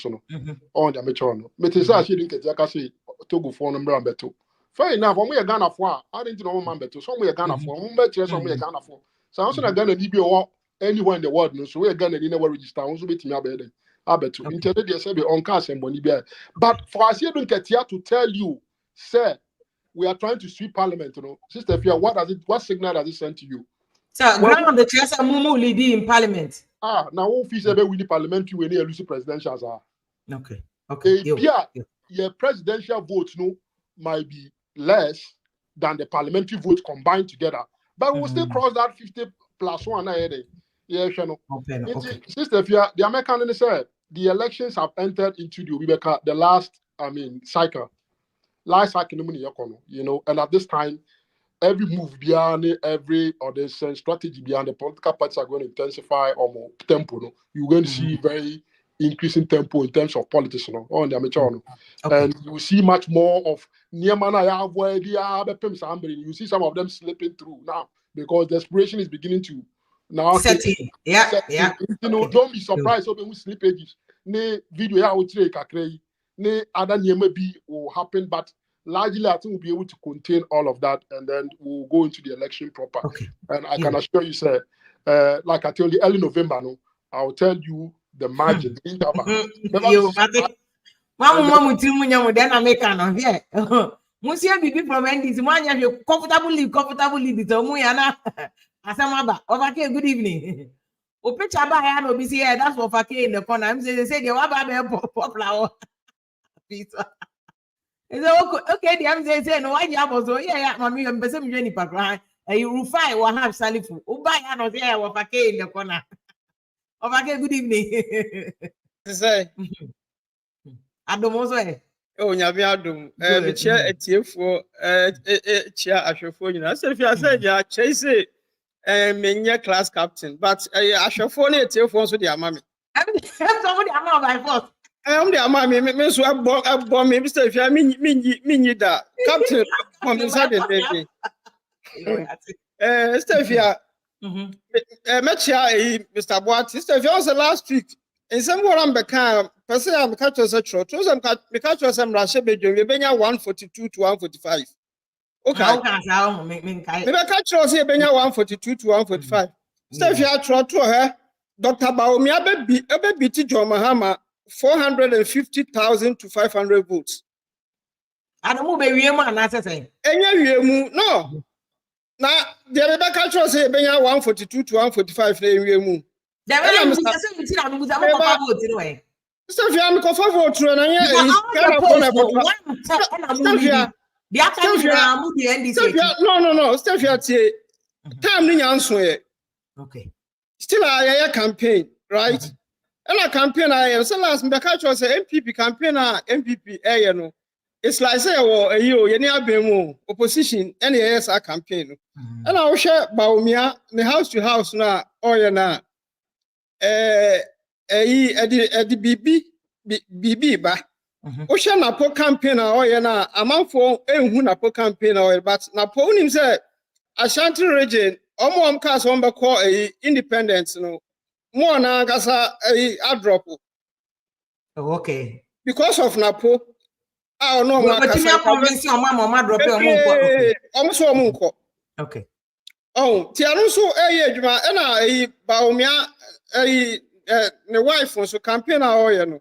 S5: on the amateur no. But it's actually didn't get say Togo phone number and beto. Fair enough, when we are Ghana phone, I didn't know man beto. Some we are Ghana phone, some we are Ghana phone. So I'm saying Ghana DB or anywhere in the world no. So we are Ghana in our register. Also bet me abed. I bet you. Internet they say be on cast and boni be. But for us here don't get here to tell you, sir. We are trying to sweep parliament, you know. Sister Fia, what signal does it send to you?
S1: So, ground on the chairs are Mumu leading in parliament.
S5: Now one fees ever with the parliamentary when you lose presidentials are.
S1: Okay.
S5: Your presidential votes might be less than the parliamentary votes combined together. But we'll still cross that 50+1 ahead. Yeah, Sister Fia, the American said the elections have entered into the last cycle. Last cycle, you know, and at this time, every move behind every other strategy behind the political parties are going to intensify or more tempo. No? You're going to see very increasing tempo in terms of politics on the amateur. And you will see much more of you see some of them slipping through now because desperation is beginning to now
S1: set in. Yeah.
S5: You know, don't be surprised over slippages. Ne video ne other maybe will happen, but largely I think we'll be able to contain all of that, and then we'll go into the election proper. And I can assure you, sir, like I told you, early November, I'll tell you the margin.
S1: Monsieur Bibi from NDC, man, you comfortably. Okay, good evening. That's what Fake in the corner. I'm saying, say, you are popular. Okay, the I'm saying, no, I was yeah, mommy, I'm busy with background. You refine or have Salifu. Ubai, I know there was Fake in the corner. Okay, good evening.
S6: Say,
S1: I don't know.
S6: oh, Yabi Adum, the chair at you for chair Ashofo. You know, so if you said, yeah, chase it. Menya class captain, but I shall phone it to the mammy.
S1: I'm somebody I'm by force.
S6: I'm the mammy, Miss Wab, me, Mr. If you mean that captain on the sudden baby. Stefia, Mr. Boat, Stefia was the last week. In some way, I'm become, per se, I'm catch us a short, I'm catch us some Russia, Benya 142 to 145. Okay. Maybe I catch us here, Benya 142 to 145. Stefia trot to her, Dr. Bawumia baby John Mahama 450,000 to 500 votes.
S1: I don't move a man, as I say.
S6: No. Now, the other catch us here, Benya 142 to 145.
S1: There are some way.
S6: Stefia, I'm for vote, and no. Stefia, time ni answer.
S1: Okay.
S6: Still a campaign, right? And a campaign I so last me catch us MPP campaign MPP no. It's like say opposition any yes a campaign. And I will share Bawumia the house to house na na BB ba. Osha na po campaign na amanfo ehun na po campaign but na po unim say Ashanti region omo cast on call independence no more na gasa a drop.
S1: Okay.
S6: Because of Napo no
S1: okay.
S6: Oh, Tiano so adwuma na Bawumia ne wife so campaign no.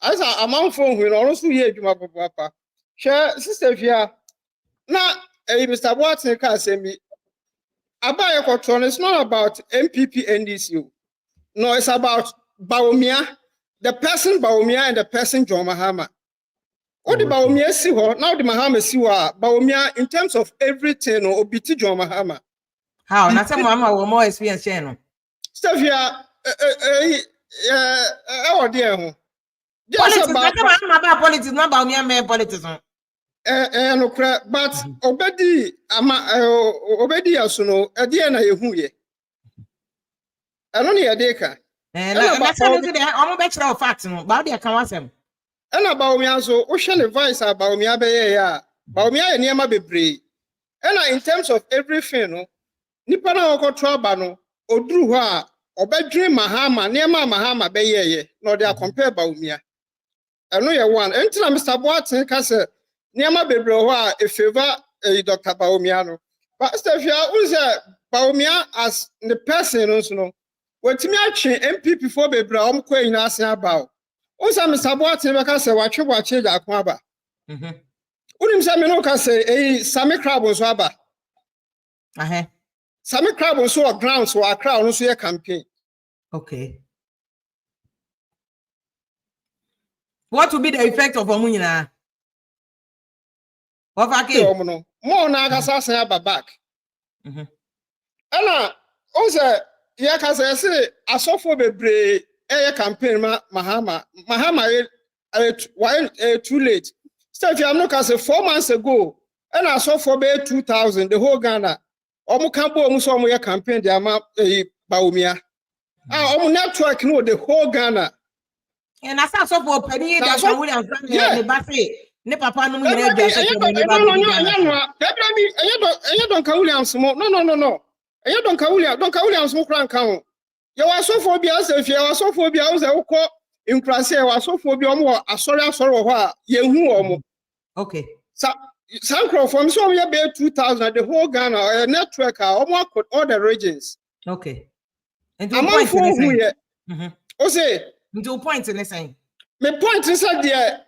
S6: As a amount for who also hear you, papa. Share sister here. Now, Mr. Watson can say me. Abaya Cotton is not about MPP NDC. No, it's about Bawumia, the person Bawumia and the person John Mahama. What the Bawumia see now the Mahama see Bawumia in terms of everything or BT John Mahama.
S1: How? Not some mama or more experience channel.
S6: Stuff here, oh dear.
S1: Politics, about politics, not about me politics.
S6: No, but obedi asuno ade na yehu ye. Eno ne yade ka.
S1: Na say me dey omo be kire fact no, ba dey kan wasem.
S6: Ena Bawumia so wo hwe ne voice Bawumia be ye ya. Bawumia ye niam bebre. Ena in terms of everything no, nipa na okotro aba no oduru ho a obedwere Mahama niema Mahama beyeye no dey compare Bawumia eno ye one entina Mr. Boatin ka se niema bebre ho a e favor Dr. Bawumia no but Stefia unse Bawumia as the person no wetimi atwe MPP for bebre om kwa nyina ase aba unse Mr. Boatin be ka se watwe bwache ja ko aba unim se me no ka se Sami Crab so aba Sami Crab so ground so Accra no so ye campaign.
S1: Okay. What will be the effect of Omunyina?
S6: No. More na agasa say aba back. Ena o say ye ka say asofo bebre campaign Mahama too late. Steph I'm no ka say 4 months ago and asofo be 2000 the whole Ghana. Omu kambo omu so omu ye campaign de ama Bawumia. Omu network no the whole Ghana.
S1: And I saw for penny that William the buffet. Ne papa no nyina
S6: no don't Williams no. Eya don't Williams mo kran kan. You was so for bia say you was so for bia o say ukọ inkrase you was so for bia omo asori wo ho a ye hu omo.
S1: Okay.
S6: Sankro from so we be 2000 the whole Ghana network almost all the regions.
S1: Okay. And to point in
S6: o say
S1: to point in saying.
S6: Me point is there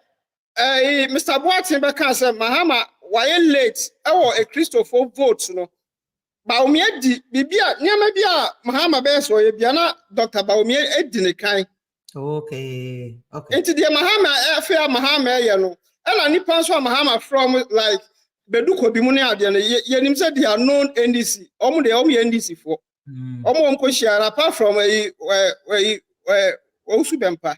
S6: Mr. Boatin be can say Mahama why late a Christopher vote no. Bawumia di bibia niam bia Mahama be so ye bia na Dr. Bawumia edi ne kan.
S1: Okay.
S6: Enti the Mahama afia Mahama ye no. And nipa so Mahama from like beduko bi mu ne ade no ye nim say they are known NDC omo de omo NDC for omo nko share apart from osu bempa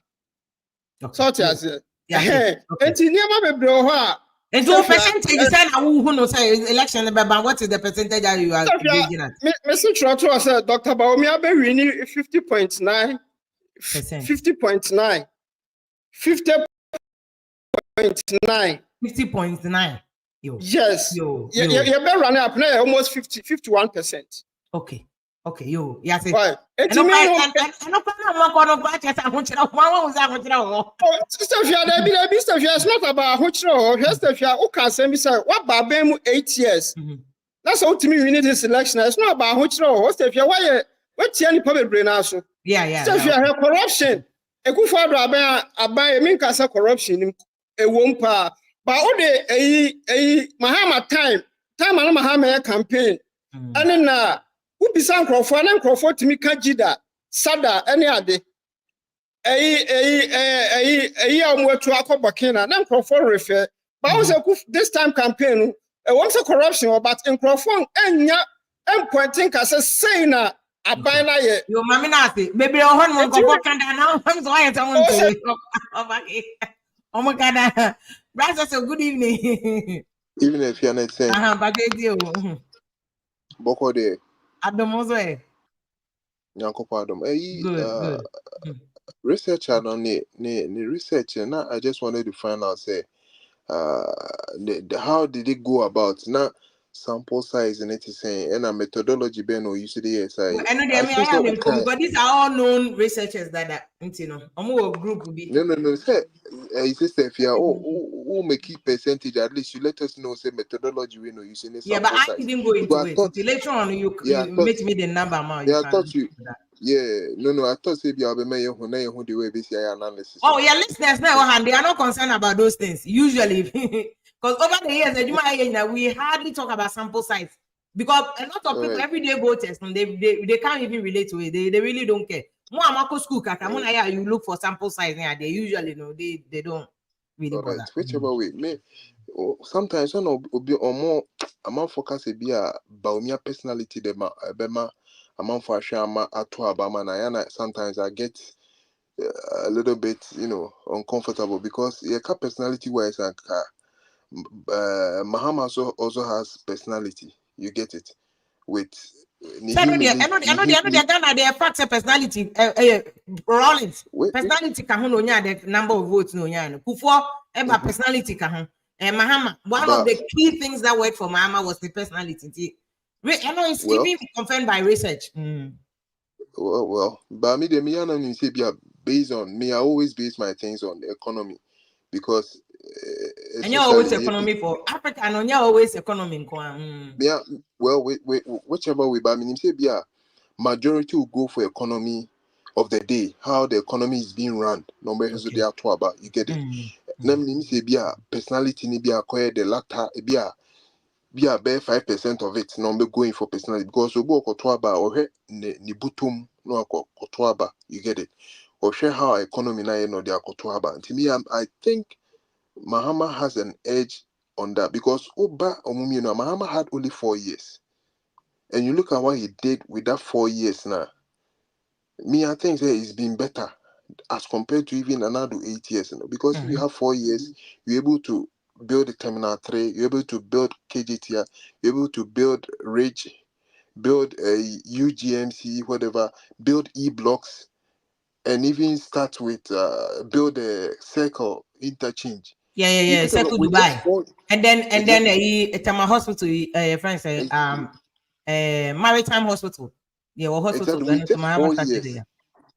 S6: so tias enti niam bebre ho a
S1: and to percentage say na who no say election be what is the percentage that you are giving at
S6: me say trotro say Dr. Bawumia be win 50.9 50.9
S1: 50.9.
S6: Yes. You better run up now almost 51%.
S1: Okay. Yo. Yes.
S6: Right.
S1: Sister
S6: it's not about Stefia. Okay, say me say what babem 8 years. That's how to me we need this election. It's not about Stefia. Why any public brain also?
S1: Yeah.
S6: Stefia corruption. Ekufa aban mean can say corruption. Ewompa but all the Mahama time and Mahama campaign and na who be san crofo to me kajida sada any ade omwetu akobakina na crofo refer but also this time campaign want a corruption but in crofo enya pointing ka say na aban na ye
S1: yo mami na ase bebre ohon mo ko kanda na am so aye tawon oh my God, Brother, so good evening.
S7: Even if you're not saying,
S1: but they do.
S7: Boko de.
S1: Adomozo.
S7: Yanko pardon.
S1: Good.
S7: Researcher on the research, and I just wanted to find out, say, how did it go about? Now, sample size and it is saying, and a methodology, Ben, or UCD,
S1: I know they are because these are all known researchers that you know, a group will be.
S7: No, say, sister, if you are, who make key percentage, at least you let us know, say, methodology, we know using this.
S1: Yeah, but I didn't go into it. Until later on, you make me the number amount.
S7: Yeah, I thought you. Yeah, no, I thought maybe I'll be making who the way BCI analysis.
S1: Oh, yeah, listeners now, and they are not concerned about those things usually, because over the years, we hardly talk about sample size because a lot of people every day go test and they can't even relate to it. They really don't care. More Amako school, you look for sample size. They usually know they don't really bother.
S7: Right, whichever way, me. Sometimes I know or more. I'm more focused be a Bawumia personality. I'm on for Shama at Abama. Sometimes I get a little bit, uncomfortable because personality wise and Mahama also has personality. You get it with.
S1: I know the facts personality. Rollins personality the number of votes no Kufo personality Mahama. One of the key things that worked for Mahama was the personality. I know it's
S7: Well,
S1: even confirmed by research.
S7: well, but me the me and say based on me, I always base my things on the economy because
S1: And you're always
S7: especially
S1: economy for Africa, and you're always economy.
S7: yeah, well, whichever way, but I mean, say majority will go for economy of the day, how the economy is being run. Number so they
S1: Okay.
S7: are talk about, you get it. Let me say personality ni acquire the latter be a bare 5% of it number going for personality because we go to about or ni butum no kotoaba, you get it. Or share how economy na no they are kotoaba. To me, I think Mahama has an edge on that because Oba Omumi no Mahama had only 4 years. And you look at what he did with that 4 years now. Me, I think that it's been better as compared to even another 8 years. Because if you have 4 years, you're able to build the Terminal 3, you're able to build KGTR, you're able to build Ridge, build a UGMC, whatever, build E-blocks, and even start with build a circle interchange.
S1: Yeah.
S7: Look at
S1: Circle
S7: with just
S1: Dubai.
S7: 4
S1: And then
S7: exactly.
S1: Tama Hospital, friends say Maritime Hospital. Yeah, or hospital
S7: Exactly,
S1: then
S7: with
S1: to
S7: just
S1: Mahama
S7: 4
S1: started
S7: years.
S1: there.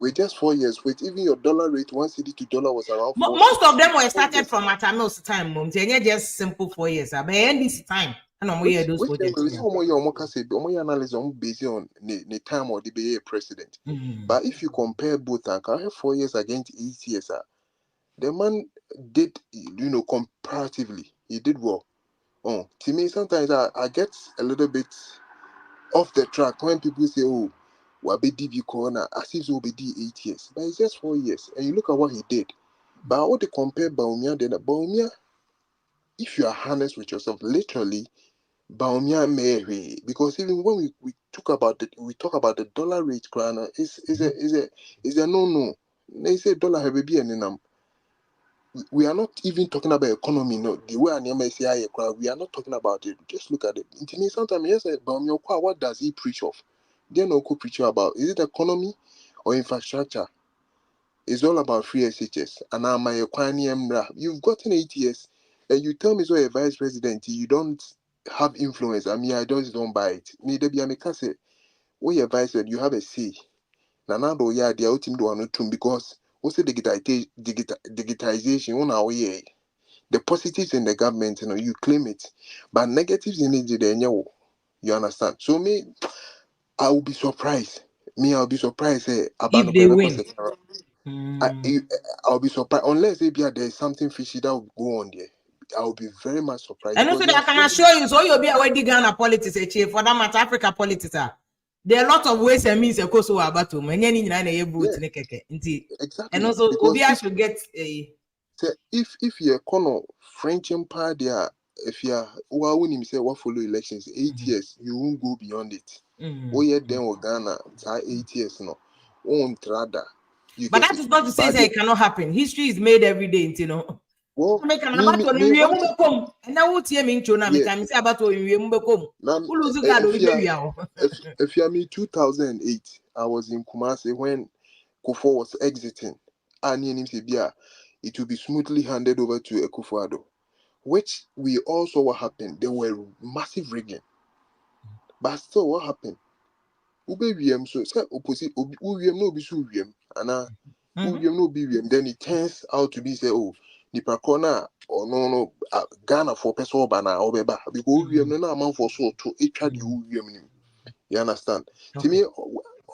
S7: With just 4 years, with even your dollar rate, 1 cedi to dollar was around 4
S1: Most of
S7: cedis.
S1: them were
S7: 4
S1: started
S7: years.
S1: from Atamil's time, mom. They just simple 4 years. But in this time, I know
S7: Which
S1: those
S7: which
S1: projects.
S7: is more your say analysis on based on the time or the be president. But if you compare both and can have 4 years against 8 years, the man did comparatively he did well. Oh, to me sometimes I get a little bit off the track when people say, oh, Wabe DB corner as if it will be 8 years. But it's just 4 years. And you look at what he did. But I want to compare Bawumia then Bawumia, if you are honest with yourself, literally Bawumia Mary, because even when we talk about the dollar rate krana is a no. They say dollar have be an we are not even talking about economy, no. The way an MSCI we are not talking about it. Just look at it. To me, sometimes yes, Bawumia, what does he preach of? They no go preach about. Is it economy or infrastructure? It's all about free SHS. And now my Emra. You've gotten 8 years, and you tell me so a vice president, you don't have influence. I mean, I just don't buy it. Me, there be a make say, when you're vice president, you have a say. Now, yeah, the ultimate one not true because what's the digitization? One our yeah. The positives in the government, you claim it, but negatives in it, you understand? So me, I will be surprised. I'll be surprised.
S1: If they win.
S7: I'll be surprised unless there's something fishy that will go on there. I'll be very much surprised
S1: And
S7: because
S1: also,
S7: there
S1: I
S7: are
S1: can
S7: so
S1: assure you, so you'll be aware the Ghana politics, for that matter, Africa politics. There are a lot of ways and means of so about to many
S7: exactly.
S1: and also
S7: Because
S1: Obia should get a
S7: if you're French empire there, if you're when you say what follow elections 8 years, you won't go beyond it. Then or Ghana 8 years no. Won't rather you
S1: but
S7: get
S1: that
S7: it.
S1: is not to say
S7: But
S1: that it cannot happen. History is made every day,
S7: well,
S1: Make an
S7: me
S1: about to
S7: me what
S1: and now what you mean to now
S7: yeah.
S1: say about to lose
S7: If you are me 2008, I was in Kumasi when Kufo was exiting. And it will be smoothly handed over to Akufo-Addo, which we also what happened. There were massive rigging, but still what happened? Ube wiem so say opposite uwiem no be so wiem and uwiem no be wiem. Then it turns out to be say oh nipa corner or no Ghana for person bana obeba because uwiem no na man for so to etwa the uwiem nim. You understand? To me,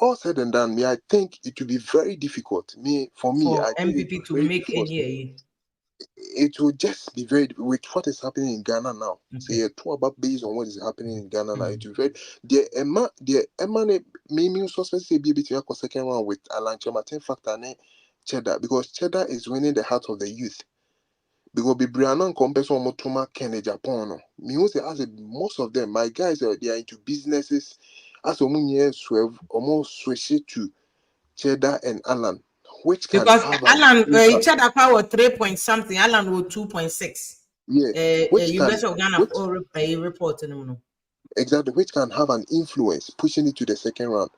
S7: all said and done, I think it will be very difficult. For me,
S1: for
S7: I think it will
S1: MPP
S7: be
S1: to
S7: very
S1: make
S7: difficult.
S1: any
S7: It will just be very with what is happening in Ghana now. So
S1: okay.
S7: you're talking about based on what is happening in Ghana now. It will be very the maybe suspect say be between a second round with Alan Chematin factor and Cheddar because Cheddar is winning the heart of the youth. Because Bibriana compares to Motoma Kenya Japan. Me who say as most of them, my guys they are into businesses. As almost switch it to Cheddar and Alan, which can
S1: Because
S7: have an
S1: Alan
S7: impact.
S1: Cheddar was 3 point something, Alan was 2.6.
S7: Yeah, which can
S1: University of Ghana
S7: which
S1: for a report
S7: exactly which can have an influence pushing it to the second round.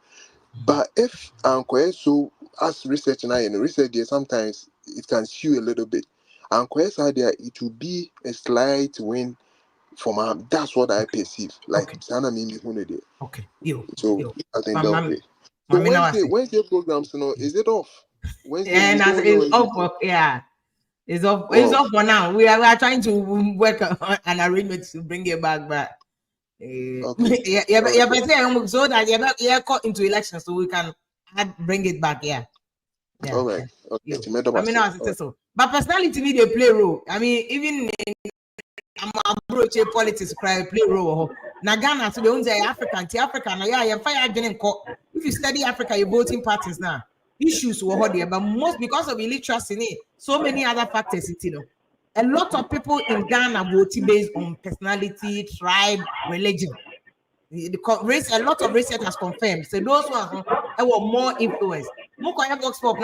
S7: But if Ankoe so as research now and research there sometimes it can skew a little bit. Ankoe's idea it will be a slight win for my, that's what I perceive. Like,
S1: Okay.
S7: Sana Mimi Hunede.
S1: Okay.
S7: So I think that would be.
S1: So
S7: Wednesday programs, is it off? Wednesday,
S1: and it's off. Yeah. It's off. It's off for now. We are trying to work on an arrangement to bring it back, but
S7: okay.
S1: So that you caught into election, so we can bring it back. Yeah.
S7: All right. Okay.
S1: I mean, I say so. But personality need a play role. I mean, even in approach politics, play role. Now Ghana, so they own African. Now yeah, fire getting caught. If you study Africa, you're voting parties now. Issues were there, but most because of illiteracy, so many other factors, a lot of people in Ghana vote based on personality, tribe, religion. Race, a lot of research has confirmed. So those ones were more influence. More now for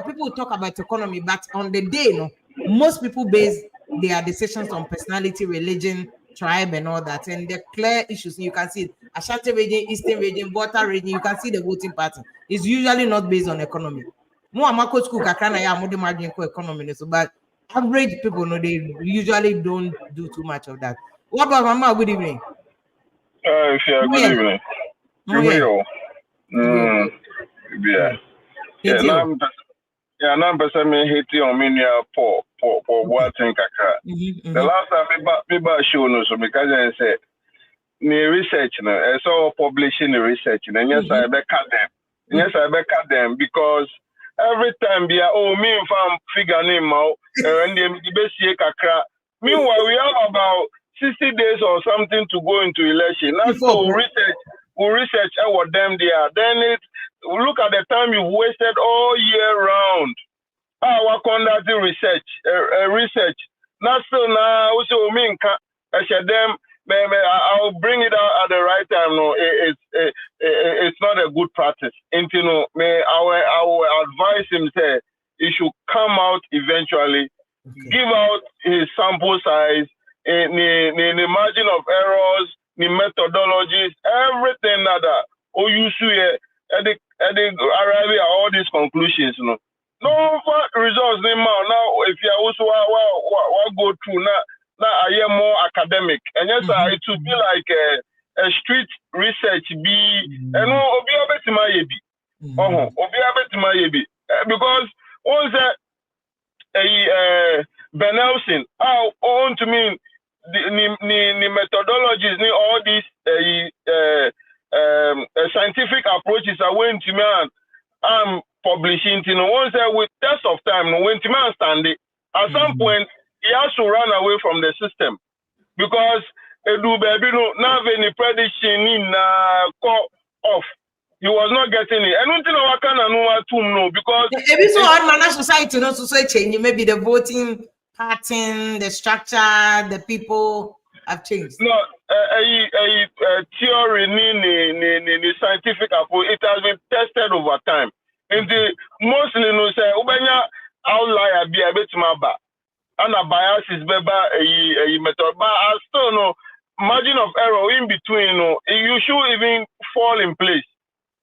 S1: people who talk about economy, but on the day, most people base their decisions on personality, religion, tribe, and all that. And the clear issues you can see Ashanti region, Eastern region, Volta region, you can see the voting pattern. It's usually not based on economy. More Amako school economy, so but average people they usually don't do too much of that. What about Mama? Good evening.
S8: Good evening. Now person me hit on me for what thing kakra. The last time me ba show no so because I say ni research no so publishing the research and yes I be cut them. Yes I be cut them because every time be me farm figure name out and them the best kakra. Meanwhile we have about 60 days or something to go into election. Now so we research what them there. Then look at the time you've wasted all year round. Our conducting research. Not so now also me I said them I'll bring it out at the right time. No, it's not a good practice. And I will advise him say he should come out eventually, give out his sample size. The margin of errors, the methodologies, everything that you see arriving at all these conclusions. No results now. If you also go through now I am more academic, and yes, it would be like a street research and because once Ben Nelson, on to me. The methodologies, all these scientific approaches are when to man publishing. Once with test of time, when to man stand it, at some point he has to run away from the system because do baby now any prediction in off. He was not getting it. I don't know what kind of no because
S1: every so on managed society not so change. Maybe the voting pattern, the structure, the people have changed.
S8: No, a theory, the scientific approach, it has been tested over time. And the mostly no say, Ubenya outlier be a bit maba, and a bias is a method, but I still know margin of error in between. You should even fall in place.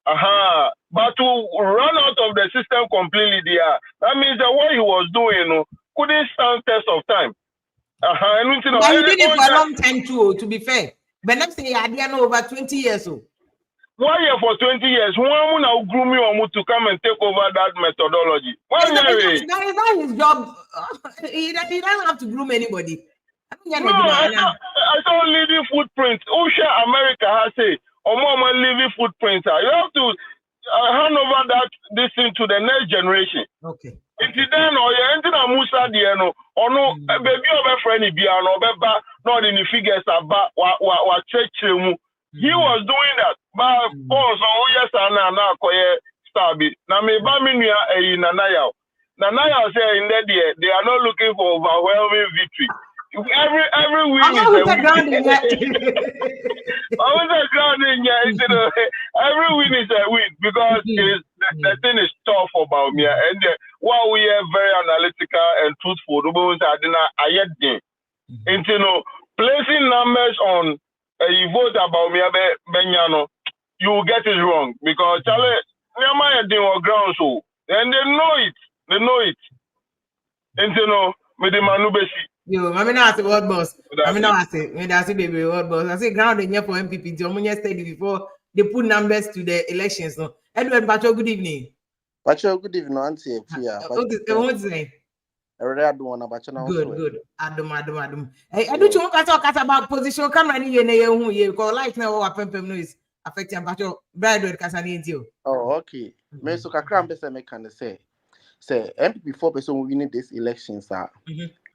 S8: But to run out of the system completely, that means that what he was doing, couldn't stand test of time.
S1: But he did it for a long time too, to be fair. But next thing he had over 20 years old.
S8: 1 year for 20 years. One now groom you to come and take over that methodology.
S1: That is not his job. He doesn't have to groom anybody.
S8: I saw living footprints. Osha America has a more living footprints. You have to hand over this thing to the next generation.
S1: Okay.
S8: If you then or you enter a Musa Diano or no baby of a friend Biano Beba, not in the figures about what church he was doing that. But also yes now Stabi. Now me Baminia a Nanaya. Nanaya say in that they are not looking for overwhelming victory. Every win is a win. Every win is a win because the thing is tough for Bawumia, and while we are very analytical and truthful, the bones are and placing numbers on you vote about Bawumia Benyano, you will get it wrong because Charlie Nyamaya did on ground so and they know it. And with the Manubesi.
S1: Yo, I'm not the world boss. I'm not saying baby world boss. I say ground in here for MPP. The steady before they put numbers to the elections. No, Edward Bacho, good evening.
S9: Bacho, good evening, Auntie.
S1: What's name? Good. Adam. Hey, I do you want to talk about position camera in here? Because life now our pempem noise affecting Bacho bride with Casanio.
S9: Oh, okay. Me so kakra mbese me can say MPP 4% winning this election, sir.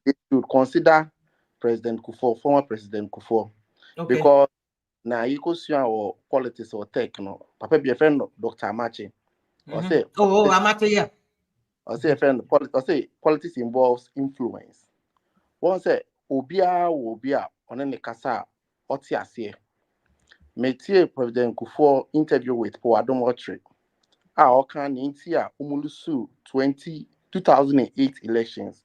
S9: They should consider President Kufuor, former President Kufuor, because now you go see our politics or tech, no. Papa be a friend of Dr. Amache. Or say,
S1: Amache, yeah.
S9: Or say a friend. Or say politics involves influence. One say Obia on any kasa otiasie. Metie President Kufuor interview with Paul Adomotri. Okan Intia Umulusu 2008 elections.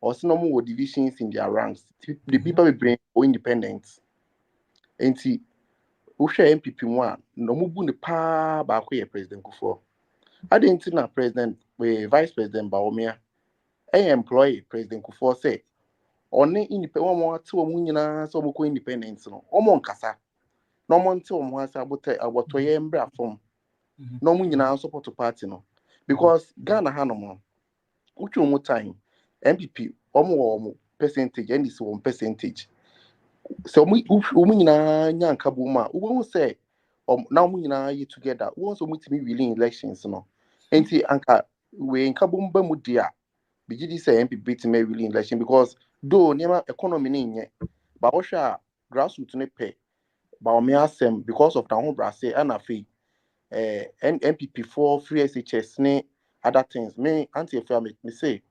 S9: Or some more divisions in their ranks. The people will bring independence. And see, Usha MPP one, no mubu the pa back President Kufuor. I didn't know President Vice President Bawumia. I employ President Kufuor say, only independent one to munina so muko independence no. Omon kasa. No one to once about embra from. No munina support to party no. Because Ghana Hanomon. Uchu more time. MPP omo percentage and this 1%. So we na nyanka buma. We won't say now we na you together. We want to meet me willing elections no. Enti anka we nka bumba mu dia. Bigidi say MPP to me willing election because though nema economy ni nye. But osha grassroots ne pay. But me asem because of the home brase and afi MPP for free SHS ne other things. Me anti affair me say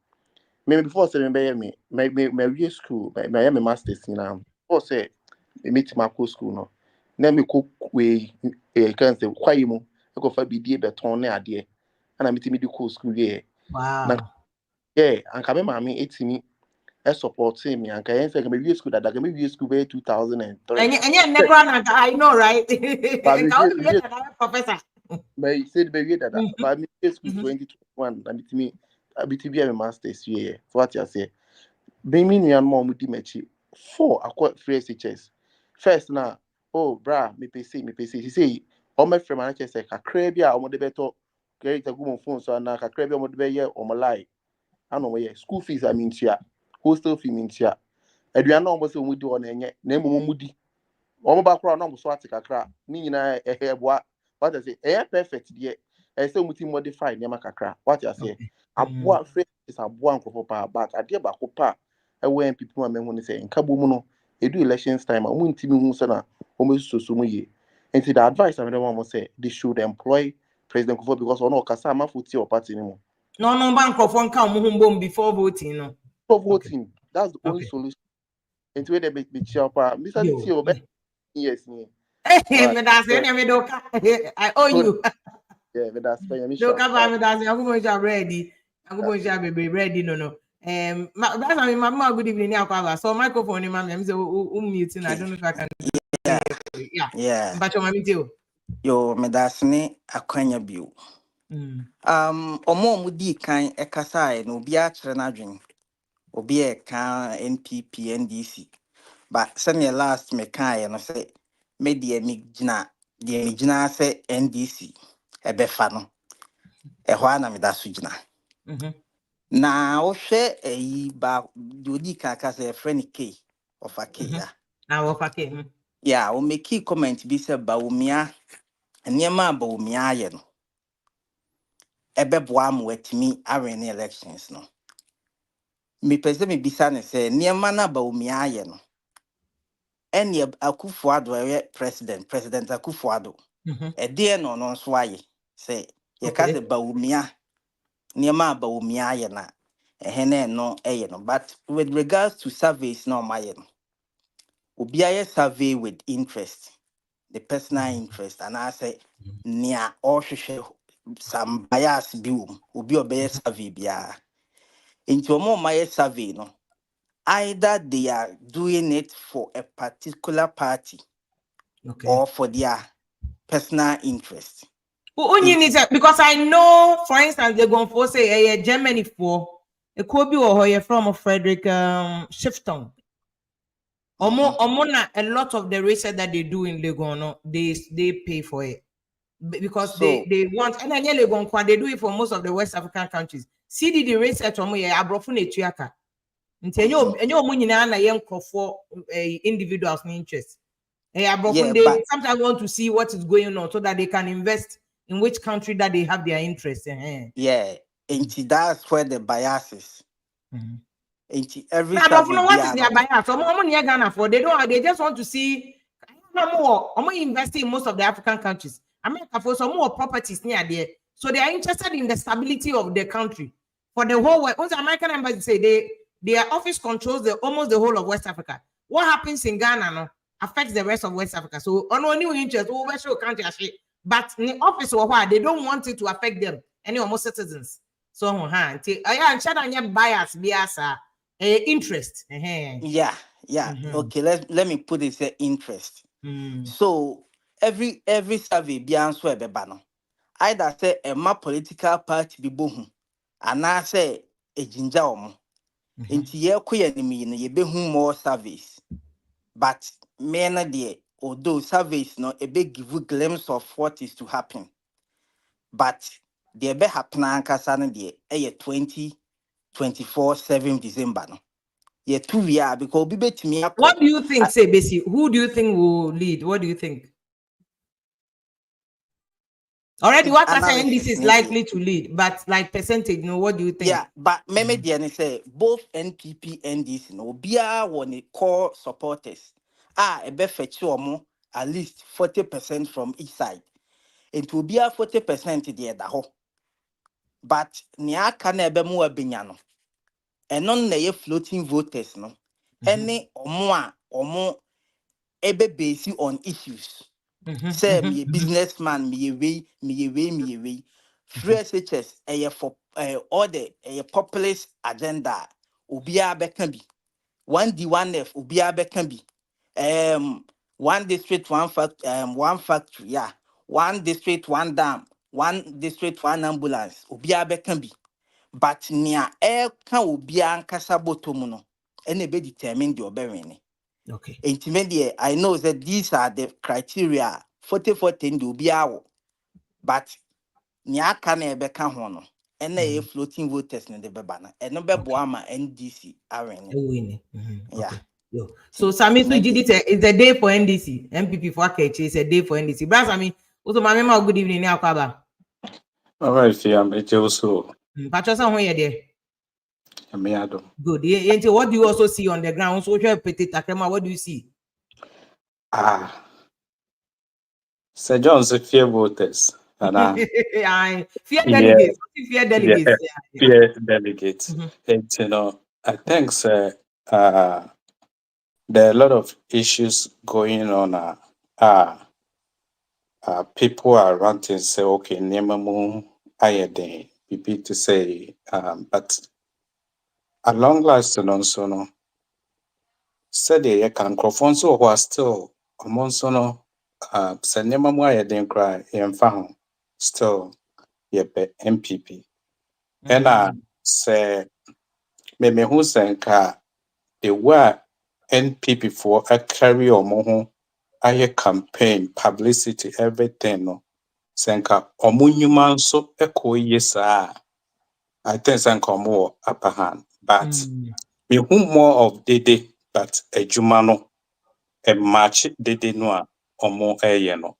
S9: maybe before saying me real school, my master's in before say me meet my school no. Then me cook we can say why mo I go for BDA beton na ade. And I meet me do school here.
S1: Wow.
S9: Yeah, and come mommy 18 I support me and can say me real school that me real school by 2003.
S1: And I know right. Professor.
S9: But he said baby that but me school 2021 and me I be a master's here. What you say? Bring me and mom with mechi 4 acquired free SHS. First now, oh bra, me PC. He say, all my friend manager say, Kakrebia, or the better, get a good phone, so now Kakrebia, or the year or my lie. I know where school fees I mean, here, hostel fee means here. And we are not almost we do on any name moody. All background, no swat a crack, me and I a hair what I say, air perfect, yet. I say, we modify Yamakakra. What you say? A boa free is a boan for but I dear Bacopa. When people when say in Kabumono, they do elections time, I won't team who sana almost so sumuye. And the advice I want to say they should employ President Kufuor because on Kasama Futi or party anymore.
S1: No bank of one count before voting. No.
S9: Before voting, that's the only solution. And where they be chapa, Mr. Tio, yes,
S1: I owe you.
S9: Yeah, but that's why I'm
S1: sure. I'm going to ready. I'm going to be ready. No. That's I mean, Mama, good evening. So microphone, Mama, I'm muting. I don't know if I can. Yeah. But your mommy too.
S10: Yo, medasne akwanya bio. Omo mudi kan ekasa no obi a kire na dwen. Obi e kan NPP NDC. But send last me kan no say me de mi gina say NDC ebefa no. Ehwa na medaso gina. Na o hwe eyi ba odi kan ka say friend K of a K ya.
S1: Na of a K.
S10: Yeah, o make key comment bi say Bawumia Niema Bawumia aye no. Ebeboa am wetimi arena elections no. Me pese me bisa ne say niema na Bawumia aye no. Ene Akufo-Addo president Akufo-Addo. Ede no so aye say ye ka say Bawumia niema Bawumia aye na ehene no aye no. But with regards to surveys no maye no. Obi aye survey with interest. The personal interest and I say near or some bias bill will be obey survey bia. Into more my survey no. Either they are doing it for a particular party or for their personal interest.
S1: Because I know, for instance, they're going to say Germany for A Kobe or you're from Frederick Shifton. Omona, a lot of the research that they do in Legon, they pay for it because
S10: So
S1: they want, and then Legon, they do it for most of the West African countries. See the research on me, Abrofune Tuaka. And your money na young for individuals' interest.
S10: yeah,
S1: They
S10: but
S1: sometimes want to see what is going on so that they can invest in which country that they have their interest in.
S10: yeah, and that's where the bias is. And every
S1: Now, but
S10: survey
S1: what is their bias? They don't. They just want to see more. Investing in most of the African countries. America for some more properties near there, so they are interested in the stability of the country for the whole world. Once the American embassy say their office controls almost the whole of West Africa. What happens in Ghana no, affects the rest of West Africa. So on no new interest over show country actually, but in the office or why they don't want it to affect them any almost citizens. So I am sure bias bias interest.
S10: yeah. Okay, let me put it as interest. So every survey be answer be bano. Either say a ma political party be bohu, and I say a ginger omo. Inti ye kuye ni mi ye be more surveys. But mena de although surveys no a big give you glimpse of what is to happen. But the be happen ankasa no de 2024 December no. Yeah, 2 years because we bet me.
S1: What do you think, say, Bessie? Who do you think will lead? What do you think? Already, what I say, NDC is likely to lead, but like percentage, what do you think?
S10: Yeah, but maybe the say both NPP and NDC no bia won a core supporters. A be fetch at least 40% from each side. It will be a 40% the other. But nia can ebe mu abinya no. And non na floating voters no. Any omo ebe based on issues. Say me a businessman, me a way. Free SHS for all the populist agenda. Ubia bekambi. 1D1F ubia bekambi. One district, one factory, yeah. One district, one dam, one district, one ambulance. Ubia bekambi. But nia kan ubia nkasa botomu no. Ene be determine the obering.
S1: Okay.
S10: Intimate, I know that these are the criteria 40 will be out, but nya can a beka hono, and a floating voters in the Babana, and no Babuama NDC are yeah.
S1: So Sami it's a day for NDC, MPP for KH is a day for NDC. But I mean, also my mema good evening now, Kwaba.
S11: All right, I'm also.
S1: Patrosa who there? Good. Yeah, what do you also see on the ground? So what do you see?
S11: Sir John's fear voters.
S1: Fear delegates. Fear delegates.
S11: Fear delegates. And I think there are a lot of issues going on. People are ranting, say, okay, Nemamu Ayade, people to say, but at long last, also, no, said they can microphone so who are still among so say Nemamu Ayade cry, and still, MPP. And say, maybe who saying they were NPP for a carry or more. Aye campaign, publicity, everything. No, senka omunyuma so eko yesa. I think senka more upper hand, but me who more of Dede, but a jumano, a match Dede no omo no.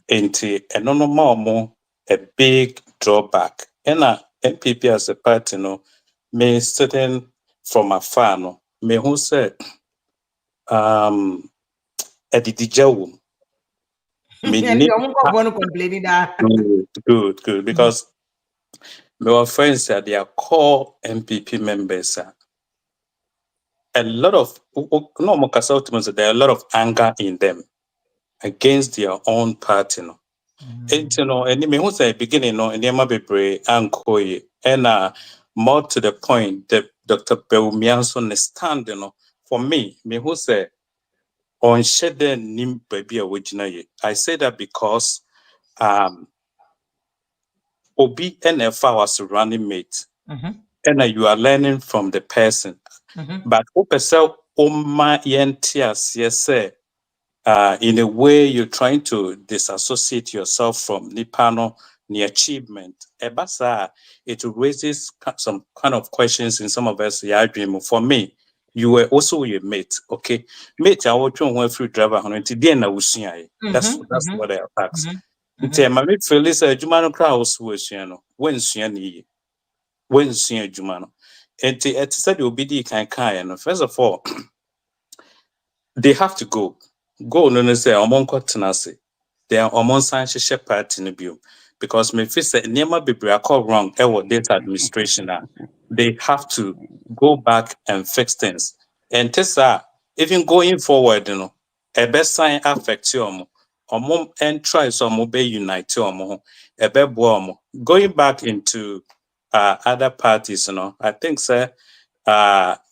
S11: Enti eno no more a big drawback. Ena MPP as a party no, me sitting from afar no, me who said Edidijawum. Good. Because my friends are their core MPP members. A lot of there are a lot of anger in them against their own party. No, and me who say beginning no, and they be brave and coy, and more to the point, that Dr. Bawumia stand. For me who say on shede nim baby original. I say that because Obi NFA was running mate. and you are learning from the person. But opesa oma yentias, yes, sir. In a way, you're trying to disassociate yourself from Nipano, the achievement. Ebasa, it raises some kind of questions in some of us. Yeah, dream. For me, you were also your mate, okay? Mate, I want to went through driver. That's what I asked. My mate Felix, Jumano Kraus was, when Siani, when Sian Jumano. And it said you'll be the kind. First of all, they have to go. Go no say among tenase. They are among science party in the because me feel say never be wrong this administration. They have to go back and fix things. And Tessa, even going forward, a best sign affect you and try some be unite a be going back into other parties, I think sir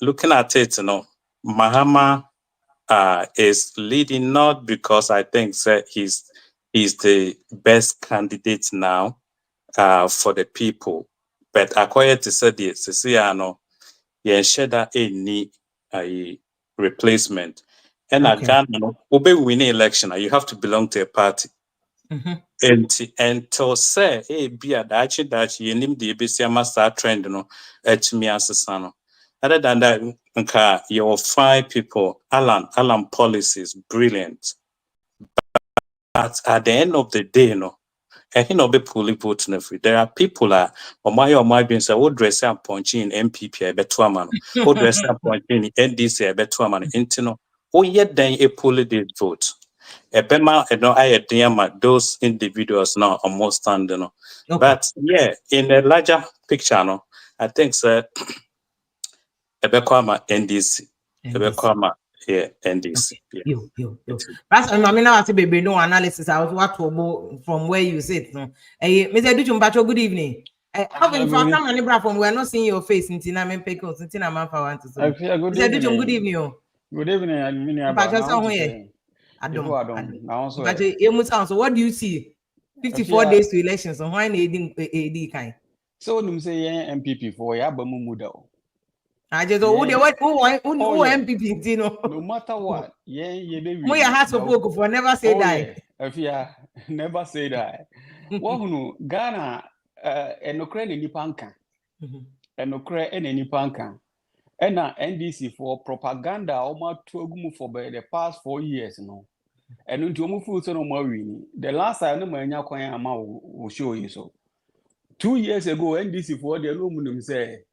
S11: looking at it, Mahama is leading not because I think that he's the best candidate now for the people, but according to say this, share that any replacement. And again, obey winning election, you have to belong to a party. And to say, be a dachi that you name the ABC start trend, at me as a son. Other than that, your 5 people, Alan policy is brilliant. But at the end of the day, and he not be fully put in free. There are people my being say, what dress up punching MPP, I bet 2 man, what dress up punching NDC, I bet 2 man, intino, yet then a pull this vote. Ebema, I those individuals now are more standing. But yeah, in a larger picture, I think sir, Ebekwama NDC. Ebekwama NDC.
S1: Yo. That's I mean now I say baby no analysis. I was what from where you sit. Mr. Duchum Bacho, good evening. Having for come and bra from we are not seeing your face in Tina Mempeko, Tina Manfa want to say. Mr. Duchum, good evening.
S12: Good evening, Adminia.
S1: So what do you see? 54 days to elections. So why needing AD kind?
S12: So you say MPP for Yabamu Mudo.
S1: I just who MPP,
S12: no matter what,
S1: we has to book for never say that.
S12: If you never say that. Well, Ghana, and Ukraine in Nipanka, and Ukraine in Nipanka, and NDC for propaganda almost for the past 4 years, and into Mufu no more. The last time will show you so. 2 years ago, NDC for the aluminum say.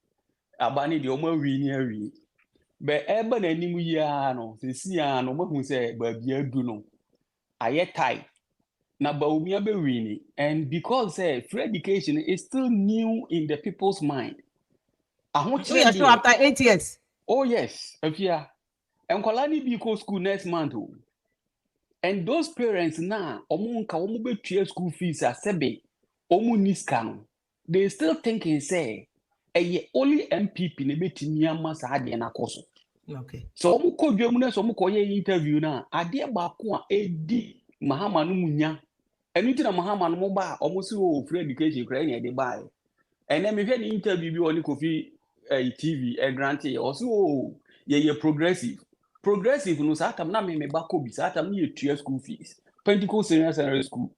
S12: Abani the Omo win but Eben and Nimuano, the Siano, who say, but Yeduno. I yet tight. Now, Bawumia be winning, and because free education is still new in the people's mind. I want to
S1: say after 8 years.
S12: Oh, yes, and Kolani Biko school next month. And those parents now, Omunka Omube school fees are Sebe, Omuniskan. They still thinking, say, only MPP ne betimi ama sa ade na koso.
S1: Okay.
S12: So omu ko dwemu so omu ko ye interview na ade ba ko a edi Mahama no munya. Enu ti na Mahama no mo ba omu si o free education kra na de ba. Ene me hwe ni interview bi oni Kofi TV grantee o si o ye progressive. Progressive no sa tam na me ba ko bi sa tam ye tua school fees. Pentecost Senior Secondary School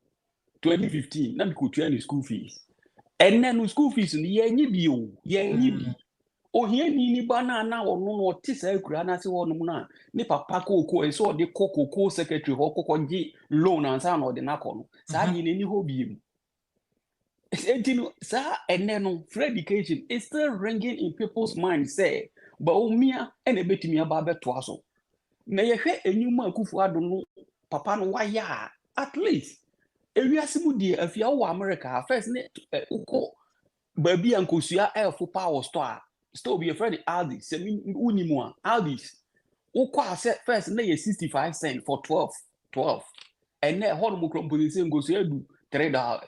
S12: 2015 na me ko tua ni school fees. And then school fees ni yenyi bi o ni bana na onu no tisa ekura na se wonu na ni papa ko so de koko secretary ho koko gi loan ansa na o de na ko no sa ni ni ho bi mu etino sa eneno free education is still ringing in people's minds say Bawumia ene betimi aba beto aso na ye hwe enyuma akufu ado no papa no wa ya at least ewiasimu die afia wo America first ne uko baby ankosua elfo power store still be a friend Aldi semi unimu Aldi uko ase first na ye 65 cents for 12 and na ho no krompolise ngosua edu $3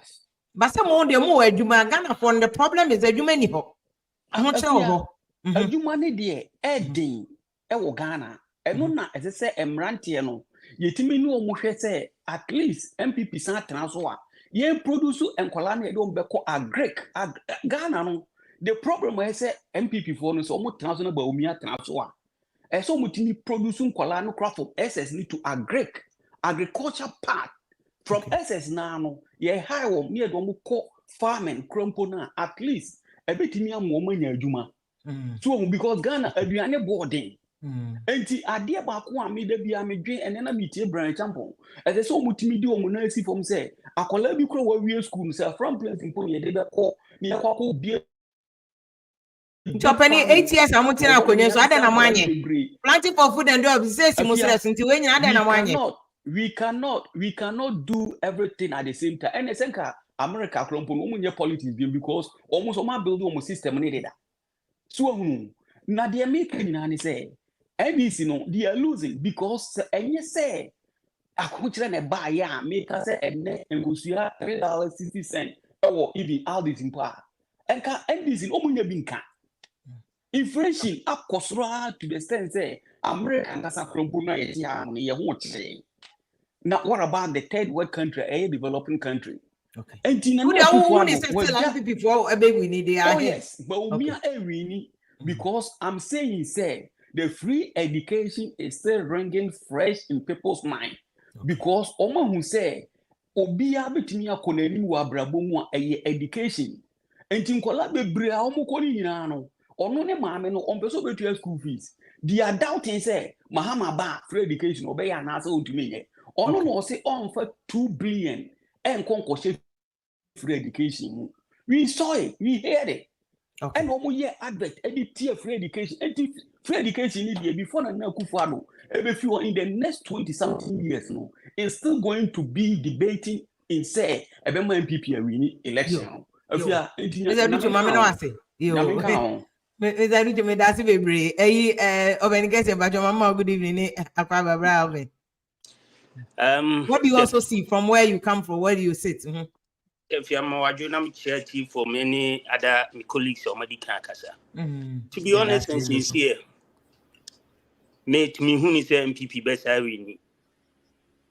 S1: but some more the more adwuma Ghana for the problem is adwuma ni ho ho che ho
S12: adwuma ne de edin wo Ghana eno na ese emrante no yetimi ni omo hwe se at least MPP san atena so a ye produce enkola na e do mbeko agrek Ghana no the problem is say MPP for no so almost transfer Bawumia transfer. And so much producing kolano craft from SS need to agriculture part from SS now. Yeah, high one near the farming crumpona at least a bit near woman juma. So because Ghana aduane boarding. Enti ade ba ko a me da bia me dwen ene na me tie branch champo. Ese so mutimi di omo na si fom say akola bi kro wa wie school say from place mpo ye de be ko me ko bie
S1: Chopeni 8 years amutina akonye so ade na mwanye. Planting for food and jobs say si musres nti we nyina ade na mwanye.
S12: We cannot do everything at the same time. And esenka America krompo no munye politics because almost all my build almost system ni deda. So na the American na say NDC no they are losing because enye say akochire na buy ya make say enne engusua $3.60 or even all this in power. Enka NDC no munye binka. Inflation up kosra to the extent say America ngasa krompo na ye ya no ye ho chire. Now, what about the third world country, a developing country?
S1: Okay.
S12: And
S1: we need the
S12: yes, but we are because I'm saying, say, the free education is still ringing fresh in people's mind. Because Oma who say, Obia betinia koneni wa brabomu education. And Tinkola be brea omukoni nano, or no mamma no on person betu school fees. They are doubting say, Mahama ba free education obey an answer to me. Ono no say on for 2 billion and concourse free education. We saw it, we heard it. Okay. And omo ye advert any tier free education. Free education need before na Kufuado. If you are in the next 20-something years, no, it's still going to be debating in say Ebema MPP winning election. If you are
S1: good evening. What do you also see from where you come from? Where do you sit?
S13: If you are more chair for many other colleagues or medical casa. To be honest and sincere, mate me who is MPP best I win.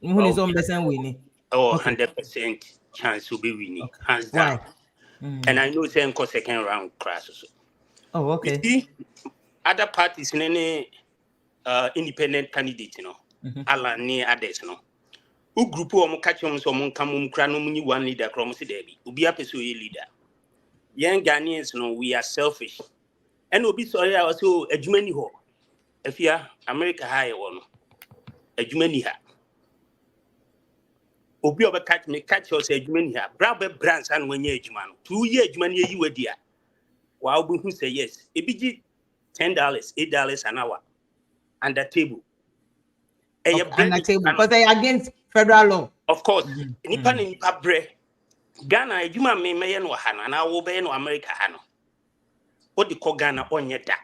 S1: Who is on best and winning?
S13: Or 100% chance to be winning. Hands down. And I know it's a second round crash.
S1: Oh, okay.
S13: You see, other parties in any independent candidate, you know, Alan near others, no. U group o mo catch on so mo come kra no muni one leader krom se debi obi apeso ye leader young Ghanaians no we are selfish and obi so ya so adwuma ni ho afia America high one adwuma ni ha obi oba catch me catch us adwuma ni ha bra be brands an wanya adwuma no 2 year adwuma ni yi wadi a wa obi hu say yes ebi gi $10 $8 an hour under table
S1: because they against federal law.
S13: Of course, nipa ni nipa bre. Ghana ejuma me no hano na wo be no America hano. What the call Ghana onye da.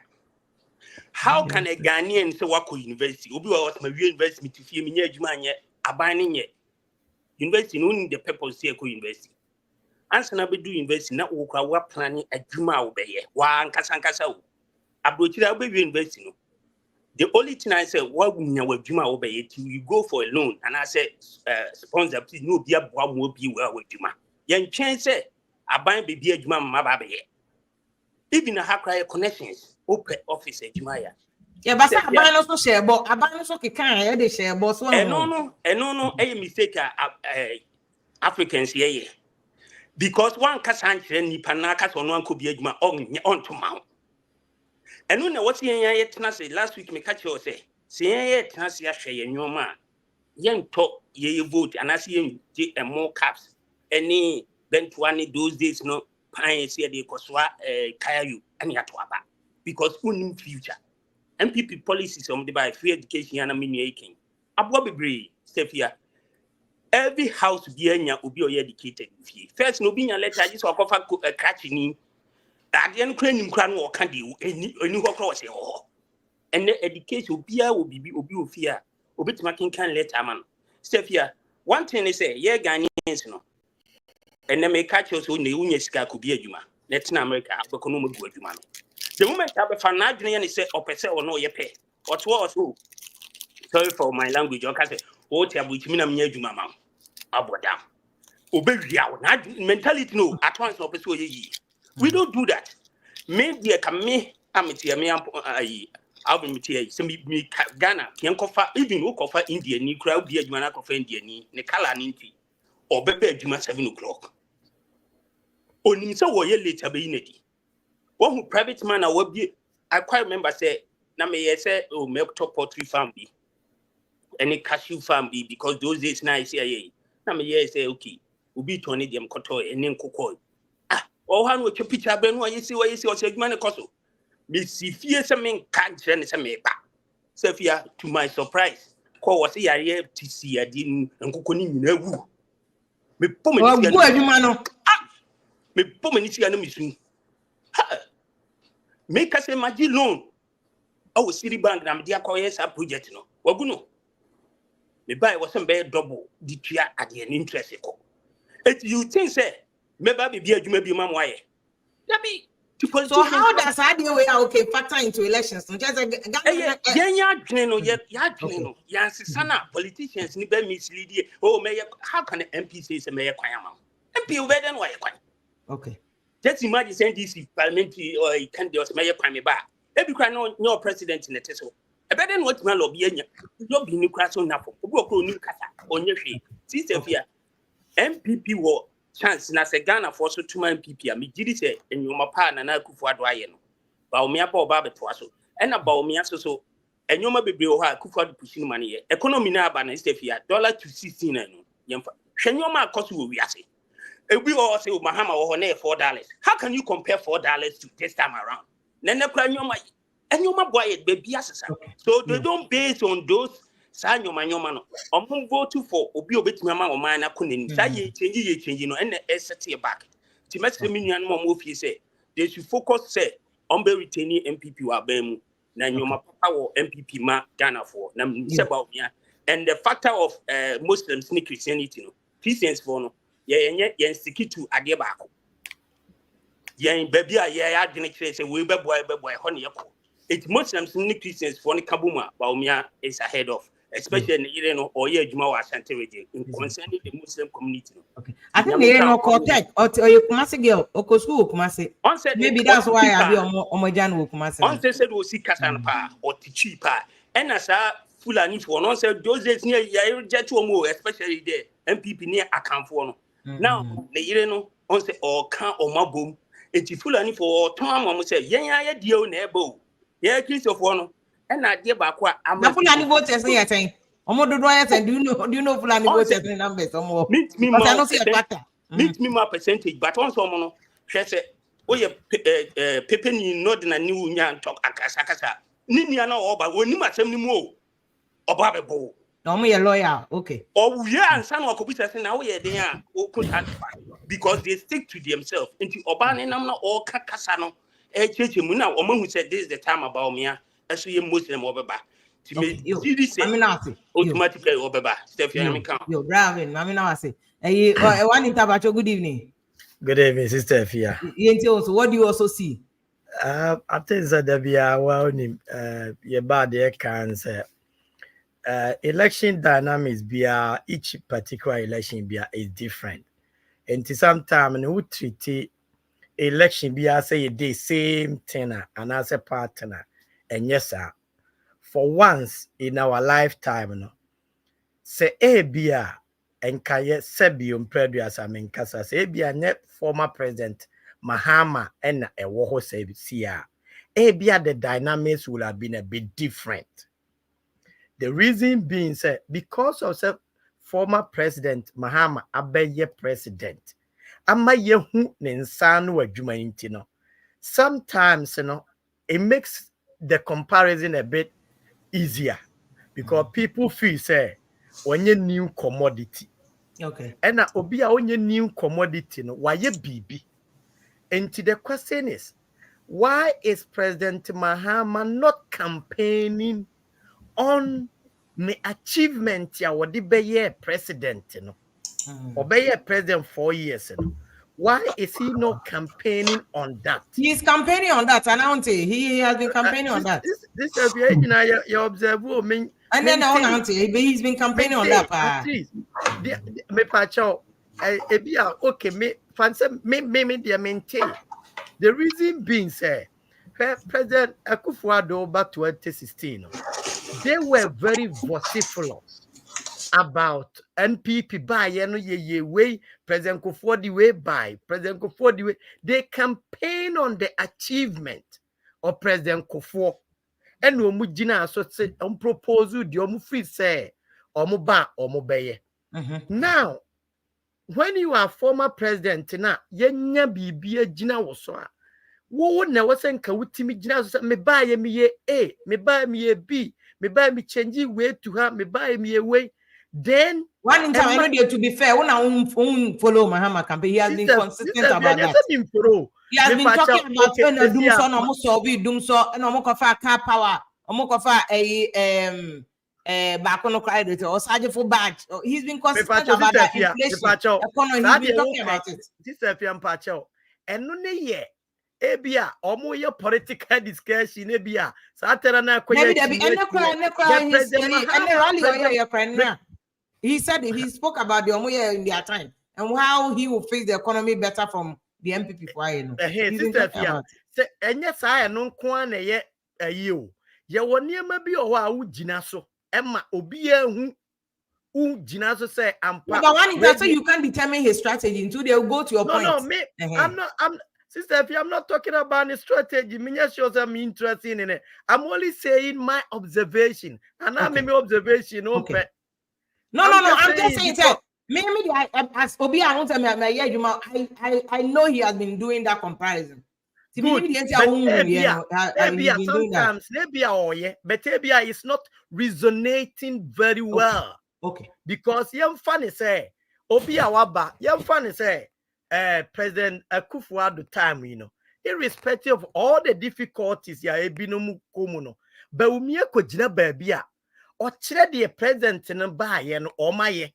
S13: How can a Ghanaian say wako university? Obi wa what my university to fie me nya ejuma anye aban ni nye. University no need the purpose say ko university. Ansa na be do university na wo kwa wa planning ejuma wo be ye. Wa nkasa wo. Abrochira wo be university no. The only thing I say, what you go for a loan, and I say, sponsor, please no be a boy will be well with you. Young chance say, I buy baby a juma, my baby. Even a hack connections, open office at Jumaya.
S1: Yeah, but I buy also share, but I buy also can't they share, boss.
S13: No, a mistake, Africans here. Because one Cassan, Nipanakas on one could be a juma on to mount. And when I was here last week, me catch you say, say, Tansia share in your man. Young talk, ye vote, and I see him more caps. Any bent one those days, no pines here, they coswa, kaya you, and yatwaba. Because in future, MPP policies on the by free education and a mini aching. Abwabi Bree, Stephia. Every house be will be educated. First, no being a letter, I just walk off a catching. That the Ukrainian crown or candy, any cross, and the education will be fear, obit making can let a man. Step here. One thing is say, yeah, Ghanaians, no. And then may catch us when the Unesca could be a Juma. Latin America, economic good man. The moment I have a fanadrian is say, or per se or no, ye pay. What was who? Sorry for my language, or can say, what have we mean? I'm near Juma, ma'am. Abodam. Obey mentality, no, at once, or pursue ye. We don't do that. me dear kame amatia me I'll be metia some me Ghana can cover even who cover India ni crowd be adwuma cover India ni ne kala ninti or bebe adwuma 7 o'clock onim say wo ye later be inedi one who private man I will be I quite remember say na me say oh milk top poultry farm be any cashew farm be because those days na say na me say okay we be turn them koto ene nkoko oh han we picture be no you see o say adwuma ne koso me si fie se men kan kire ne se me ba se fia to my surprise ko was yare tisi adi nkoko ni nyina wu me pom ni sia
S1: go adwuma no
S13: me pom ni sia no me su me ka se magi loan o City Bank na me dia ko yes project no wagu no me buy was some be double the tua ade an interest ko it you think say me ba be adwuma bi ma mo aye that be
S1: so how does that way okay factor into elections? No, just
S13: politicians ni be mislead. Oh, may how can the MP say say may kwanya ma? MP over then why kwanya?
S1: Okay.
S13: Just imagine saying this parliamentary or candidates may kwanya ba. Every cry no president in the teso. E better than what man lobby enya. Lobby ni kra so nafo. Obi okro ni kasa onye hwe. See fear. MPP wo chance na se Ghana for so 2 MPP a me gidi se enyoma pa na Akufo-Addo aye no Bawumia ba oba beto aso e na Bawumia so enyoma bebre ho Akufo-Addo pushing money ye economy na aba na stefia $2.16 no yemfa hwenyoma akoso wo wiase ebi o say Mahama wo na $4 how can you compare $4 to this time around nene kura enyoma boy baby asesa so they don't base on those sa nyoma no vote for obi obetumi ama oman na konani sa ye change no and set back ti message me nuan mo ofie say they should focus say on be retaining MPP wa bam na nyoma papa wo MPP ma Ghana for na say Bawumia and the factor of Muslims ni Christianity no Christians for no ye stick to ade baako ye baby a ye adwene kire say we be boy ho ne yeko it Muslims ni Christians for ni kabuma Bawumia is ahead of especially you know or ye adwuma wa Ashanti region in concerning the Muslim community.
S1: Okay. I think they no contact or you Kumasi girl or Kosu Kumasi. Maybe that's why I be on Kumasi.
S13: On said we see Kasan pa or Tichi pa and as a Fulani for no said those days near Jetuomo, especially the MPP near account for no. Now the you know on say or can or mabum it's Fulani for Tom almost say yeah deal nebo yeah Christopher one. And I dear Bakwa, I'm not
S1: Fulani voters here saying, do you know Fulani voters numbers or more? Meet me
S13: more percentage, but on someone said, oh, yeah, Pepini, not in a new yan talk, Akasakasa, Niniana or by when you must send me more or Bababo.
S1: No, me a lawyer, okay.
S13: Oh, yeah, and some of the now we are there because they stick to themselves into Obana and I'm not all Kakasano, Muna, woman who said this is the time about me. As we Muslim Obeba. To me, automatically Obeba. Stephen,
S1: you're driving. I mean, I say, hey, one in Tabacho, good evening.
S14: Good evening, Sister Fia.
S1: So, what do you also see?
S14: I think that there be a well, your body can say, election dynamics be each particular election be is different. And to some time, and who treat election be say the same tenor and as a partner. And yes, sir, for once in our lifetime, no, say Abia and Kaya Sebium Preduas Amincasa, say Abia net former President Mahama and a Woho Sebia. Abia, the dynamics would have been a bit different. The reason being said, because of former President Mahama Abeye President, Ama Yehu Ninsanu Wajumaintino. Sometimes, you know, it makes the comparison a bit easier because people feel say when you new commodity,
S1: okay,
S14: and obia when you new commodity, no, why you BB? And the question is, why is President Mahama not campaigning on the achievement ya what the president, you know, or be president 4 years, you know? Why is he not campaigning on that?
S1: He's campaigning on that, and he has been campaigning on that.
S14: This is you observe.
S1: And then he's been campaigning on that.
S14: Please, me pacho, okay, me fancy me maintain. The reason being, say, President Akufo-Addo over 2016, they were very vociferous about NPP by ye way, President Akufo-Addo way by President Akufo-Addo way. They campaign on the achievement of President Akufo. And we mujina so say propose the free say ba beye. Now, when you are former president, na yenya bibia jina woso a wo na wose nka wutimi jina so me ba ye me ye A, me ba me ye B, me ba me change way to her, me ba me ye way. Then
S1: one in time, I know to be fair, when I won't follow Mahama campaign, he has been consistent about that. He has been talking about doom so no so be doom so no mo kofa car power, mo kofa back on credit or for badge. He's been consistent about that inflation. He's been talking about it.
S14: This is Pacho. And no ye ebia omo ye political discussion ebia satera na
S1: maybe there be any rally. He said he spoke about the Omoye in their time and how he will face the economy better from the MPP for you know.
S14: And yes, I no kwan ye you. Ye woni ma bi o wa ugina so. Emma obiya hu ugina so say ampa.
S1: But one is that so you can't determine his strategy until they will go to your point.
S14: No, me, I'm Sister, if I'm not talking about the strategy, I'm interested in it. I'm only saying my observation. And I'm my observation.
S1: Okay. No. I'm just saying that. Maybe as Obi, I know he has been doing that comparison.
S14: Good. Sometimes maybe but maybe it's not resonating very well.
S1: Okay.
S14: Because young funny say Obi Awaba, young funny say President Akufo-Addo time, you know, irrespective of all the difficulties ya ebinomu komuno, Bawumia kojina babia or chere the president in ba ye no or my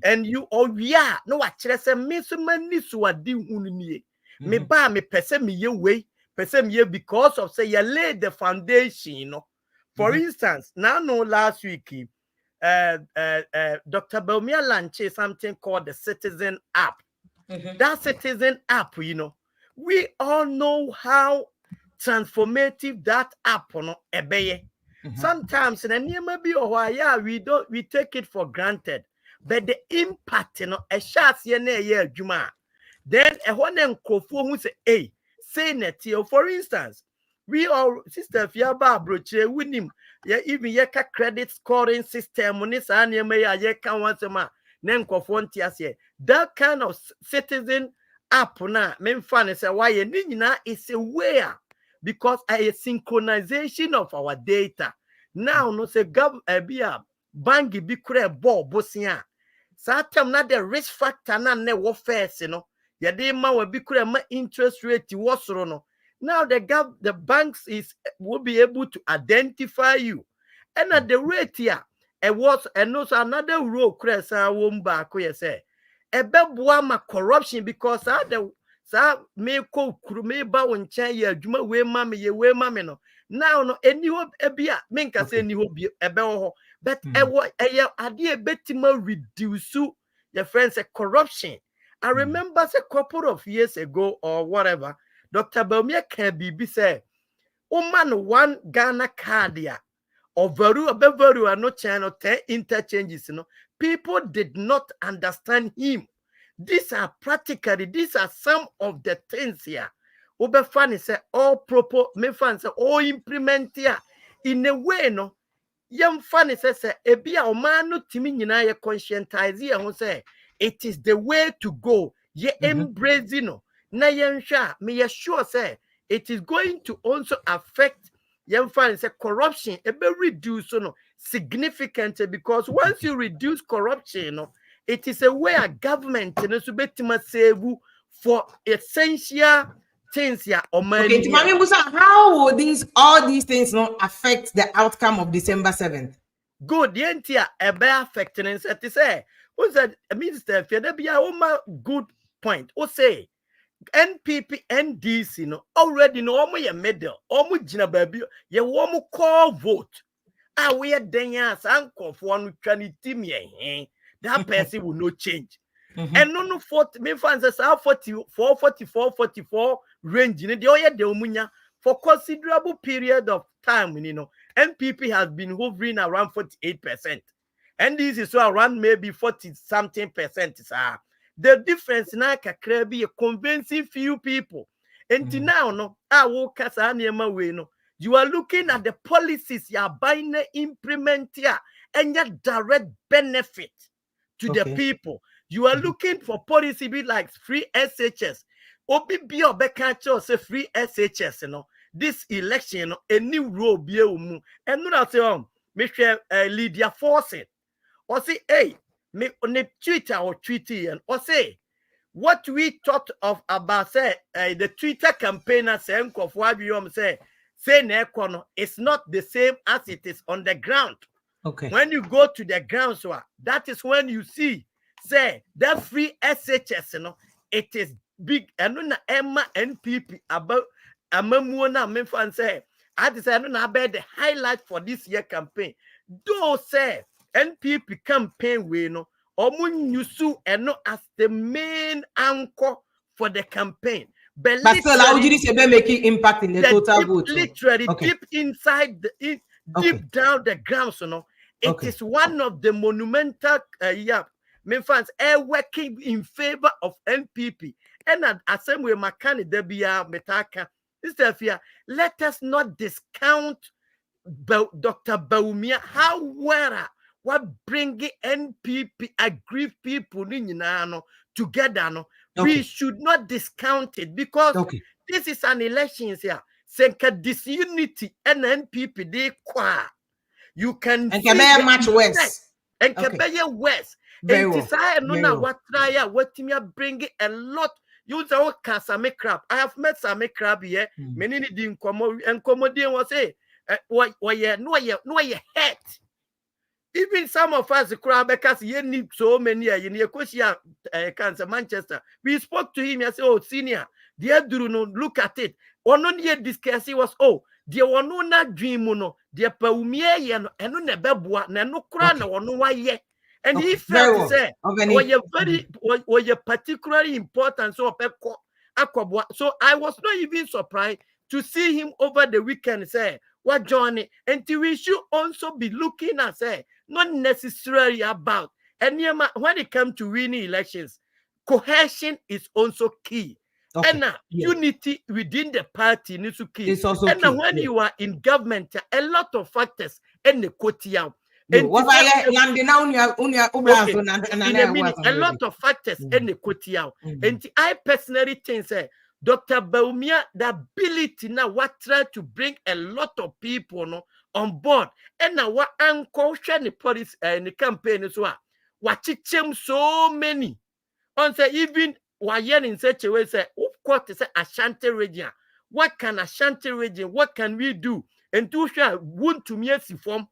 S14: and you yeah no what chere say me so mani so adi hunnie me ba me pese me ye way pese me ye because of say you laid the foundation, you know. For instance, now no last week Dr. Bawumia launched something called the Citizen App. That Citizen App, you know, we all know how transformative that app, you know, sometimes in a near maybe we take it for granted, but the impact, you know, a shot year juma. Then a one and who say, hey, say net, for instance, we all sister Fiaba broche winning, even yeka credit scoring system on this and yeka once a month. That kind of citizen app na men fan say why is aware because a synchronization of our data. Now no say bangi bi kure bo bosia. Satam na the risk factor na ne wo first no. Yade ma we bi kure ma interest rate wasoro no. Now the banks will be able to identify you. And at the rate here and also another role cresa won back where say ma corruption because the me ko me ba won chan ye adwuma we mame no now no any hope ebia me nka say any hope ebe ho but ade betima reduce your friends say corruption. I remember a couple of years ago or whatever Dr. Bawumia can be say woman one Ghana card ya or very no channel 10 interchanges, you know, people did not understand him. These are some of the things here. Obe funny say all proper me fan say all implement here in a way no. Young funny say ebia o man no timi nyina ye conscientize ye ho say it is the way to go. Ye embrace no. Na yen sha me ye sure say it is going to also affect young fans say corruption be reduce significantly because once you reduce corruption, it is a way a government save for essential things.
S1: Okay, how will all these things not affect the outcome of December 7th?
S14: Good, the entire affecting and say, what's that, Minister? Good point. Or say, NPP, NDC, already no more medal, almost jina baby, ye womu call vote. We are deniers, uncle for one trinity, that person will not change. And no 40 me fans 44 range in the oya de umunya for considerable period of time, NPP has been hovering around 48%. And this is around maybe 40-something%. The difference now can be a convincing few people. And now, you are looking at the policies you are buying, implement here, and your direct benefit to the people. You are looking for policy be like free SHS. OBB or Bekacho say free SHS, this election, a new role be and not say, Mr. Lydia Fawcett, or say, hey, me on a Twitter or Twitter, and or say, what we thought of about say the Twitter campaigner saying of what you say it's not the same as it is on the ground.
S1: Okay.
S14: When you go to the ground, so that is when you see say that free SHS, it is big. And no Emma NPP about Amamuona Memphis say I decided not about the highlight for this year campaign. Though say NPP campaign we Omun Yusu and not as the main anchor for the campaign. But
S1: still, how would you say making impact in the total vote?
S14: Literally, deep inside, deep down the ground, it is one of the monumental, fans working in favor of NPP. And at the same way, Makani Debia Metaka, let us not discount Dr. Bawumia. However, what bring NPP aggrieved people together, we should not discount it because this is an election here. Senka disunity and NPP they qua. You can
S1: and see much worse.
S14: And Kabaya worse.
S1: Very
S14: well. What try what bring a lot. Use our Same Crab. I have met Same Crab here. Many didn't come and comedian was say, why you head. Even some of us, because you need so many, you question cancer Manchester. We spoke to him and said, oh, senior, dear Duruno, look at it. One on here discuss was, oh, dear one no dream, dear Bawumia, and no nebabua, no crown, or no why. And he felt to say, were you particularly important, so so I was not even surprised to see him over the weekend say, what Johnny, and we should also be looking at say, not necessarily about. And when it comes to winning elections, cohesion is also key. And unity within the party needs to key.
S1: It's also
S14: and
S1: key.
S14: When you are in government, a lot of factors and the quotidian.
S1: A lot
S14: of factors and the quotidian. And I personally think say Dr. Bawumia, the ability now what try to bring a lot of people on board. And now what uncle the police and the campaign as well. What so many. On say even while in such a way say, of course, it's Ashanti region. What can Ashanti region? What can we do? And to share want to me form.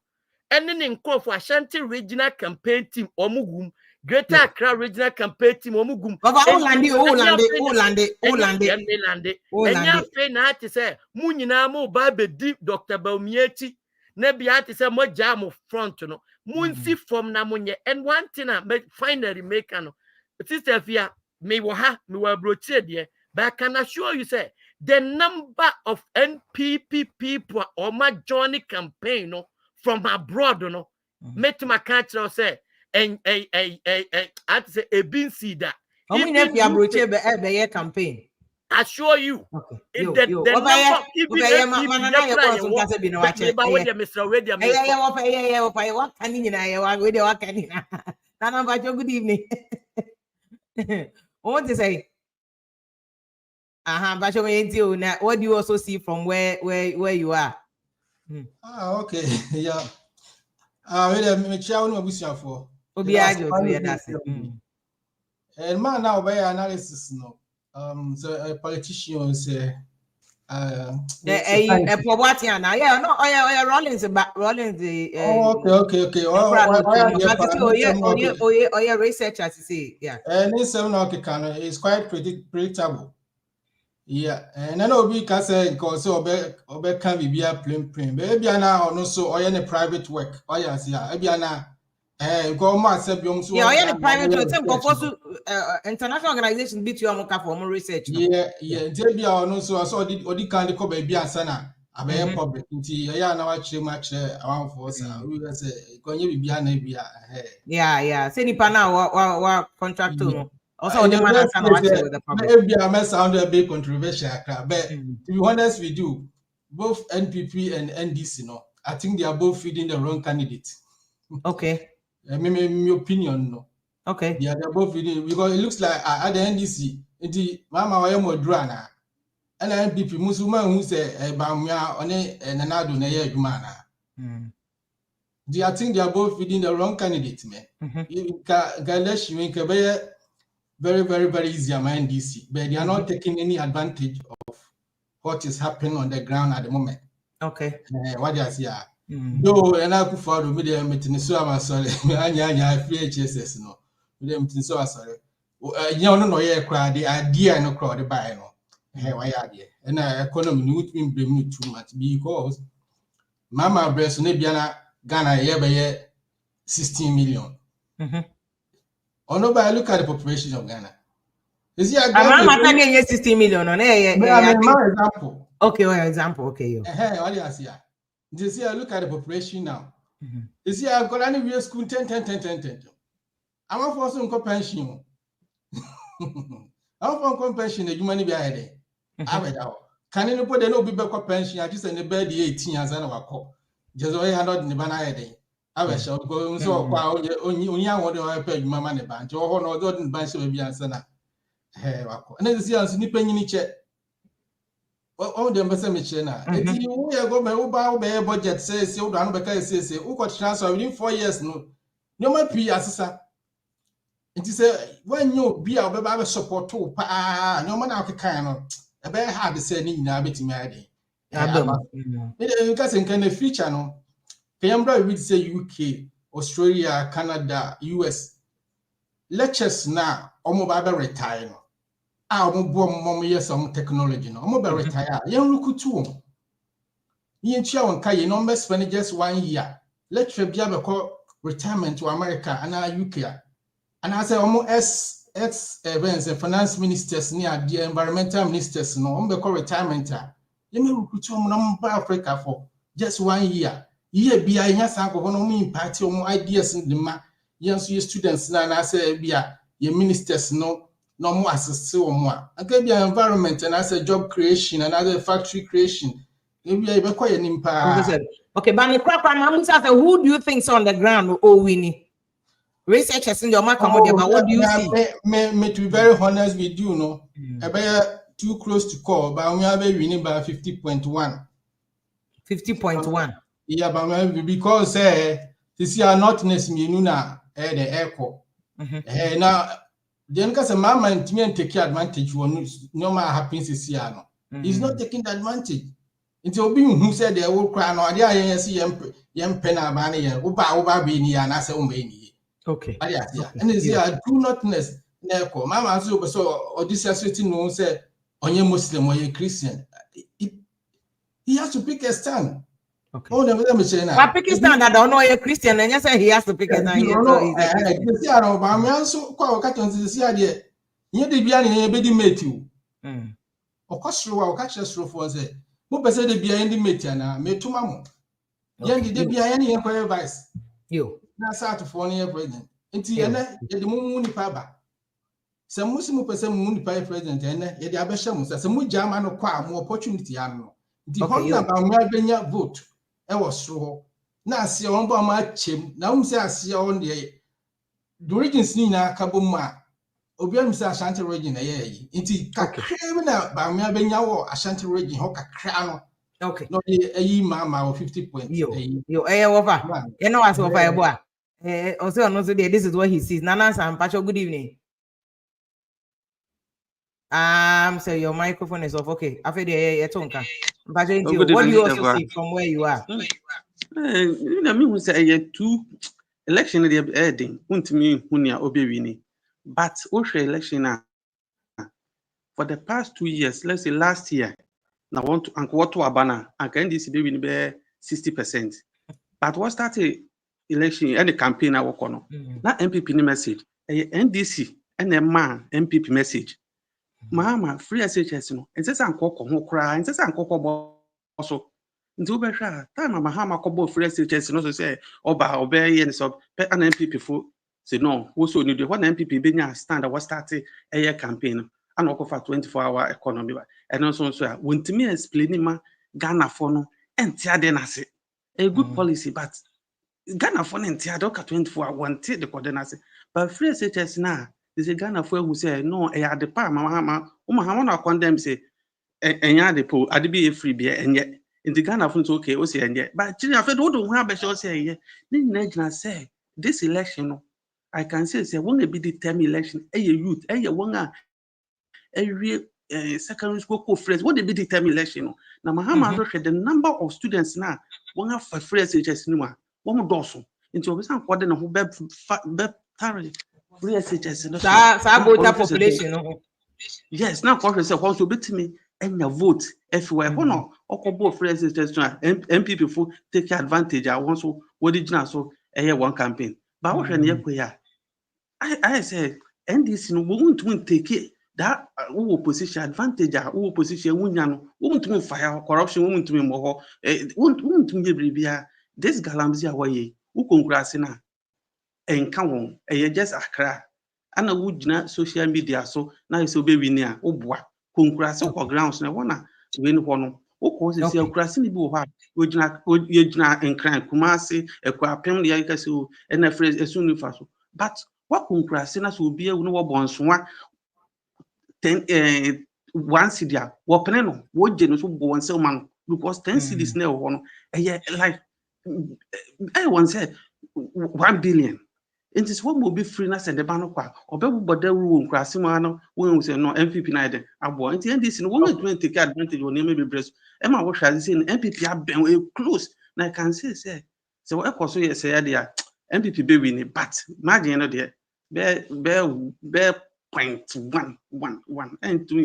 S14: And then in call for Ashanti regional campaign team Omugum. Greater Accra regional campaign team Omugum. Dr. Bawumia Nebi ati say mo jam front no. Munsi from na munye. And one thing I finally make sister Fia me wa broche there. But I can assure you say the number of NPP people or my journey campaign from abroad met my country say and I say a bin see that.
S1: How many of you broche be campaign?
S14: Assure you.
S1: Good evening. What to say? What do you also see from where you are?
S15: Okay, yeah. And man now by analysis no. So a politician say
S1: Rollins the okay. Research as you say, yeah.
S15: And this is quite predictable. Yeah, and I know we can say because can be a plain, maybe now also or any private work. Oh yes, yeah, Go ma accept biom so.
S1: Yeah, any private to them go for international organizations be to am for more research.
S15: Yeah, they be our no so odi kan de ko ba bi ansa na abe public nti ya na wa kire ma kire awan for sa we say ko nye bibia na bia
S1: Yeah. Say ni pa na wa contract no. Also the man ansa na wa kire with the public.
S15: Maybe I may sound a bit controversial, but to be honest with you, both NPP and NDC, no, I think they are both feeding the wrong candidate.
S1: Okay.
S15: My opinion, no.
S1: Okay.
S15: Yeah, they're both feeding because it looks like at the NDC, the Mama Wayamo Drana and NPP Musuma who say Bawumia on a Nanado Naya Jumana. I think they are both feeding the wrong candidate, man. Galesh, you make a very easy among DC, but they are not taking any advantage of what is happening on the ground at the moment.
S1: Okay.
S15: What you see, though, and I could follow me there, meeting so I'm sorry, I free HSS, no, with them so sorry. You don't know, yeah, cry the idea no crowd the buy no. Why are they? And economy would be blame too much because Mama breast Nebiana Ghana year by year 16 million. Or nobody look at the population of Ghana. You see,
S1: I'm 16 million on
S15: example.
S1: Okay, well, example. Okay,
S15: what do you see? You see, I look at the population now. You see, I've got any real school 10. I'm not for some pension. I'm for pension. You money behind it. I read out. Can you put the no people pension? I just in the bed 18 years and I call. Just away handled in the banana day. I was shall go so far only one I paid my money bank or no didn't buy so be answer. And then see us nipping in check. Oh, the ambassador now. If you go by budget says you don't because says who got transfer within 4 years no my P assessor. It is when you be a baby support too no man out kind of a very hard to say now bit me because in kind of future no Canberra would say UK, Australia, Canada, US lectures now almost retire. Mom yes some technology no mo be retire yen rukutu o yen tua won kai no be spend just 1 year lecture bia be call retirement to America and UK and I say ex events finance ministers near the environmental ministers no be call retirement yen rukutu no ba Africa for just 1 year bia yen san ko no mo impact o ideas in the ma yen so students na say bia ye ministers no more assist more. I can be an environment and as a job creation and as a factory creation. Maybe I be quite an impact.
S1: Okay, but who do you think's on the ground? Oh, Winnie. Researchers in your market, but what do you see?
S15: Me to be very honest with you, no, I be too close to call, but we are winning by 50.1.
S1: 50.1.
S15: Yeah, but because this year not necessarily the echo. Now. Then because a mama and me take advantage when no matter happens this year no. He's not taking the advantage. Until being who said they will cry no idea see yem penna bani uba be ni and I say
S1: okay.
S15: And this year do not ness neko mama so or this association no say onye Muslim or Christian. He has to pick a stand.
S1: Okay.
S15: Oh, never me say na.
S1: But pick a stand. I don't know a Christian, and yes, he has to pick a stand.
S15: This year, I'm also quite catching this year. You did be any baby mate you. Of course, you catch us through for say. Who said they be any mate and made to mamma. Yan did be any advice.
S1: You.
S15: That's out of 1 year president. Until the moon paba. Some Muslim person moon pie president and the Abesham says some German or quite more opportunity. The whole about vote. I was so now see on by my chim. Now I see on the regions Nina Kabuma. Obiam say Ashanti region. Inti Kakrimina by me Benya Ashanti region Hoka Crown.
S1: Okay.
S15: Not a mama or 50 points.
S1: You over. You know as over a boy. Also, this is what he sees. Nana and Pacho, good evening. So your microphone is off. Okay. I feel the tonka. What do you also see from where you are?
S16: I mean, we say 2 election the heading. Me hunia obewini. But election for the past 2 years, let's say last year, now want to and what to abana and can this be win 60%. But what started election any campaign a wɔkɔ no na MPP ni message NDC ɛna ɛma MPP message Mahama free SHS no ɛnsɛ sɛ ankɔkɔ ho koraa ɛnsɛ sɛ ankɔkɔ bɔ so nti wobɛhwɛ a time Mahama kɔbɔ free SHS no so sɛ ɔba ɔbɛyɛ ne sɛ ana MPP fo sɛ no wo so ni de hɔ na MPP bɛnya stand a wɔ start ɛyɛ campaign no ana ɔkɔfa 24-hour economy ba ɛno nso a wɔntumi explain ma Ghana fo no ɛnte ade n'ase a good policy but Ghana for ntia doka 24 wanted the coordinates but free SHS na this Ghana for who say no e ade pa Mahama na condemn say enya de po ade be free be enye in the Ghana for okay o say enye but chiri afed wo do ho abehye say enye ni nyina gina say this election no I can say won be the term election youth won a secondary school friends what they be the term election no na Mahama do the number of students na won have free SHS ni one dorsal into a person called the whole tari free SHS.
S1: Population.
S16: Yes, now question say what to beat me and your vote everywhere. No, or free SHS MPP for take advantage. I want so what did you so one campaign. But what I say NDC no won't take it. That opposition advantage, opposition won't fire corruption, won't me more, won't me this galamzi away who congrats na enka won just akra ana wujina social media so na so be wini a obua congrats ko grounds na wona win ho no wo ko se akurase ni bi wo ha wujina enkran kumase ekwapem de yaka so na phrase esunu fa so but what congrats na so bi ewu no wo bonsoa 10 one city a wo pene no wo je no so bo won se man because 10 cities na wo no like I once said 1 billion. It is what will be free na send the banokwa. Or be bode wu nkrasimano when we say no MPP na ide abo. And this no one to take advantage on maybe breast. Emma what shall say MPP have been close. Na can say so e koso ye say there MPP be win but imagine no there be 0.111 and to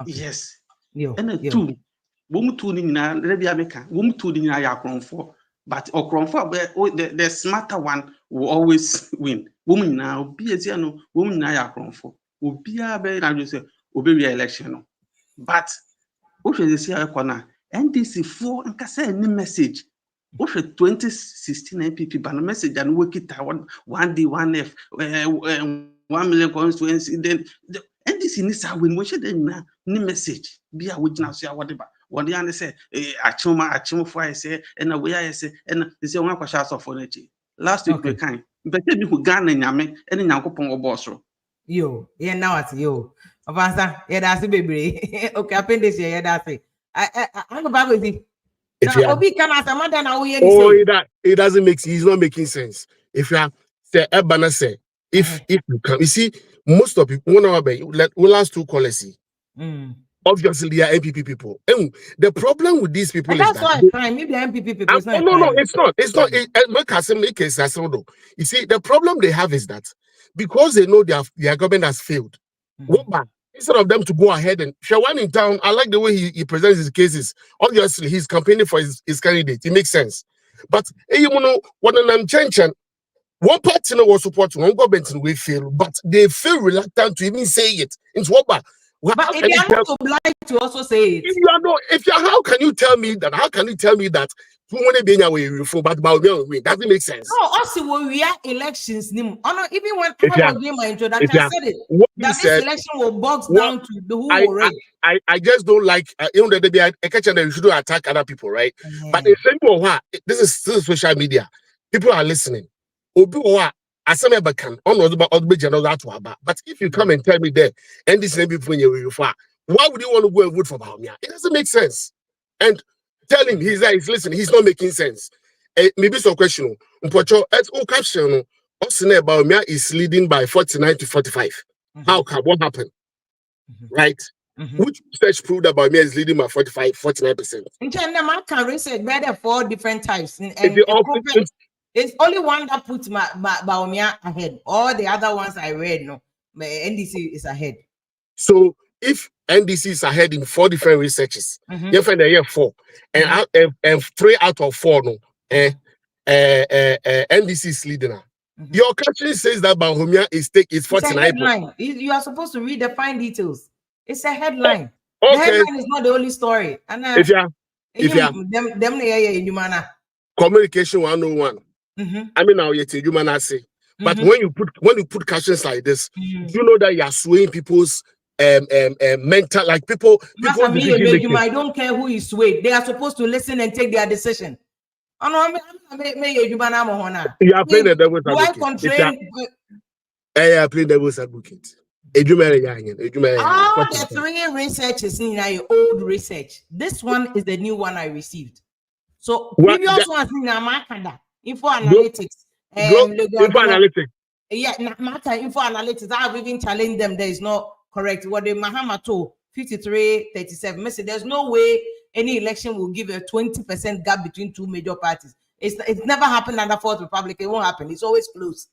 S16: yes. And 2 Womtu ni na rebi ameka womtu ni na yakronfo but okronfo the smarter one will always win woman na obi etia no woman na yakronfo obi abe na just say obi election no but what should they say akona NDC for nkasa any message what should 2016 MPP ban message and work it 1D 1F 1 million constituency then NDC needs to win what should they ni message be a witness or whatever. What the other say, achimo for I say, and away I say, and they say one question for nature. Last week we can, but then you Ghana and Yame, and in Yankopon boss.
S1: Yo, yeah, now it's yo. Avanza, yeah, that's a baby. Okay, appendix, yeah, that's it. I go back with it. Obi can ask a mother now.
S17: It doesn't make sense. It's not making sense. If you are say Ebana say, if you can, you see, most of people, we last 2 callers. Obviously, they are MPP people. And the problem with these people
S1: and
S17: is
S1: that's why maybe MPP people.
S17: No, it's not. It's not. You see, the problem they have is that because they know their government has failed, instead of them to go ahead and share one in town, I like the way he presents his cases. Obviously, he's campaigning for his candidate. It makes sense. But you know, what I'm changing. One party was supporting one government will fail, but they feel reluctant to even say it. It's what
S1: but if they are not obliged to also say it.
S17: How can you tell me that? How can you tell me that? But doesn't make sense.
S1: No, also we are elections. Even when I was doing my introduction, I said it. This election will box down to the who already.
S17: I just don't like that they a catch and they should attack other people, right? But the same this is social media. People are listening. But if you come and tell me there, and this name before you far, why would you want to go and vote for Bawumia? It doesn't make sense. And tell him he's listening, he's not making sense. Maybe some question. Caption Bawumia is leading by 49 to 45. How come? What happened? Right? Which research proved that Bawumia is leading by 49%?
S1: In China, can research better 4 different types. It's only one that puts Bawumia ahead. All the other ones I read, no, NDC is ahead.
S17: So if NDC is ahead in 4 different researches,
S1: Mhm.
S17: you find a year 4, and 3 out of 4 no, NDC is leading now. Your country says that Bawumia is 49.
S1: It's a headline. You are supposed to read the fine details. It's a headline.
S17: Okay.
S1: The headline is not the only story. And
S17: if you communication 101. I mean now it's a human assay. But when you put captions like this, you know that you are swaying people's mental, like people
S1: I don't care who is swayed. They are supposed to listen and take their decision. You are
S17: playing the devil's advocate. Yeah, playing devil's advocate. All
S1: the 3 researches in old research. This one is the new one I received. So previous ones in Amakanda, info analytics.
S17: Info analytics.
S1: Yeah, matter info analytics. I have even challenged them. There is no correct. What the Mahama told 53-37. There's no way any election will give a 20% gap between 2 major parties. It's never happened under Fourth Republic. It won't happen. It's always close.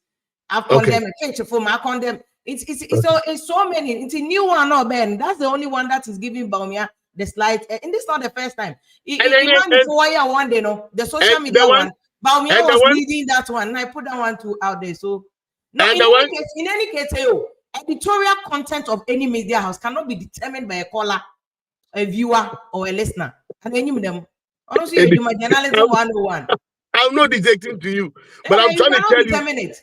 S1: I've condemned I condemn. It's so many. It's a new one, no Ben. That's the only one that is giving Bawumia the slide. And this is not the first time. One day, no, the social media one. Bawumia was leading that one, and I put that one out there. So no, in any case, editorial content of any media house cannot be determined by a caller, a viewer, or a listener. And any of them. Honestly, you do my journalism 101.
S17: I'm not dictating to you, but I'm trying to tell you.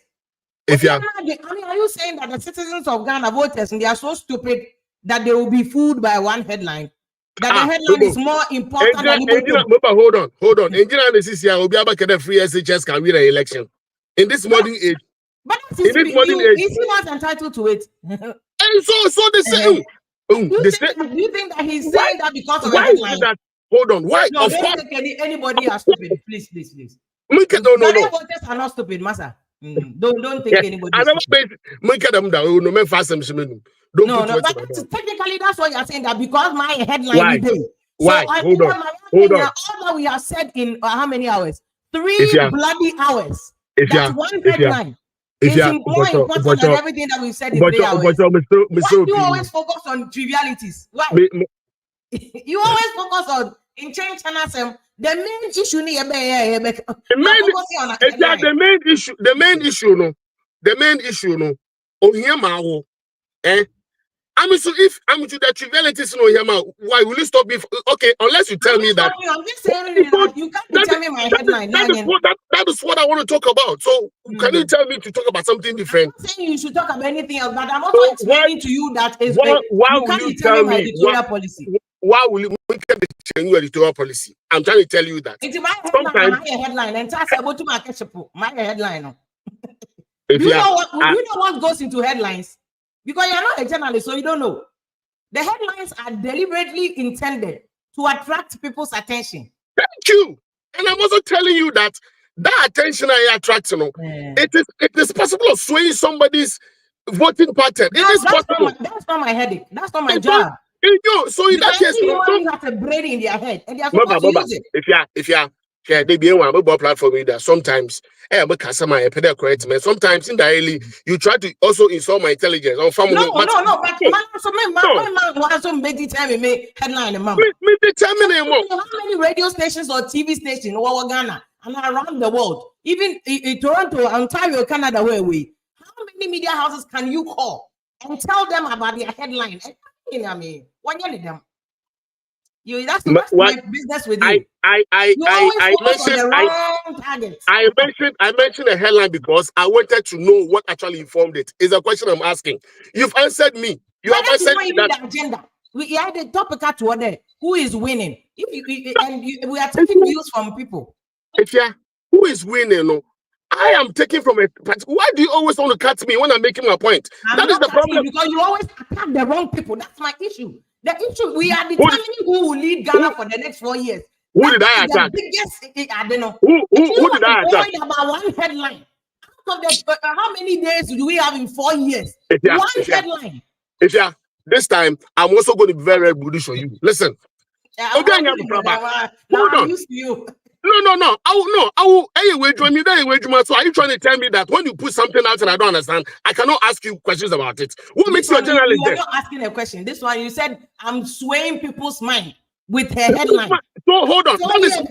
S1: Are you saying that the citizens of Ghana voters and they are so stupid that they will be fooled by one headline? That the headline is more important than
S17: hold on. Engineer, this is here. Obiaba can free SHS can win an election in this modern age.
S1: But in this modern age, is he not entitled to it?
S17: And so they say.
S1: Do you think that he's saying that because of a headline?
S17: Hold on. Why?
S1: No, don't think anybody are stupid. Please.
S17: No.
S1: Voters are not stupid, Massa. Don't think anybody.
S17: I never make them down. No, but
S1: technically that's what you're saying. That because my headline is
S17: why? Hold on.
S1: All that we have said in how many hours? 3 bloody hours. That's one headline. It's more important than everything that we've said in 3 hours. Why do you always focus on trivialities? Why? You always focus on in change channels. The main issue
S17: no. I mean, so if I'm to the trivialities, why will you stop me? Okay, unless you tell me that.
S1: I'm just saying that you can't tell me my headline.
S17: That is what I want to talk about. So, can you tell me to talk about something different?
S1: I'm not saying you should talk about anything else, but I'm also explaining to you that is you can't determine my editorial policy.
S17: Why will you change your editorial policy? I'm trying to tell you that.
S1: It's my headline, and that's about to my headline. Do you know what goes into headlines? Because you're not a journalist, so you don't know. The headlines are deliberately intended to attract people's attention.
S17: Thank you. And I'm also telling you that attention I attract, it is possible of swaying somebody's voting pattern. That's
S1: not my headache. That's not my job.
S17: So in that case,
S1: you have a brain in their head, and they are supposed to use it.
S17: If you they be one platform that sometimes correct man. Sometimes indirectly you try to also insult my intelligence on family.
S1: No, but headline
S17: how
S1: many radio stations or TV stations in Ghana and around the world, even in Toronto, Ontario, Canada, where how many media houses can you call and tell them about their headline? I mean, what you need them? That's my business with you. I
S17: mentioned a headline because I wanted to know what actually informed it. Is a question I'm asking. You've answered me. You have answered me that
S1: the agenda. We had the topic at there. Who is winning? We are taking news from people.
S17: Who is winning? I am taking from it. Why do you always want to cut me when I'm making my point? That is the problem.
S1: Because you always attack the wrong people. That's my issue. The issue, we are determining who will lead Ghana for the next 4 years.
S17: Who did I attack?
S1: I don't know.
S17: Who did I attack?
S1: About one headline. How many days do we have in 4 years? One headline.
S17: This time, I'm also going to be very, very bullish on you. Listen.
S1: Hold on.
S17: No. I will. Anyway, join me. So are you trying to tell me that when you put something out and I don't understand, I cannot ask you questions about it? What
S1: This
S17: makes you a
S1: one,
S17: journalist?
S1: you are not asking a question. This one, you said I'm swaying people's mind with her headline.
S17: So hold on.
S1: So
S17: That is
S1: it's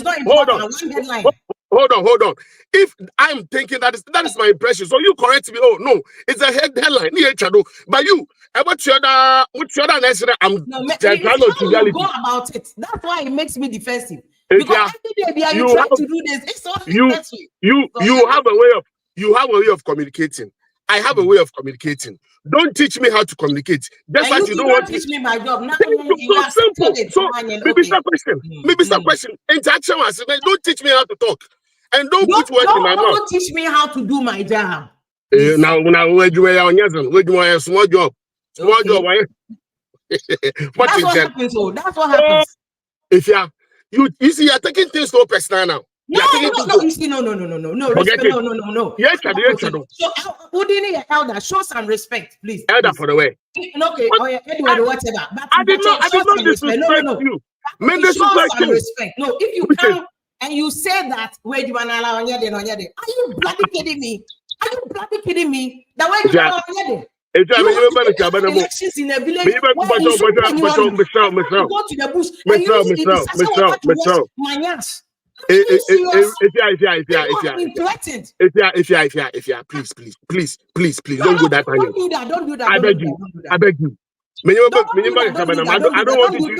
S1: not important. One headline.
S17: Hold on. If I'm thinking that is my impression, so you correct me. Oh no, it's a headline. But you, what's your other next? I'm trying
S1: to
S17: reality.
S1: Go about it. That's why it makes me defensive. Because every day you try to do this. It's so
S17: you have a way of communicating. I have a way of communicating. Don't teach me how to communicate. That's why you don't want to
S1: teach me my job. Now,
S17: so simple. So maybe some question. Maybe some question. Interaction. Don't teach me how to talk, and don't put words in my mouth.
S1: Don't teach me how to do my job.
S17: Now, where you are on small job. Small job.
S1: That's what happens. So that's what happens.
S17: If you see, you're taking things so personal now.
S1: No. You see, no. Respect. No.
S17: Yes.
S1: So, who didn't elder? Show some respect, please.
S17: Elder for the way.
S1: Okay. Edward, whatever. But
S17: I did not disrespect you.
S1: Show some respect. No, if you come and you say that, where you wanna allow are you bloody kidding me? The way you wanna elections in a village where you should go to the bush and you Manyas.
S17: Please don't go that
S1: Don't do that.
S17: I beg you. I don't want you.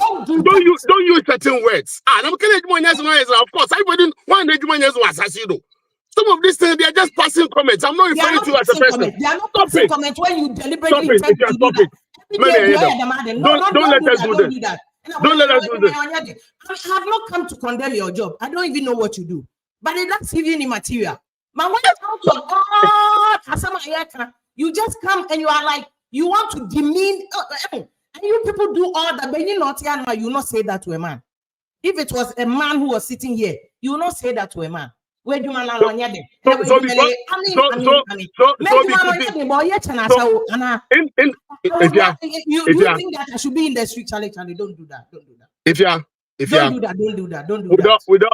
S17: Don't use certain words. I'm of course. I wouldn't want to assassinate. Some of these things, they are just passing comments. I'm not referring to you as a person.
S1: They are not passing comments when you deliberately
S17: intend to do that. Don't let us do that. Don't let us do this.
S1: I have not come to condemn your job. I don't even know what you do. But that's even immaterial. But when you just come and you are like, you want to demean, and you people do all that, but you will not say that to a man. If it was a man who was sitting here, you will not say that to a man. Where do you man you think that I should be in the street, Charlie? Don't do that. Don't do that.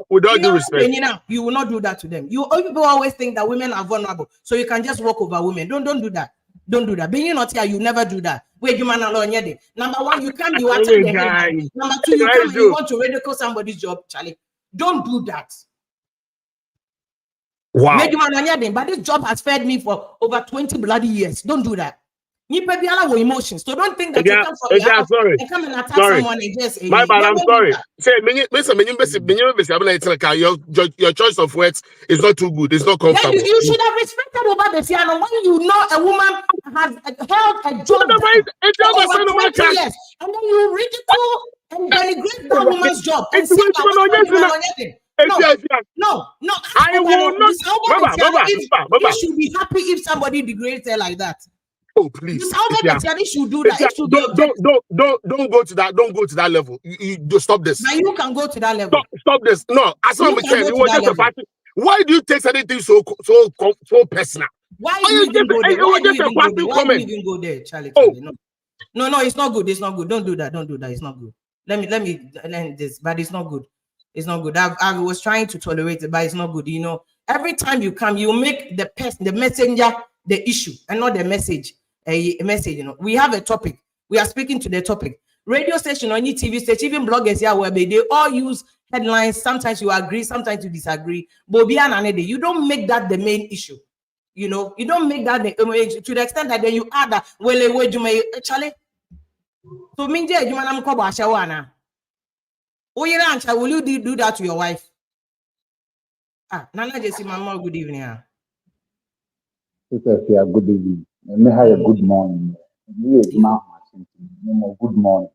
S17: Without due respect,
S1: you will not do that to them. People always think that women are vulnerable, so you can just walk over women. Don't do that. Don't do that. Being not here, you never do that. Where you man alone, number one, you come, you attack the head. Number two, you come and you want to ridicule somebody's job, Charlie. Don't do that.
S17: Wow.
S1: But this job has fed me for over 20 bloody years. Don't do that. You with emotions. So don't think that you come from your house and come and attack someone and just
S17: my bad, I'm sorry. Say your choice of words is not too good. It's not comfortable.
S1: You should have respected over the piano when you know a woman has held a job for over 20 years, and then you ridicule and denigrate that woman's job and say that No.
S17: I will not.
S1: You should be happy if somebody degrades her like that.
S17: Oh, please.
S1: Should do that.
S17: Don't go to that. Don't go to that level. You stop this.
S1: Now you can go to that level.
S17: Stop this. No, as long as you was just a party. Why do you take anything so personal?
S1: Why do you even go there? Why do you even go there, Charlie? No, it's not good. It's not good. Don't do that. It's not good. Let me end this, but it's not good. It's not good. I was trying to tolerate it, but it's not good. Every time you come, you make the messenger, the issue, and not the message. A message. We have a topic. We are speaking to the topic. Radio station, or any TV station, even bloggers here, where they all use headlines. Sometimes you agree, sometimes you disagree. But you don't make that the main issue. You don't make that to the extent that then you add that. Well, Charlie. So minje you man ko ba shawana. Will you do that to your wife? Nana Jesse, Mama, good evening.
S18: Good evening. Good morning. Good morning.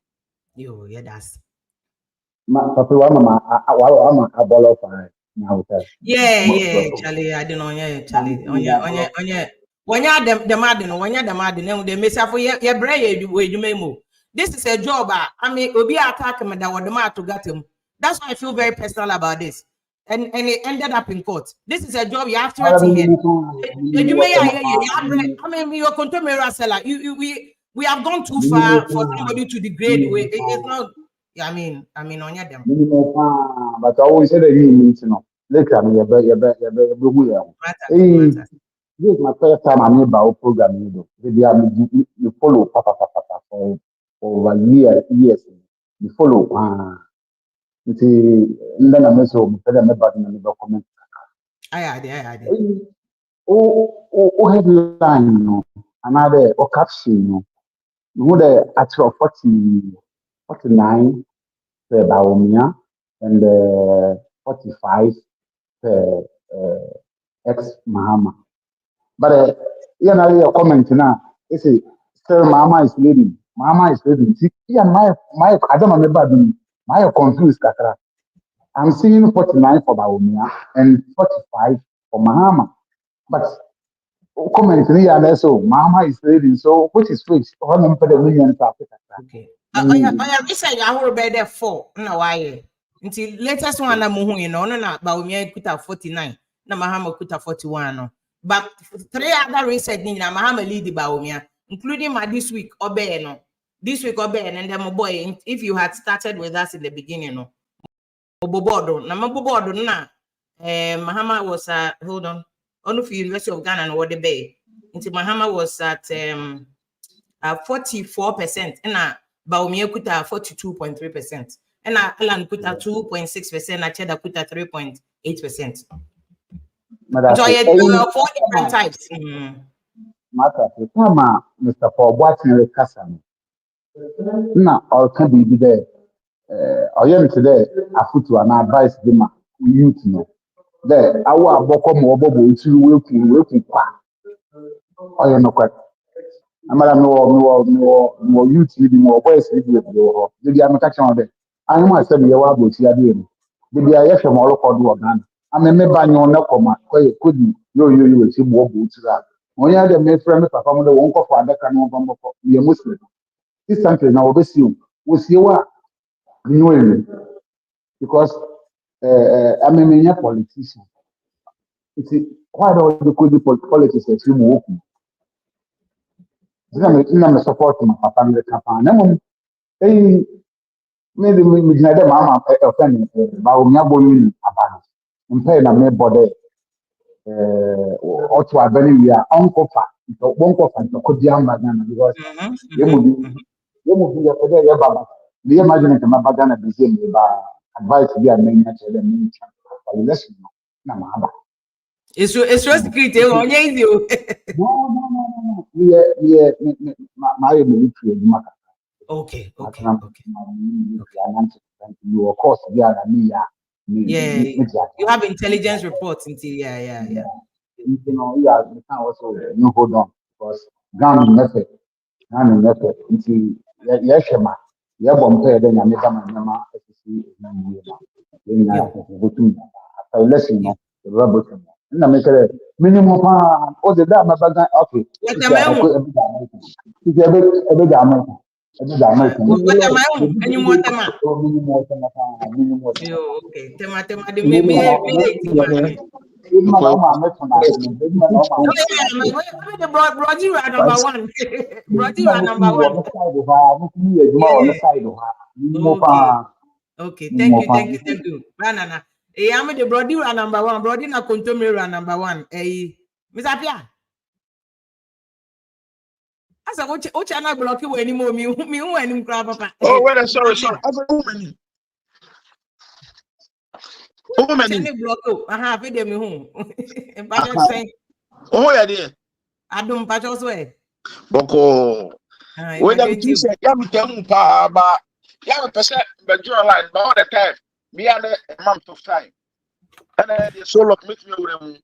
S1: Yo, yeah, that's.
S18: Papa, I'm a ball of
S1: yeah, Charlie. I don't know, yeah, Charlie. When you're the madden, they miss up for your brain, you may move. This is a job. I mean, Obi attack him and that was the man to get him. That's why I feel very personal about this. And it ended up in court. This is a job you have to hear. You may I mean, you're contemporary seller. We have gone too far for somebody to degrade. It's not. Yeah, I mean on your them.
S18: Minimum, but I always say that you need to know. Later,
S1: Matters.
S18: This is my first time I'm about program. You follow papa for over years. You follow. Then I'm also about the comment.
S1: I.
S18: Headline, no, another or caption, no, the actual 49 per Bawumia and 45 per ex Mahama. But a comment now. It's a still Mama is leading. Mama is leading. See, and my I don't remember them. My confused kakra. I'm seeing 49 for Bawumia and 45 for Mahama. But comment here and so Mama is leading. So which is which? One for the million traffic.
S1: Okay. We say I will be there 4. No, why? Until latest one na muhu na Bawumia kuta 49. Na Mahama kuta 41 no. But 3 other races na Mahama lead the Bawumia, including my this week Obe no. This week Obe and then my boy, if you had started with us in the beginning no. Obobodo na mabobodo na Mahama was hold on. Only for University of Ghana and what the bay. Until Mahama was at 44% and Bawumia kuta 42.3%. And Alan kuta 2.6% and Cheddar kuta 3.8%. So I had 4 different types.
S18: Matter of Mr. Paul Watson Kassan. Now, or can be there. I am today. I put to an advice them youth no. There, our boko mobile to working. I am not quite. I'm no youth living more boys living with the I'm catching on there. I know I said you are about to do. The I from all of the organ. I'm a member on no coma. Couldn't you see more boots that. When you had a main friend, perform the one for other can be a Muslim. This country now, obviously, we see what you know because I'm a politician. It's quite all the good politics that you move. I'm supporting my papa and the campaign. Hey, maybe we did them. I'm a friend. Bawumia Boni Abana. I'm paying a me body. Or to a very uncle. Uncle and could be because you move your baba. The imagine it, my bagana be saying advice to be a main natural and listen.
S1: It's security on you.
S18: No. Yeah, my military.
S1: Okay.
S18: You of course
S1: Yeah. You have intelligence reports until yeah.
S18: You know, you can also hold on because ground method until Shema. You have one pair, then I make my let's know the rubber. And I make a minimum all the damn okay.
S1: Okay, thank you. Banana. I'm the Brody number 1. Brody na Contomera number 1. Miss Apia. As a watch and I block you anymore. Me who and papa.
S4: Oh, wait, sorry. As a woman.
S1: Woman. Block you. I have it me home.
S4: Oh, yeah, dear.
S1: I don't patch us way.
S4: Boko. When I'm too sick, I'm telling Papa. Yeah, percent, but you're like all the time. Me and a month of time. And the soul of me with them.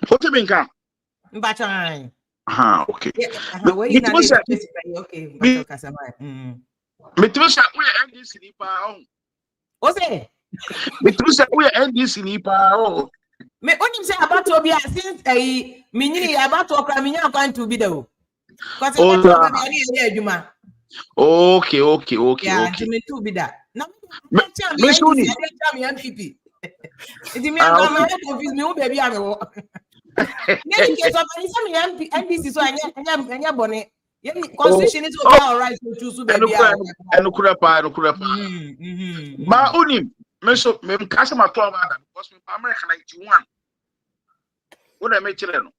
S4: What do you mean, Cam?
S1: Bachan.
S4: Okay.
S1: Okay.
S4: Metusa, we end this in Ipa.
S1: What's it?
S4: Metusa, we end this in Ipa.
S1: Me only say about to be since mini about to come in going to be though. Because
S4: Okay.
S1: Yeah, me too be that. Now,
S4: Miss Uni.
S1: MPP. It's me I'm confused me baby I go. Name case of NBC so I bonnet. Constitution is all right to choose baby.
S3: And Ukurepa. Ma unim, meso me mkasa matwa bada because me America 91. What I make no.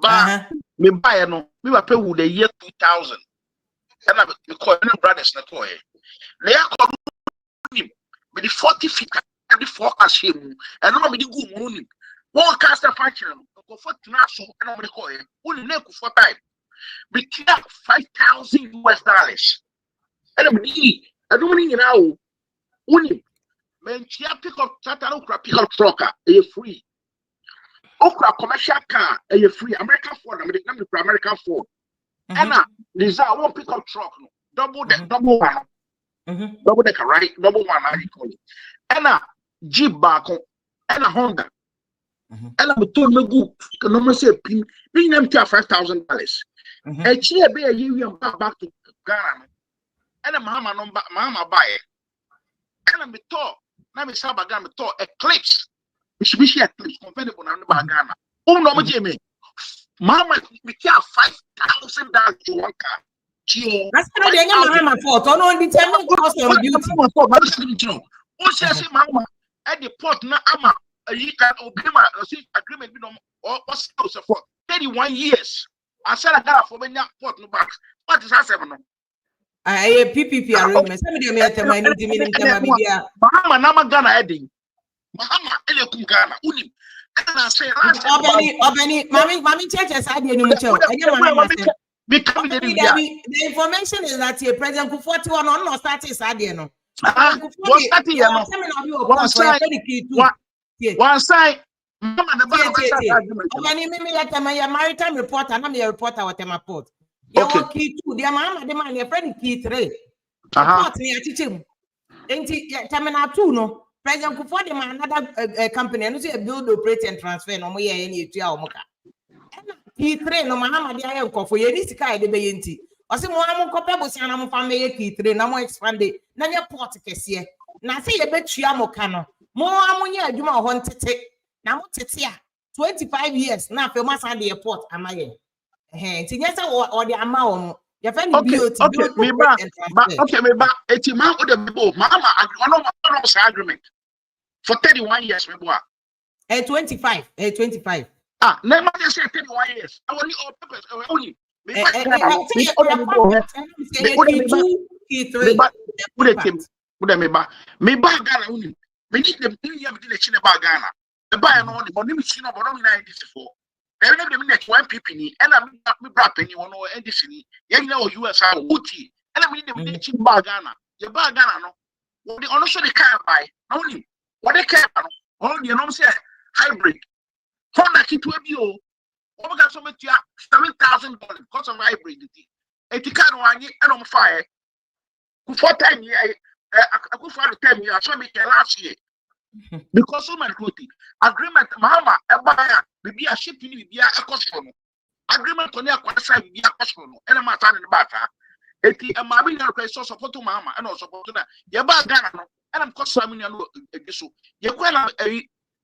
S3: Ba me buy no, me ba pay with the year 2000. And I be call them brothers na to e. Na ya call unim, me the 40 feet and the forecast him. And no me the go mu unim. One cast a function go for tnaso and me call e. Uni na ku for time. We clear $5,000. And I'm I don't need now. Uni, men chia pick up Tata Okra pick up trucker, a free. Okra commercial car, a free American Ford, American Ford. And these are one pick up truck, double one, double decker, right? Double one, how you call it. And a Jeep back and a Honda. And I'm told me good, no say pin, bring them to $5,000. A cheer be a year back to Ghana. And a mama buy it. And I'm taught, now we saw Bagana taught eclipse. We should be eclipse, compatible on the Bagana. Oh, no, Jimmy. Mama, we care $5,000 to one car. That's not the Mama fault. I don't determine cost of beauty. What's your Mama at the port? Now, I'm a agreement with them or what's for 31 years. I said I got for me port no back. What is that? I PPP arrangement. Somebody may tell me anything meaning Mahama Nama Ghana heading. Mahama Elekum Ghana. Unim. And I say, Obeni, Mammy churches I didn't know. The information is that your president could 41 on no status Adiano. One side. Obeni, maybe let my maritime reporter, and I'm a reporter with my port. Okay. Key 2, their mama, the man, your friend key 3. Report me at him. Ain't it terminal 2? No, President Kufuor, the man, another company, and you say build, operate, and transfer. No more any 2 hours. Key 3, no Mahama, the I for you. This guy, the Bayanti. I say, Mohamu Copabos, and I'm family key 3, no more expanded. Now your port case here. Now say a bit Chiamocano. More ammonia, you might want to take. Now, what's here? 25 years. Now, for my son, the airport, am I? Hey, or the amount. Okay, me back. Okay, me back. It's a man with the people. Mama, I don't agreement for 31 years, me boy. 25. 25. Never just say 31 years. I only all purpose. Only. Me back Ghana only. Me need them to have the China Ghana. The buy no only, but me China, but only 94. I never met one people, and I'm not me brapping you on NDC. You know, US are Woody, and I mean, the Chin Bagana. The Bagana, no. What the honor they can't buy, only what they can't, only you know, say hybrid. Honda kit will be all. Over got so much $7,000 because of hybrid. And you can't want it and on fire. For 10 years, I could find 10 years, I saw me last year. Because so many agreement, Mahama, a buyer, maybe a ship in Libya, a costume. Agreement on their qualified be a costume, and a matter in the batter. A marine request support to Mahama and also to that. Yaba Ghana, and I'm costuming you. You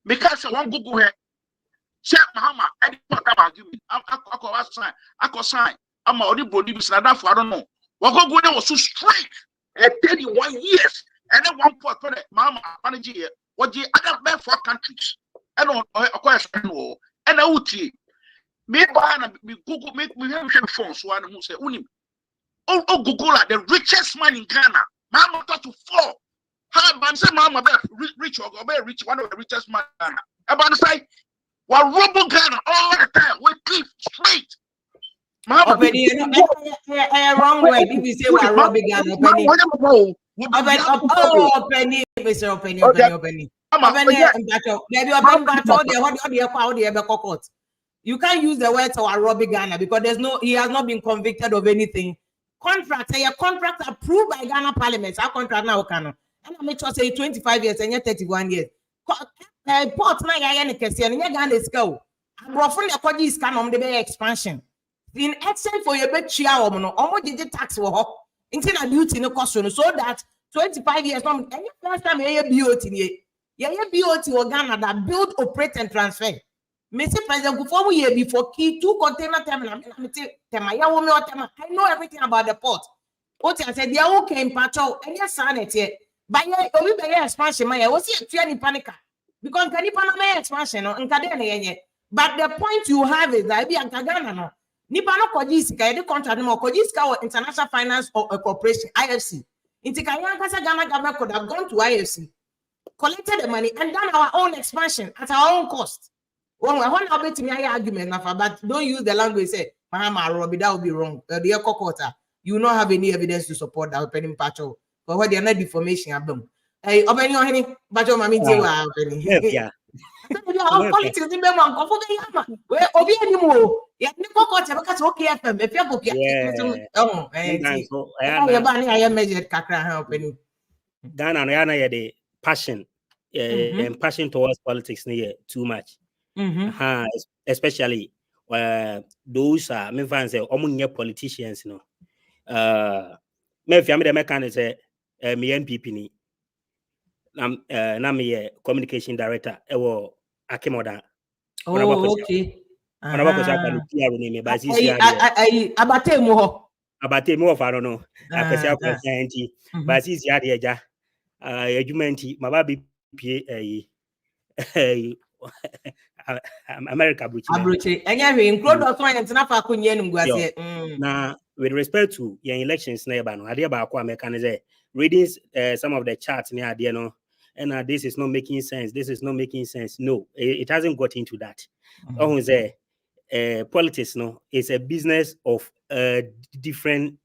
S3: because I won't go here. Say Mahama, I didn't argument. I could sign. I'm already producing that for I don't know. What go there was so straight at 31 years, and then one point for Mahama, manager. What the other 4 countries? I don't know. And I would see me Google make me have phones. One who say, Unim, oh, Google, the richest man in Ghana. Mama got to 4. How about say, Mama, rich or very rich, one of the richest man in Ghana. About the side, while Robo Ghana all the time, we keep straight. Mama, wrong way. People say, well, Robbie Ghana, Penny, Mr. Penny. You can't use the word to Robbie Ghana because he has not been convicted of anything. Contract, a contract approved by Ghana Parliament. Our contract now can. And I make sure say 25 years and 31 years. Port na ya ne kese and Ghana is go. Brofun the kwaji is can on the expansion. In exchange for your bet chia omo did tax wo ho. Inti na duty no cost so that 25 years from any first time BOT BOT or Ghana that build, operate, and transfer.
S1: Mr. President, before we year before key 2 container terminal, I know everything about the port. What I said, they are okay in patrol, and yes, sanity. But we by expansion, my was here in panic because Canipana expansion and Cadena. But the point you have is that be a Kagana. Nipano Kojiska, the contract no Kojiska or International Finance or Corporation, IFC. Intikaya Ghana government could have gone to IFC, collected the money, and done our own expansion at our own cost. Well, I want to bet me argument, but don't use the language. Say, Mahama, Robbie, that would be wrong. The echo quarter, you will not have any evidence to support that opening patrol. But what they are not defamation of them. Hey, open your honey, but your mammy,
S19: Yeah.
S1: Politics in the monk of Yama. Where Obi anymore. Yet, Nico because okay, if you're book, I am measured Kakra helping
S19: Ghana, I the passion and passion towards politics near too much. Especially those are me fans politicians, you know. Me family the mechanic say me NPP ni na me communication director ewo Akimoda.
S1: Oh, okay.
S19: Abate mo fa no akwesi akwesi anti ba si sia de eja adwumanti mababi pie America
S1: Abroche enya we include us one na fa akonye nu guase
S19: na with respect to your elections na eba no ade ba akwa America ne say reading some of the charts near there no and this is not making sense, this is not making sense. No, it hasn't got into that. Politics no is a business of different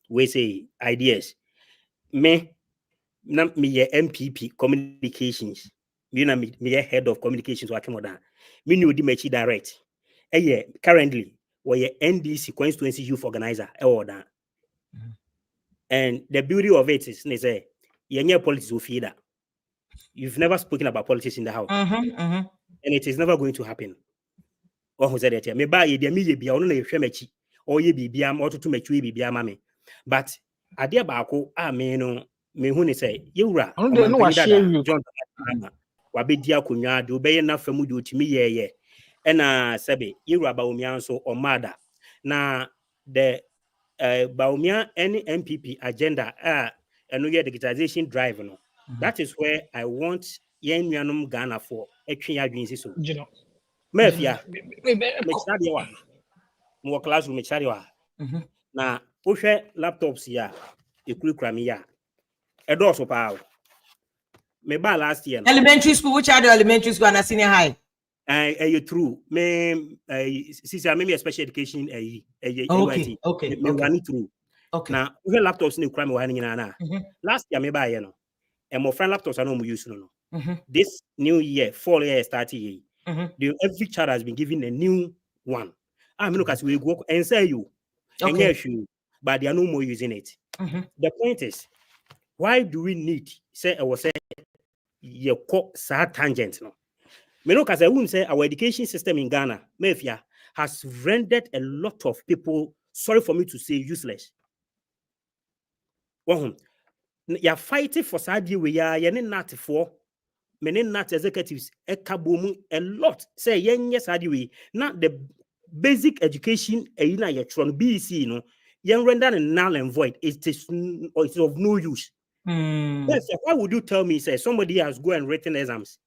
S19: we say ideas. Me MPP communications, me head of communications working on that. Me knew the mechi direct. Currently we NDC constituency youth organizer that. And the beauty of it is say politics will feed that. You've never spoken about politics in the house. And it is never going to happen. Who said that? Me buy the me be on the mechi or ye be or to mechi be mame. But idea bako me no me who say yura John wabe dia kunwa de obeye na famu de otimi ye na sebe yura Bawumia so omada na the Bawumia any MPP agenda and no digitization drive no. That is where I want yen yanum Ghana for etwe adwinsi so. Mafia me chade wa mo classroom me chade wa na wohwe laptops ya ekurukura me ya edo so pa me ba last year no.
S1: Elementary school, which are the elementary school and senior high?
S19: You true me since I me special education
S1: okay
S19: me run through
S1: okay
S19: na wohwe laptops ne kura me wa nyina na last year me ba ye no e mo friend laptops I no mo use no this new year fall year starting every child has been given a new one. I mean, look as we go and say you, but they are no more using it. The point is, why do we need say I was say your sad tangent no? Me look as I wouldn't say our education system in Ghana, Mafia, has rendered a lot of people, sorry for me to say, useless. You're fighting for Saudi, we are not for. Many not executives ekabomu a lot say yes we not the basic education na your tron BC no yen render null and void. It is of no use. Yes, why would you tell me say somebody has go and written exams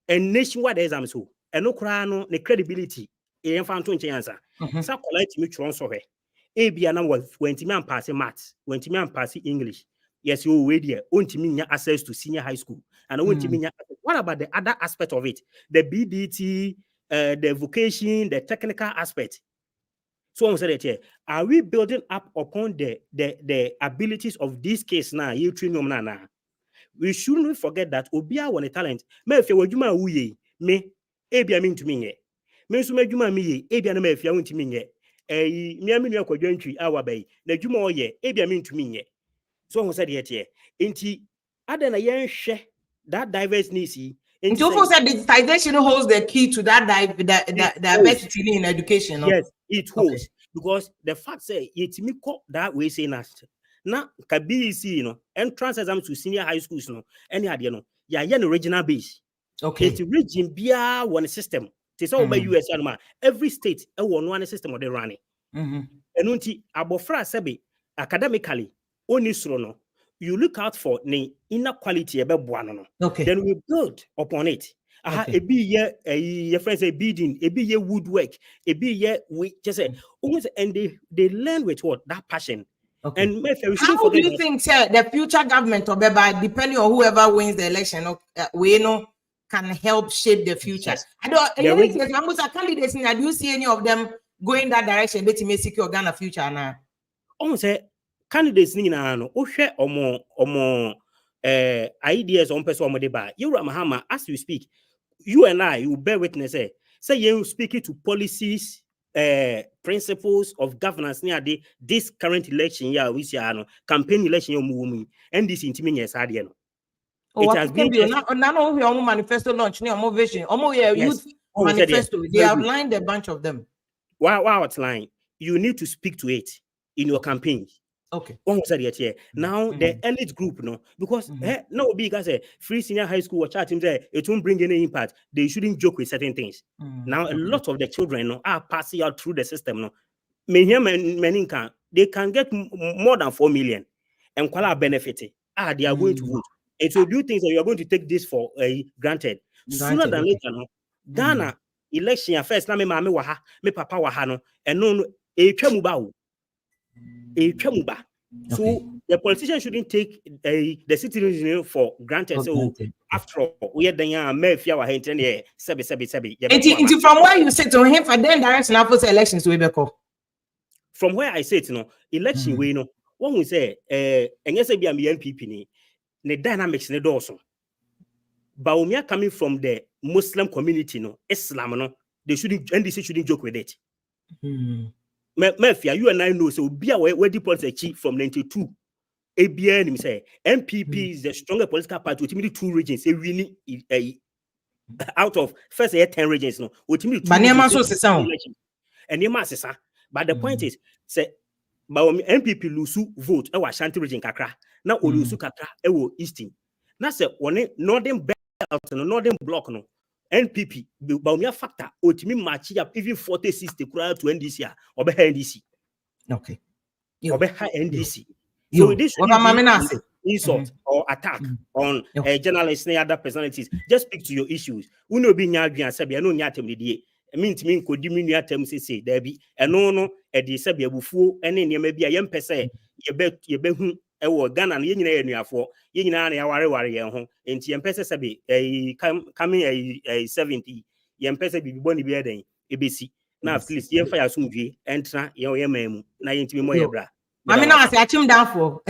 S19: and nationwide exams who and no crano the credibility e fan to answer sa collect me tron so he bia na was when man pass maths when man pass English. Yes, you already want access to senior high school. And what about the other aspect of it? The BDT, the vocation, the technical aspect. So are we building up upon the abilities of this case now? We shouldn't forget that Obia won a talent. Me if you were uye, me ebia mean to me. Me so me ebia na me if you want to me. Me aminu akwadwantwi awa bai. Na juma oye ebia mean to me. So who said it here? Inti adena yen share that diverse needs.
S1: Into said digitization holds the key to that diversity in education. No?
S19: Yes, it holds because the fact say it me that way say now KBC entrance exams to senior high schools any idea no yeah original base. Okay, it's region bia one system It's all by US and every state a one system of the running. And unti abofra sebe academically only no. You look out for the inner quality about no.
S1: Okay.
S19: Then we build upon it.
S1: Okay.
S19: A be your friends a bidding, a be your woodwork, a be your we just say and they learn with what that passion.
S1: Okay.
S19: And
S1: how do you think the future government or depending on whoever wins the election, we know can help shape the future?
S19: Yes.
S1: I don't. Candidates, do you see any of them going that direction? Let me secure Ghana future now.
S19: Almost say candidates ni na no. Ohwe omo ideas on person omo deba. You Mahama, as you speak, you and I, you bear witness. Say you speaking to policies. Principles of governance near this current election year we see campaign election and this intimate it has been
S1: no manifesto launch near vision youth manifesto. They outlined a bunch of them.
S19: Wow outline. You need to speak to it in your campaign.
S1: Okay.
S19: Now the elite group because no big as a free senior high school or chat him there, it won't bring any impact. They shouldn't joke with certain things. Now a lot of the children are passing out through the system. They can get more than 4 million and quite benefiting. They are going to vote. And so do you think that you are going to take this for granted? Sooner than later, Ghana election first na me mama wa ha, me papa wa ha no, and no So the politician shouldn't take the citizens for granted. So after all, we are done. Maybe our hand and sebi.
S1: From where you sit on him for then direction after elections we be call.
S19: From where I sit, election we one we say and yes, be MPP ni the dynamics ne doorso. Bawumia coming from the Muslim community, Islam, they shouldn't NDC shouldn't joke with it. Mafia, you and I know so be aware where the politics achieved from 92. ABN say MPP is the stronger political party with 2 regions. We need out of first 10 regions, ultimately 2 regions. And but the point is, say MPP lose vote our Ashanti region kakra. Now lose kakra Eastern. Now say one northern belt northern block NPP Bawumia factor ultimately match up even 40-60 to NDC or NDC.
S1: Okay.
S19: NDC. So this should insult or attack on journalists and other personalities. Just speak to your issues. Uno be nyadwi asabi eno nyatem de mean to me could diminu atem say there be no e de sabi abufuo ene niam bia ye mpese ye behu ewo Ghana ye nyina ye nuafo ye nyina na ya ware ye ho enti ye mpese sabi coming 70 ye mpese bibibo ni bi eden ebesi na at least ye fa ya sumdwe entra ye mamu na ye ntimi mo ye bra.
S1: Mami na say achim down for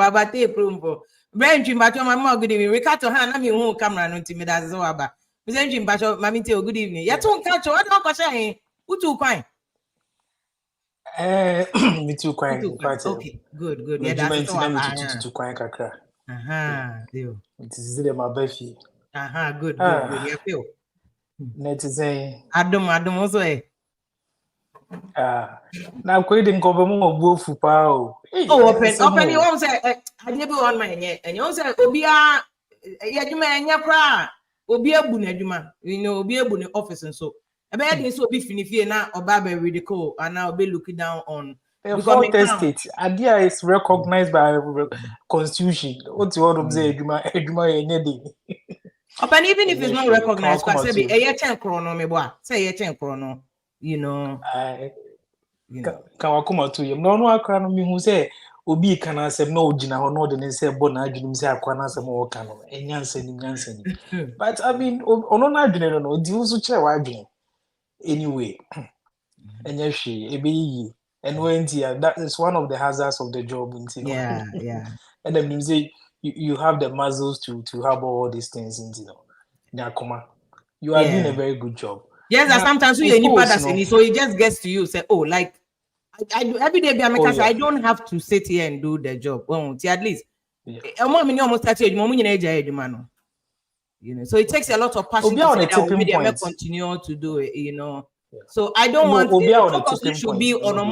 S1: about tape room for brain dream bacho mama good evening we cut to hand na me hu camera no ntimi da zo aba we say dream bacho mami tell good evening ya to catch what no question utu kwan
S20: me too kwan
S1: okay good yeah
S20: that's too kwan kakra
S1: deal
S20: it is the my baby
S1: good yeah feel
S20: net say
S1: adom also
S20: na kwedi nkobe mo ogbofu pa o
S1: open you won say ade be on my and you say obia yadwuma enya kra obi abu na adwuma obi abu ne office so e be dey so obi finifie na oba be ridicule and now be looking down on
S20: because state idea is recognized by constitution what you want to say adwuma enye dey
S1: open even if it's not recognized because say be e chen kro no me bo say e chen kro no
S20: can wakuma to him no akra no me hu say obi kan asem na ogina ho no de ne say bo na adwunim say akwa na asem wo kan no enyansa ni but I mean ono na adwene no di usu kire wa adwene anyway enya hwe ebe yi and when that is one of the hazards of the job
S1: yeah
S20: and then you say you have the muscles to have all these things nyakoma you are doing a very good job.
S1: Yes, now, sometimes we any part so it just gets to you say, oh, like I do every day. I don't have to sit here and do the job. At least, almost 30 so it takes a lot of passion to continue to do it. So I don't want the focus should be on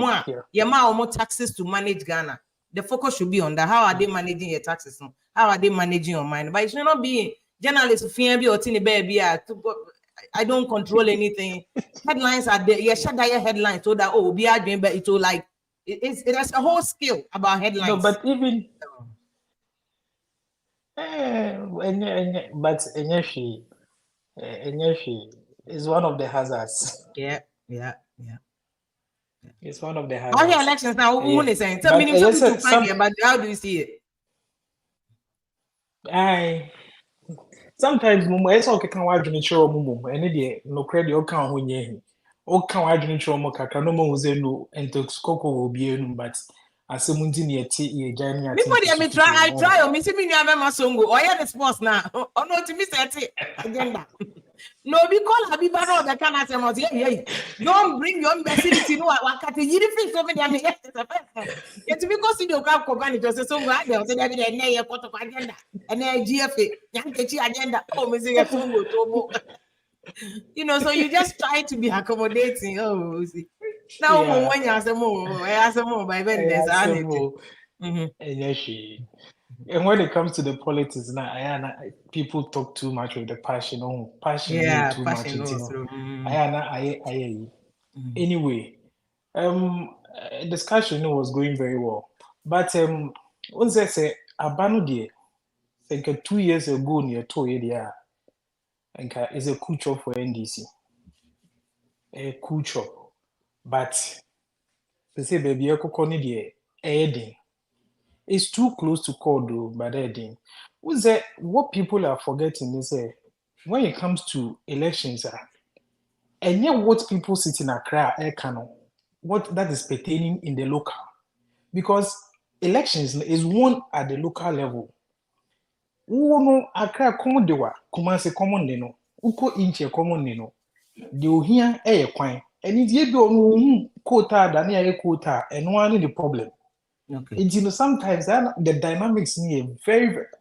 S1: more taxes to manage Ghana. The focus should be on that. How are they managing your taxes? How are they managing your mind? But it should not be journalists fear be or tiny baby. I don't control anything. Headlines are there. Yeah, shut down your headlines so that we are doing, but it will like there's a whole skill about headlines.
S20: No, but even but Enyeshi is one of the hazards.
S1: Yeah.
S20: It's one of the
S1: All
S20: hazards.
S1: your elections now, who is saying? Tell
S20: But
S1: me,
S20: yes,
S1: to find here, but how do you see it?
S20: Sometimes mumu esa okeka wadwene kyerɛ ɔmo mumu ɛne deɛ nokora deɛ ɔka ho nyɛ hi ɔka wadwene kyerɛ ɔmo kakra no mo ze no entokskoko wɔ bi enum but asɛm nti ne yɛte yɛgya ne ate
S1: Before me try, I try. Me see me never masongo. Or yeah, the sports now. Oh no, to me set agenda. No, we call Habiba no the can answer us. Yeah. Don't bring your imbecility. No, wakati yiri fix over there. Yes, it's a first. Yet because you grab Kobani just so go out there. So there be the near court of agenda and then GFA. Yankechi agenda. Oh, me say songo tobo. You know, so you just try to be accommodating. Oh, see. Now when you ask more, by then there's
S20: And when it comes to the politics now, people talk too much with the passion. Oh, passion too much. Anyway, discussion was going very well. But once I say Abanu dear, like 2 years ago near 2 years, and is a coup job for NDC. A coup job. But they say baby Edding. It's too close to call though, but Edding. What people are forgetting is when it comes to elections, and yet what people sit in Accra, what that is pertaining in the local. Because elections is won at the local level. No Accra common dewa, Kumasi common deno, Uko inche common deno. The ohia kwan. And if you don't quota than a quota, and one is the problem.
S1: Okay.
S20: It's, you know, sometimes the dynamics here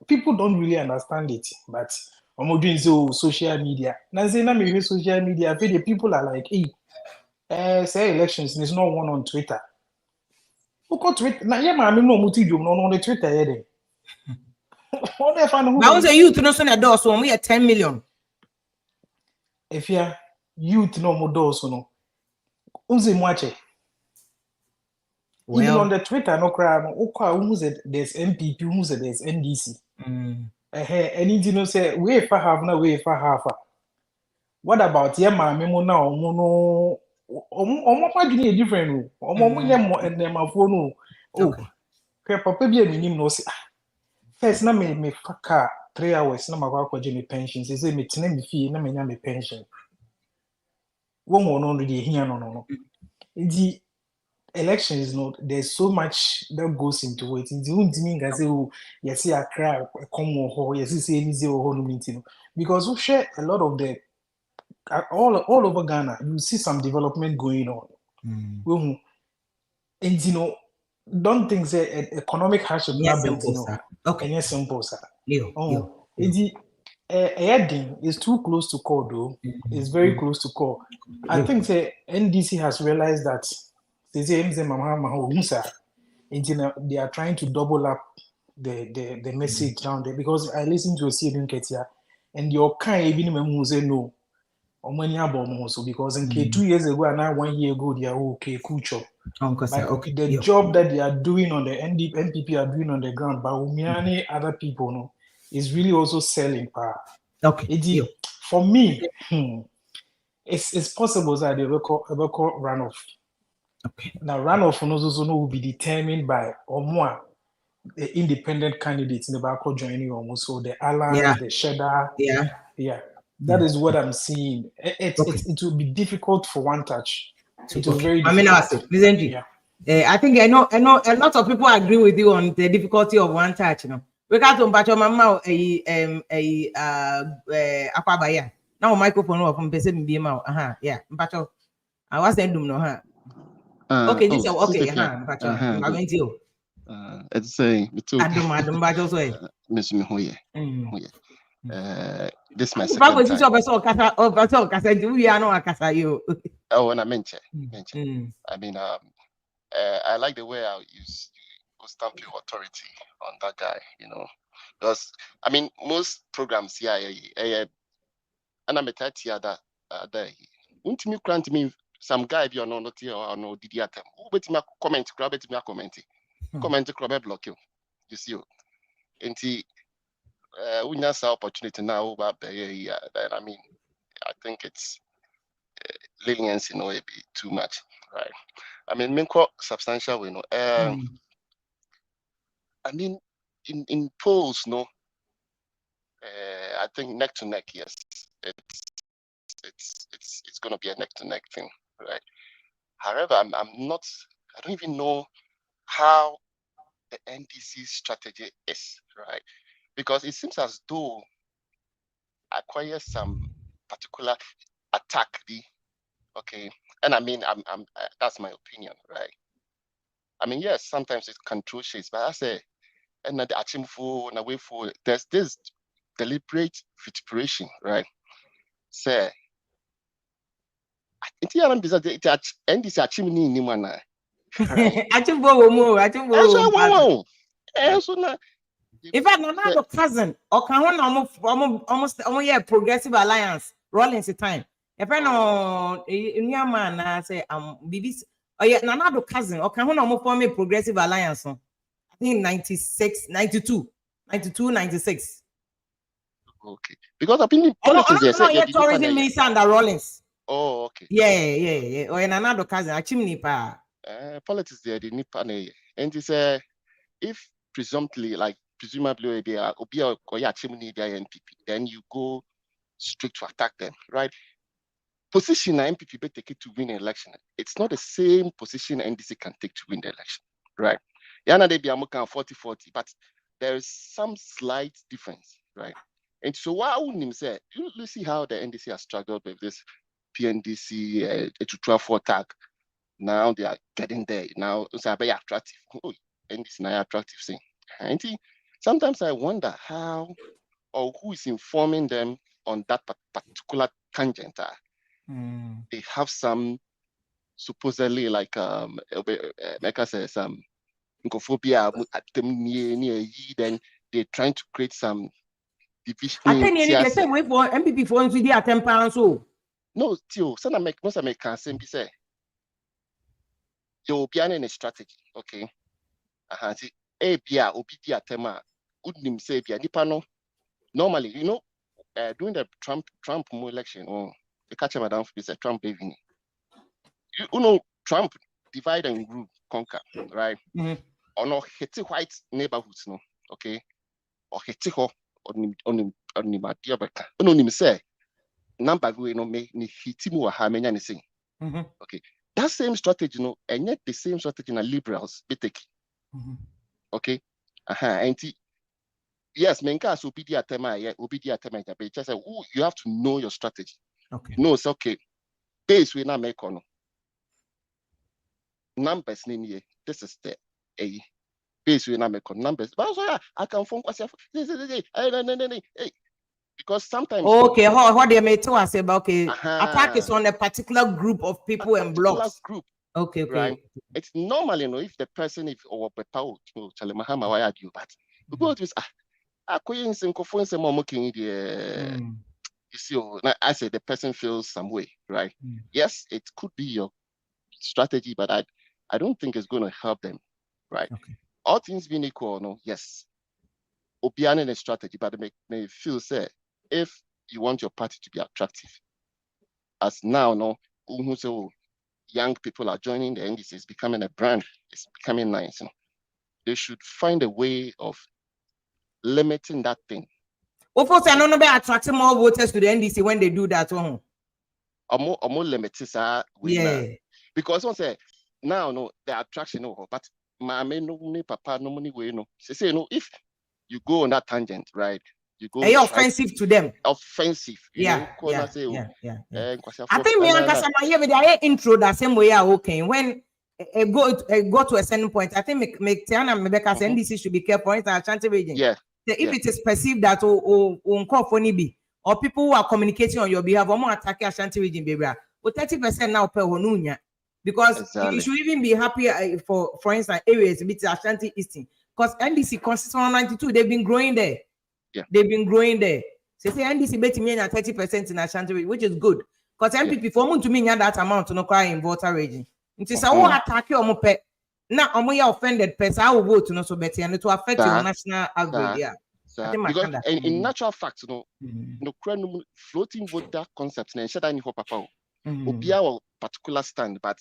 S20: people don't really understand it, but I'm doing social media. Now, say social media, the people are like, hey, say elections, there's no one on Twitter. Who got Twitter? Now, yeah, I'm no multi-job on the Twitter. What if I know?
S1: I was a youth, no son a door, so we are 10 million.
S20: If you're youth, no more doors, no. Unzi mwache. Even on the Twitter, no crime. Who's it? There's MPP. Who's it? There's NDC. And you know, say way for half, no way for half. What about my memo now? No, what different? My phone. Oh, papa be a minimum. No, say first, na me car 3 hours. Na my work with me pension. Say me tell me fee. Na me pension. One more no the here no. The elections, no, there's so much that goes into it. It won't mean as yes, I cry, come on, yes, say any zero meeting because we share a lot of the all over Ghana. You see some development going on. And you know, don't think say economic hardship
S1: Yes,
S20: not
S1: simple, sir. Okay.
S20: And yes, simple, sir. Heading is too close to call, though. It's very close to call. I think the NDC has realized that they are trying to double up the message down there because I listened to a CNN Ketia and your kind even who say no. Also because in 2 years ago and now 1 year ago they are okay, cool job.
S1: Okay.
S20: The job that they are doing on the NPP are doing on the ground, but many other people no is really also selling power.
S1: Okay.
S20: For me, it's possible that they will runoff.
S1: Okay.
S20: Now runoff will be determined by or more the independent candidates in the back joining almost so the alliance, the cheddar. That is what I'm seeing. It will be difficult for one touch. It will be very difficult.
S1: I think I know a lot of people agree with you on the difficulty of one touch. You know, we got to batch mama akwabaya. Now microphone from person be mouth. Mpacho. I was saying no okay, this is okay. Mpacho.
S21: It's saying me too.
S1: Adum batcho so.
S21: Miss me hoye. This my
S1: second time. We are no akasa you.
S21: Oh, and I mention. I mean, I like the way how you stamp your authority on that guy, you know, because I mean most programs, and I'm a that there. Won't me grant me some guy be on not here or no did atem. But me comment, grab it me comment crab block you. You see you. And we have opportunity now but then I mean I think it's leniency no it be too much, right? I mean substantial we know. I mean in polls no I think neck to neck, yes. It's gonna be a neck to neck thing, right? However, I don't even know how the NDC strategy is, right? Because it seems as though acquire some particular attack, okay, and I mean, I'm that's my opinion, right? I mean, yes, sometimes it can throw shades, but I say, and the action for and away for there's this deliberate vituperation, right? Say, it's here and because it NDC achieving ni mana.
S1: In fact, no cousin or can one almost progressive alliance rolling the time. If I know new man, I say BBC. Oh yeah, no cousin or can one almost form a progressive alliance. I think 96, 92, 96.
S21: Okay, because opinion politics
S1: tourism minister under Rollins.
S21: Oh, okay.
S1: Yeah. Or another cousin, a chimney pa.
S21: Politics there, the nipa and it's if presumably they are obia or chimney their NPP, then you go straight to attack them, right? Position MPP be take it to win an election. It's not the same position NDC can take to win the election, right? Yana they be a 40-40, but there is some slight difference, right? And so why wouldn't him say you see how the NDC has struggled with this PNDC to 12-4 tag. Now they are getting there. Now it's a very attractive. Oh, and it's not attractive thing. And sometimes I wonder how or who is informing them on that particular tangent. They have some supposedly like like I say some incophobia at them near then they're trying to create some division.
S1: I think the same way for MPP phones with their £10 so.
S21: No, Tio, so I can say there will be a strategy, okay? See, Bia Obidia Tema, Udnim say Bia Nipano. Normally, you know, during the Trump election, the catch madam is a Trump baby. You know, Trump divide and group conquer, right? Or no hit white neighborhoods, no, okay? Or hit ho on my dear Becca. No, him say number we no me ni hitimu or how many anything. Okay. That same strategy, and yet the same strategy na liberals be take. Okay. And yes, menka so obidia tema, but just say, you have to know your strategy.
S1: Okay.
S21: No, it's okay. Base we not make on numbers nini. This is the base we not make on numbers. But also I can phone because sometimes
S1: okay, what they may tell us about attack is on a particular group of people and blocks.
S21: Group.
S1: Okay.
S21: Right. It's normally if the person or Mahama why are you but go to you see, I say the person feels some way, right? Yes, it could be your strategy, but I don't think it's going to help them, right?
S1: Okay.
S21: All things being equal, yes, Obiane a strategy, but it may feel say if you want your party to be attractive, as now, young people are joining the NDC, it's becoming a brand, it's becoming nice. They should find a way of limiting that thing.
S1: Of course, I don't know about attracting more voters to the NDC when they do that.
S21: Or more limited, because once now the attraction but papa no money way say if you go on that tangent, right? You go
S1: offensive to them.
S21: Offensive.
S1: Yeah. I think me and Kasama here with the intro that same way okay. When go to a certain point, I think make Tiana Rebecca say NDC should be careful in the Ashanti region.
S21: Yeah.
S1: If it is perceived that or people who are communicating on your behalf, or attacking Ashanti region, baby, 30% now per Honunya. Because you should even be happy for instance, areas with Ashanti Eastern. Because NDC consists of 92, they've been growing there.
S21: Yeah.
S1: They've been growing there. So say NDC betting me at 30% in Ashanti, which is good. Because MPP for to me that amount no cry in voter region. It is a war attack your pet. Now I'm offended person I will vote no so better and it will affect your national average. Yeah.
S21: Because in natural fact, no floating voter concept na shada ni for papa. Obia or particular stand, but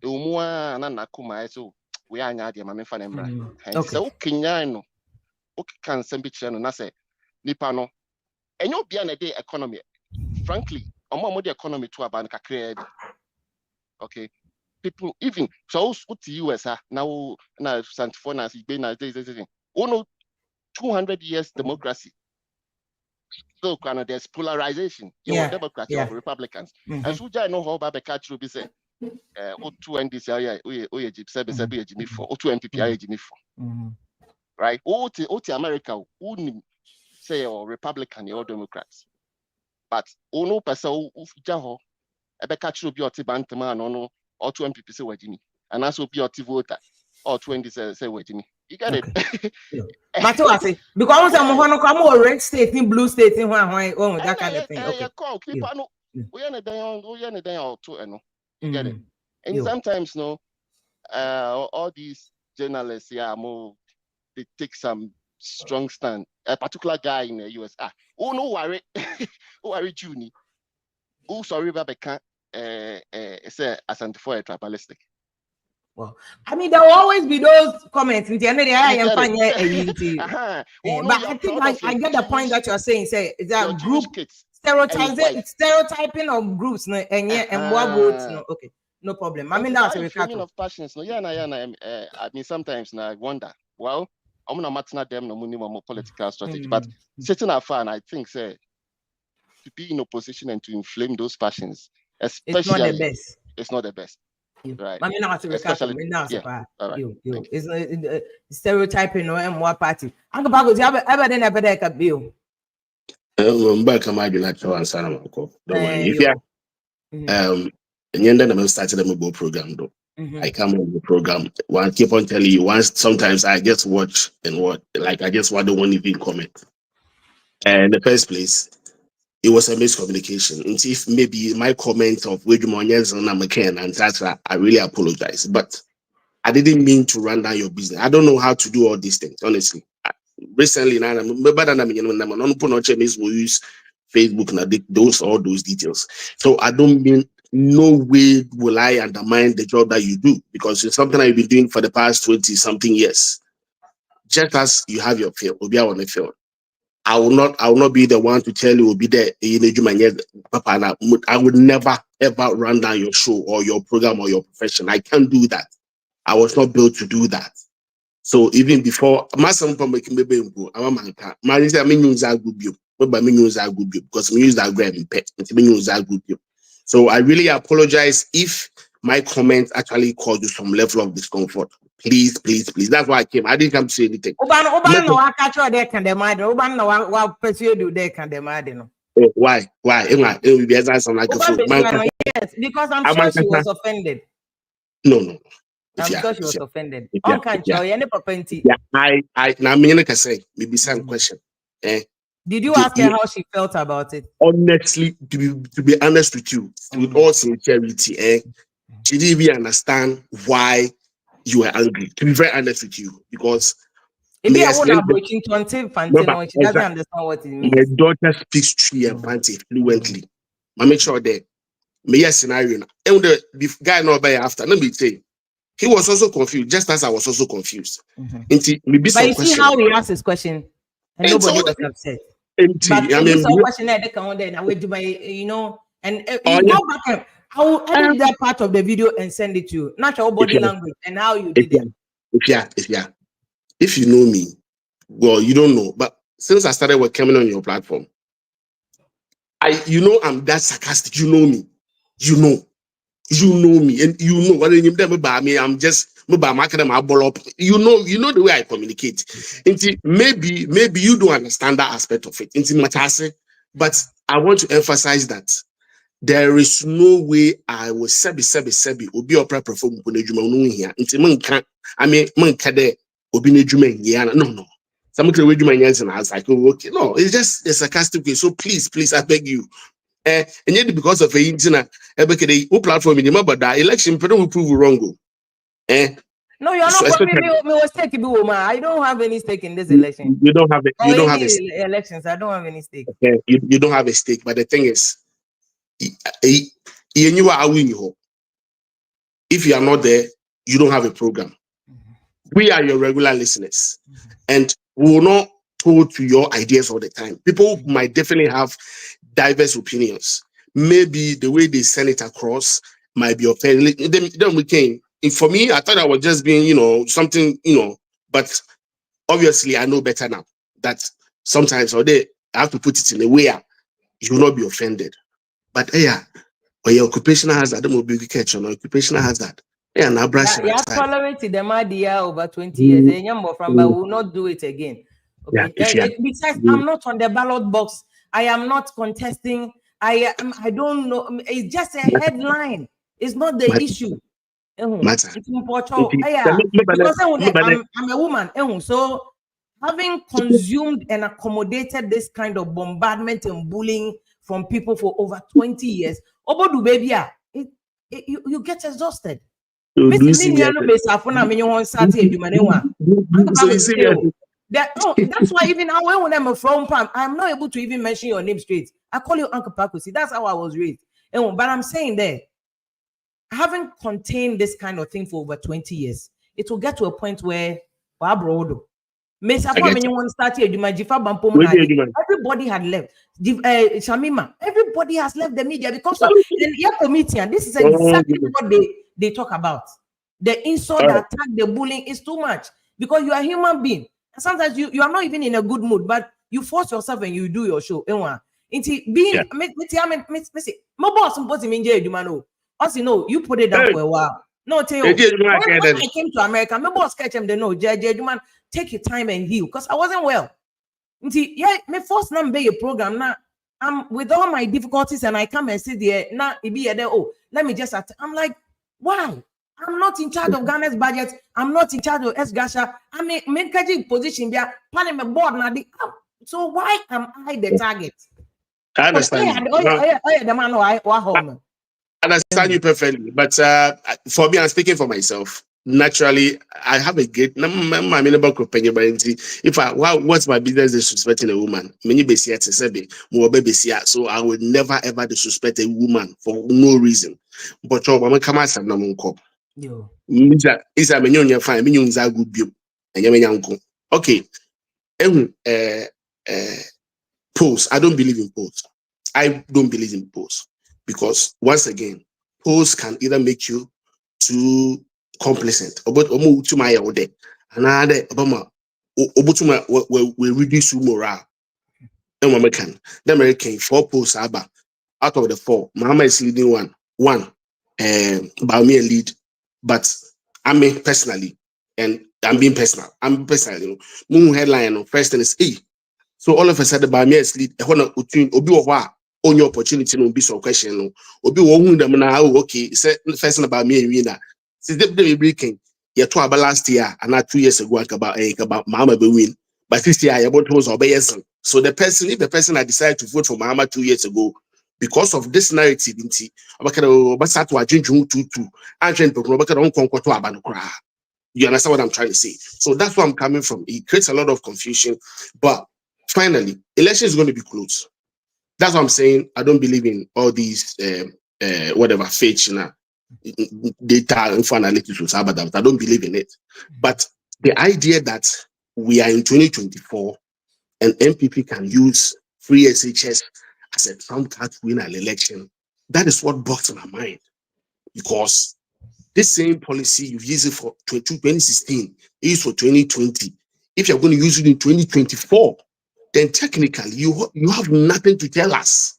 S21: umwa na nakuma so we are nya de mame fa na mbra. So Kenya no can sembi chano na say nipa no enyo obia na dey economy. Frankly, omo the economy to aban kakra bi. Okay. People even so go to US now na Santifor na be na oh 200 years democracy. So there's polarization. You are Democrats, you are Republicans. And so I know how Baba Katru be say O2 NDC oye Jimmy for O2 MPP Jimmy for. Right? O America who say or Republican or Democrats. But no person who jaho ebe Katru be oti bantama no or 2 MPP say Jimmy. And also be oti voter or 20 say Jimmy. You get it?
S1: But what say? Because I'm going to come over red state in blue state in one that kind of thing. Okay.
S21: You get it? And sometimes all these journalists they take some strong stand. A particular guy in the US. No worry, Juni. Oh sorry, Babeka say Asante tribalistic.
S1: Well, I mean, there will always be those comments in the end of the day. I am fine. But I think I get the point that you're saying. Say is that group stereotyping of groups, and what votes? Okay, no problem. I mean, that's a
S21: framing of passions. I mean, sometimes I wonder. Well, I'm not matching them no minimum political strategy, but sitting afar, and I think say to be in opposition and to inflame those passions, especially,
S1: it's not the best.
S21: It's not the best. Right.
S1: I mean, it's stereotyping or more party. Uncle Bago, you ever done a bill?
S17: Back am I going to answer them? Don't worry. If you and then I'm starting a mobile program though. I come on the program. One keep on telling you once. Sometimes I just watch and what like I just want to one even comment. And in the first place, it was a miscommunication. And if maybe my comment of Widmonians and McCann and Tatra, I really apologize. But I didn't mean to run down your business. I don't know how to do all these things, honestly. Recently, we use Facebook and all those details. So I don't mean no way will I undermine the job that you do because it's something I've been doing for the past 20-something years. Just as you have your field, we'll be on the field. I will not be the one to tell you will be there. Papa, I would never ever run down your show or your program or your profession. I can't do that. I was not built to do that. So even before because so I really apologize if my comment actually caused you some level of discomfort. Please. That's why I came. I didn't come to say anything. Why?
S1: Yes, because I'm sure she was offended.
S17: No.
S1: I'm sure she was offended.
S17: I can say maybe some question.
S1: Did you ask her how she felt about it?
S17: Honestly, to be honest with you, with all sincerity, she didn't even understand why you were angry. To be very honest with you, because
S1: she doesn't understand what it means.
S17: My daughter speaks Tree and Fancy fluently. I make sure that my scenario and the guy not by after. Let me say, he was also confused, just as I was also confused.
S1: But you see how he asked his question, and nobody was upset. But I mean, some question that they can you know, and you go back and I will edit that part of the video and send it to you. Not your body language and how you did it.
S17: If you know me, well, you don't know, but since I started working on your platform, I'm that sarcastic. You know me, and you know what me. I'm just you know the way I communicate. Maybe you don't understand that aspect of it. But I want to emphasize that there is no way I will sebi obi opera perform kunejuma here. No. Some and I was like, oh, okay, no, it's just a sarcastic way. So please, I beg you, And yet because of a internet, a platform in the election, people will prove wrong.
S1: No, you're
S17: So
S1: not
S17: especially
S1: me stake. I don't have any stake in this election.
S17: you don't have it.
S1: Or
S17: You don't
S1: any
S17: have a stake.
S1: elections. I don't have any stake.
S17: Okay. You don't have a stake. But the thing is, if you are not there, you don't have a program. We are your regular listeners, and we will not hold to your ideas all the time. People might definitely have diverse opinions. Maybe the way they send it across might be offensive. Then we came. And for me, I thought I was just being, something, but obviously I know better now that sometimes I have to put it in a way you will not be offended. But or your occupational hazard, don't be catch on occupational hazard. Yeah, now brush
S1: Yeah, tolerated them idea over 20 years. And we will not do it again. Okay.
S17: Yeah,
S1: Besides, I'm not on the ballot box. I am not contesting. I don't know. It's just a headline. It's not the issue.
S17: Matter.
S1: It's important. Because I'm a woman. So having consumed and accommodated this kind of bombardment and bullying from people for over 20 years, you get exhausted.
S17: So you see
S1: that's why even when I'm from Pam, I'm not able to even mention your name straight. I call you Uncle Pakusi. That's how I was raised. But I'm saying that having contained this kind of thing for over 20 years, it will get to a point where everybody had left. Shamima, everybody has left the media because of the comedian. This is exactly what they talk about. The insult, the attack, the bullying is too much because you are a human being. And sometimes you are not even in a good mood, but you force yourself and you do your show. Being my boss you put it down for a while. No, tell you when I came to America, my boss catch him. They know, JJ, take your time and heal because I wasn't well. My first number a program now. I'm with all my difficulties and I come and sit there now. Let me just. I'm like, why? I'm not in charge of Ghana's budget. I'm not in charge of Gasha. I'm in position there. Planning my board now. So why am I the target?
S17: I understand. I understand you perfectly, but for me, I'm speaking for myself. Naturally, I have a great. If what's my business disrespecting a woman? So I would never ever disrespect a woman for no reason. But I'm come as okay. Polls. I don't believe in polls. I don't believe in polls because once again, polls can either make you too complacent or to my order. Another Obama we reduce morale. The American 4 polls out of the 4. Mahama is leading one. Bawumia lead, but I mean personally, and I'm being personal. I'm personally, headline first thing is so all of a sudden, Bawumia is lead. On your opportunity, no be some question. No, obi who them now. Okay, say first about me and winner. Since the breaking, you talk about last year and not 2 years ago about Mahama be win, but this year you about was obey. So if the person I decided to vote for Mahama 2 years ago because of this narrative, you understand what I'm trying to say? So that's where I'm coming from. It creates a lot of confusion, but finally, election is going to be close. That's what I'm saying. I don't believe in all these whatever fake data and analytics. I don't believe in it. But the idea that we are in 2024 and MPP can use free SHS as a trump card to win an election, that is what bogs my mind. Because this same policy you've used it for 2016 is for 2020. If you're going to use it in 2024, then technically you have nothing to tell us.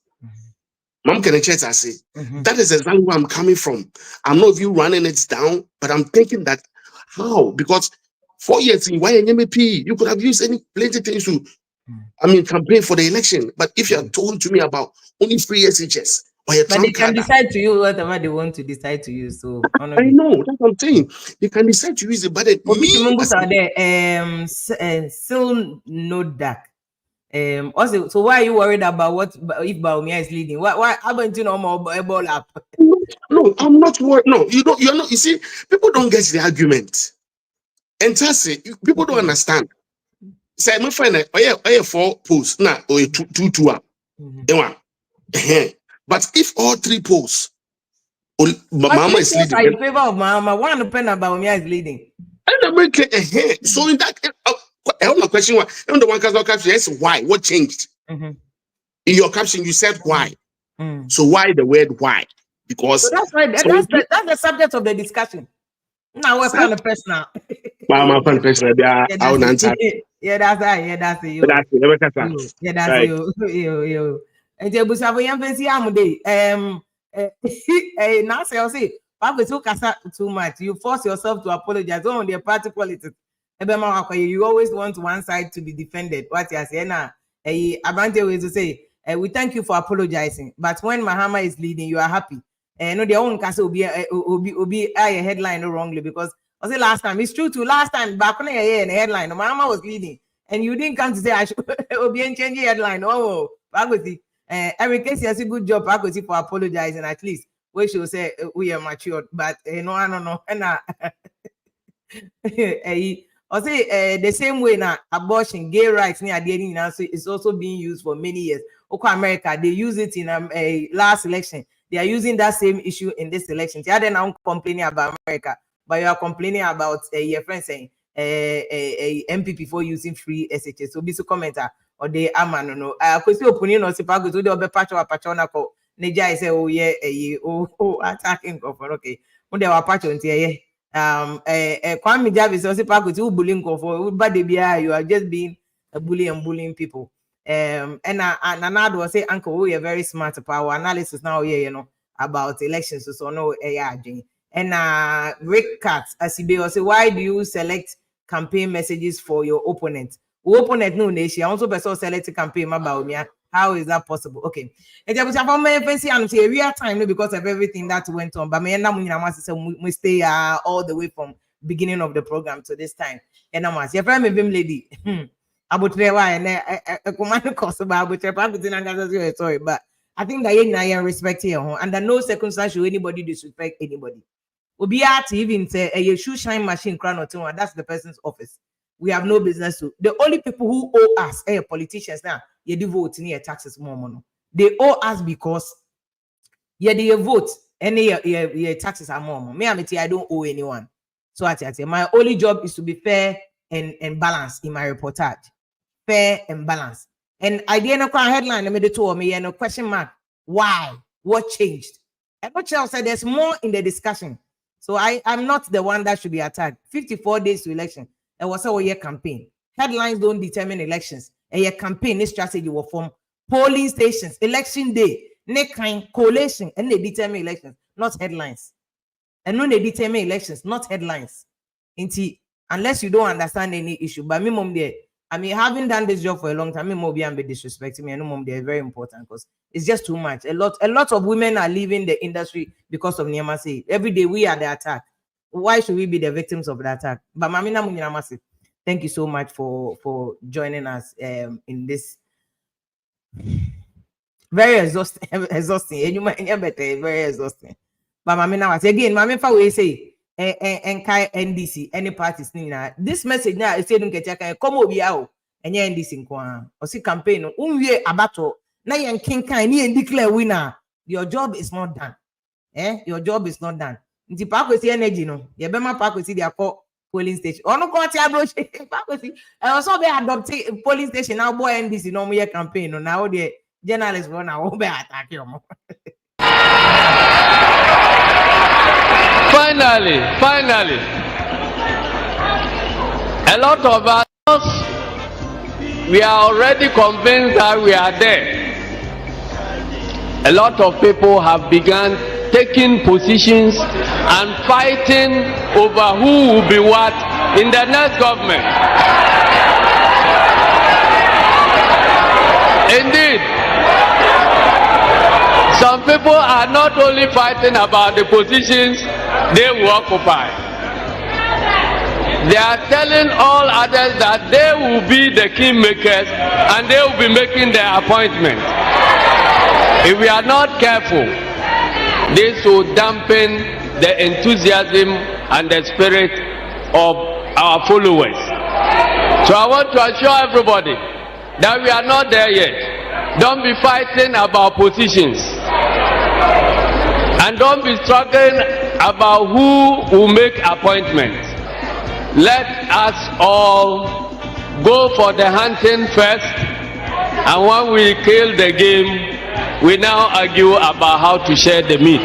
S17: Mom can check I say that is exactly where I'm coming from. I'm not even running it down, but I'm thinking that how? Because 4 years in YNMP, you could have used plenty things to campaign for the election. But if you are told to me about only free SHS,
S1: but they can decide to use whatever they want to decide to use. So
S17: I know that's what I'm saying. They can decide to use it, but still no dark.
S1: Also, so why are you worried about what if Bawumia is leading? Why haven't you know more ball up?
S17: No, I'm not worried. No, you're not. You see, people don't get the argument. And that's it. People don't understand. Say, my friend, I have 4 posts now, or 2. But if all 3 posts, Mahama is leading.
S1: In favor of Mahama, one pen Bawumia is leading.
S17: So in that, I have no question. Why? The one caption, yes, why? What changed? In your caption, you said why. So why the word why? Because
S1: so that's right. That's the subject of the discussion. Now we're kind of personal.
S17: My friend personal. Yeah, that's it.
S1: Yeah, that's you. And the Busabo Yampensi Amude. Now say, I'll say, too much. You force yourself to apologize on their party politics. You always want one side to be defended. What you say now? Abante way to say, we thank you for apologizing. But when Mahama is leading, you are happy. No, their own castle will be a headline wrongly because I say last time it's true too. Last time back on a headline, Mahama was leading, and you didn't come to say I should be changing headline. Oh, Pagosi. Every case has a good job, Pagosi, for apologizing. At least we should say we are matured, but no, I don't know. And I say the same way now, abortion, gay rights near dating now is also being used for many years. Okay, America, they use it in a last election. They are using that same issue in this election. They are now complaining about America, but you are complaining about your friend saying a MPP for using free SHS. So, be so commenter or the aman no. Because you opinion or sipago to the patch or patchona ko. Neja say oh yeah attacking government. Okay, when they were patch on here. Kwame Jarvis also sipago to bullying for but you are just being a bully and bullying people. And Nanado was say uncle we are very smart about our analysis now about elections so no and Rick Katz as he say why do you select campaign messages for your opponent no nation also person select campaign about me. How is that possible? Okay, and just have a real time because of everything that went on, but we stay all the way from beginning of the program to this time. And I'm your friend lady. About and a command cost about sorry, but I think that I respect here, and that no circumstance should anybody disrespect anybody. Obiat even say a shoe shine machine crown or two, that's the person's office. We have no business to. The only people who owe us, politicians now, you do vote near taxes more money. They owe us because they vote and your taxes are more money. Me, I don't owe anyone. So I say my only job is to be fair and balanced in my reportage. Fair and balanced. And I didn't know headline. I made it to me and a question mark. Why? What changed? And what else said there's more in the discussion. So I'm not the one that should be attacked. 54 days to election. It was a year campaign. Headlines don't determine elections. A year campaign, this strategy will form polling stations, election day, next kind collation, and they determine elections, not headlines. And when they determine elections, not headlines. Unless you don't understand any issue. But me mom there, I mean, having done this job for a long time, me mom be disrespecting me. And mom there very important because it's just too much. A lot of women are leaving the industry because of Niamasi. Every day we are the attack. Why should we be the victims of the attack? But Mamina Munyamasi, thank you so much for joining us in this very exhausting. And you might better very exhausting. But Mamina was again, Mamifa will say NDC, any parties this message now is saying come over here and NDC in or see campaign abato now you can declare winner. Your job is not done. Your job is not done. Nti park with energy no ye be ma park with their polling station ono ko ti abroach park with also be adopt polling station now boy NDC no more campaign no now the journalists go now be attack you.
S2: Finally, a lot of us, we are already convinced that we are there. A lot of people have begun taking positions and fighting over who will be what in the next government. Indeed, some people are not only fighting about the positions they will occupy, They are telling all others that they will be the kingmakers and they will be making their appointment. If we are not careful, this will dampen the enthusiasm and the spirit of our followers. So I want to assure everybody that we are not there yet. Don't be fighting about positions. And don't be struggling about who will make appointments. Let us all go for the hunting first, and when we kill the game, we now argue about how to share the meat.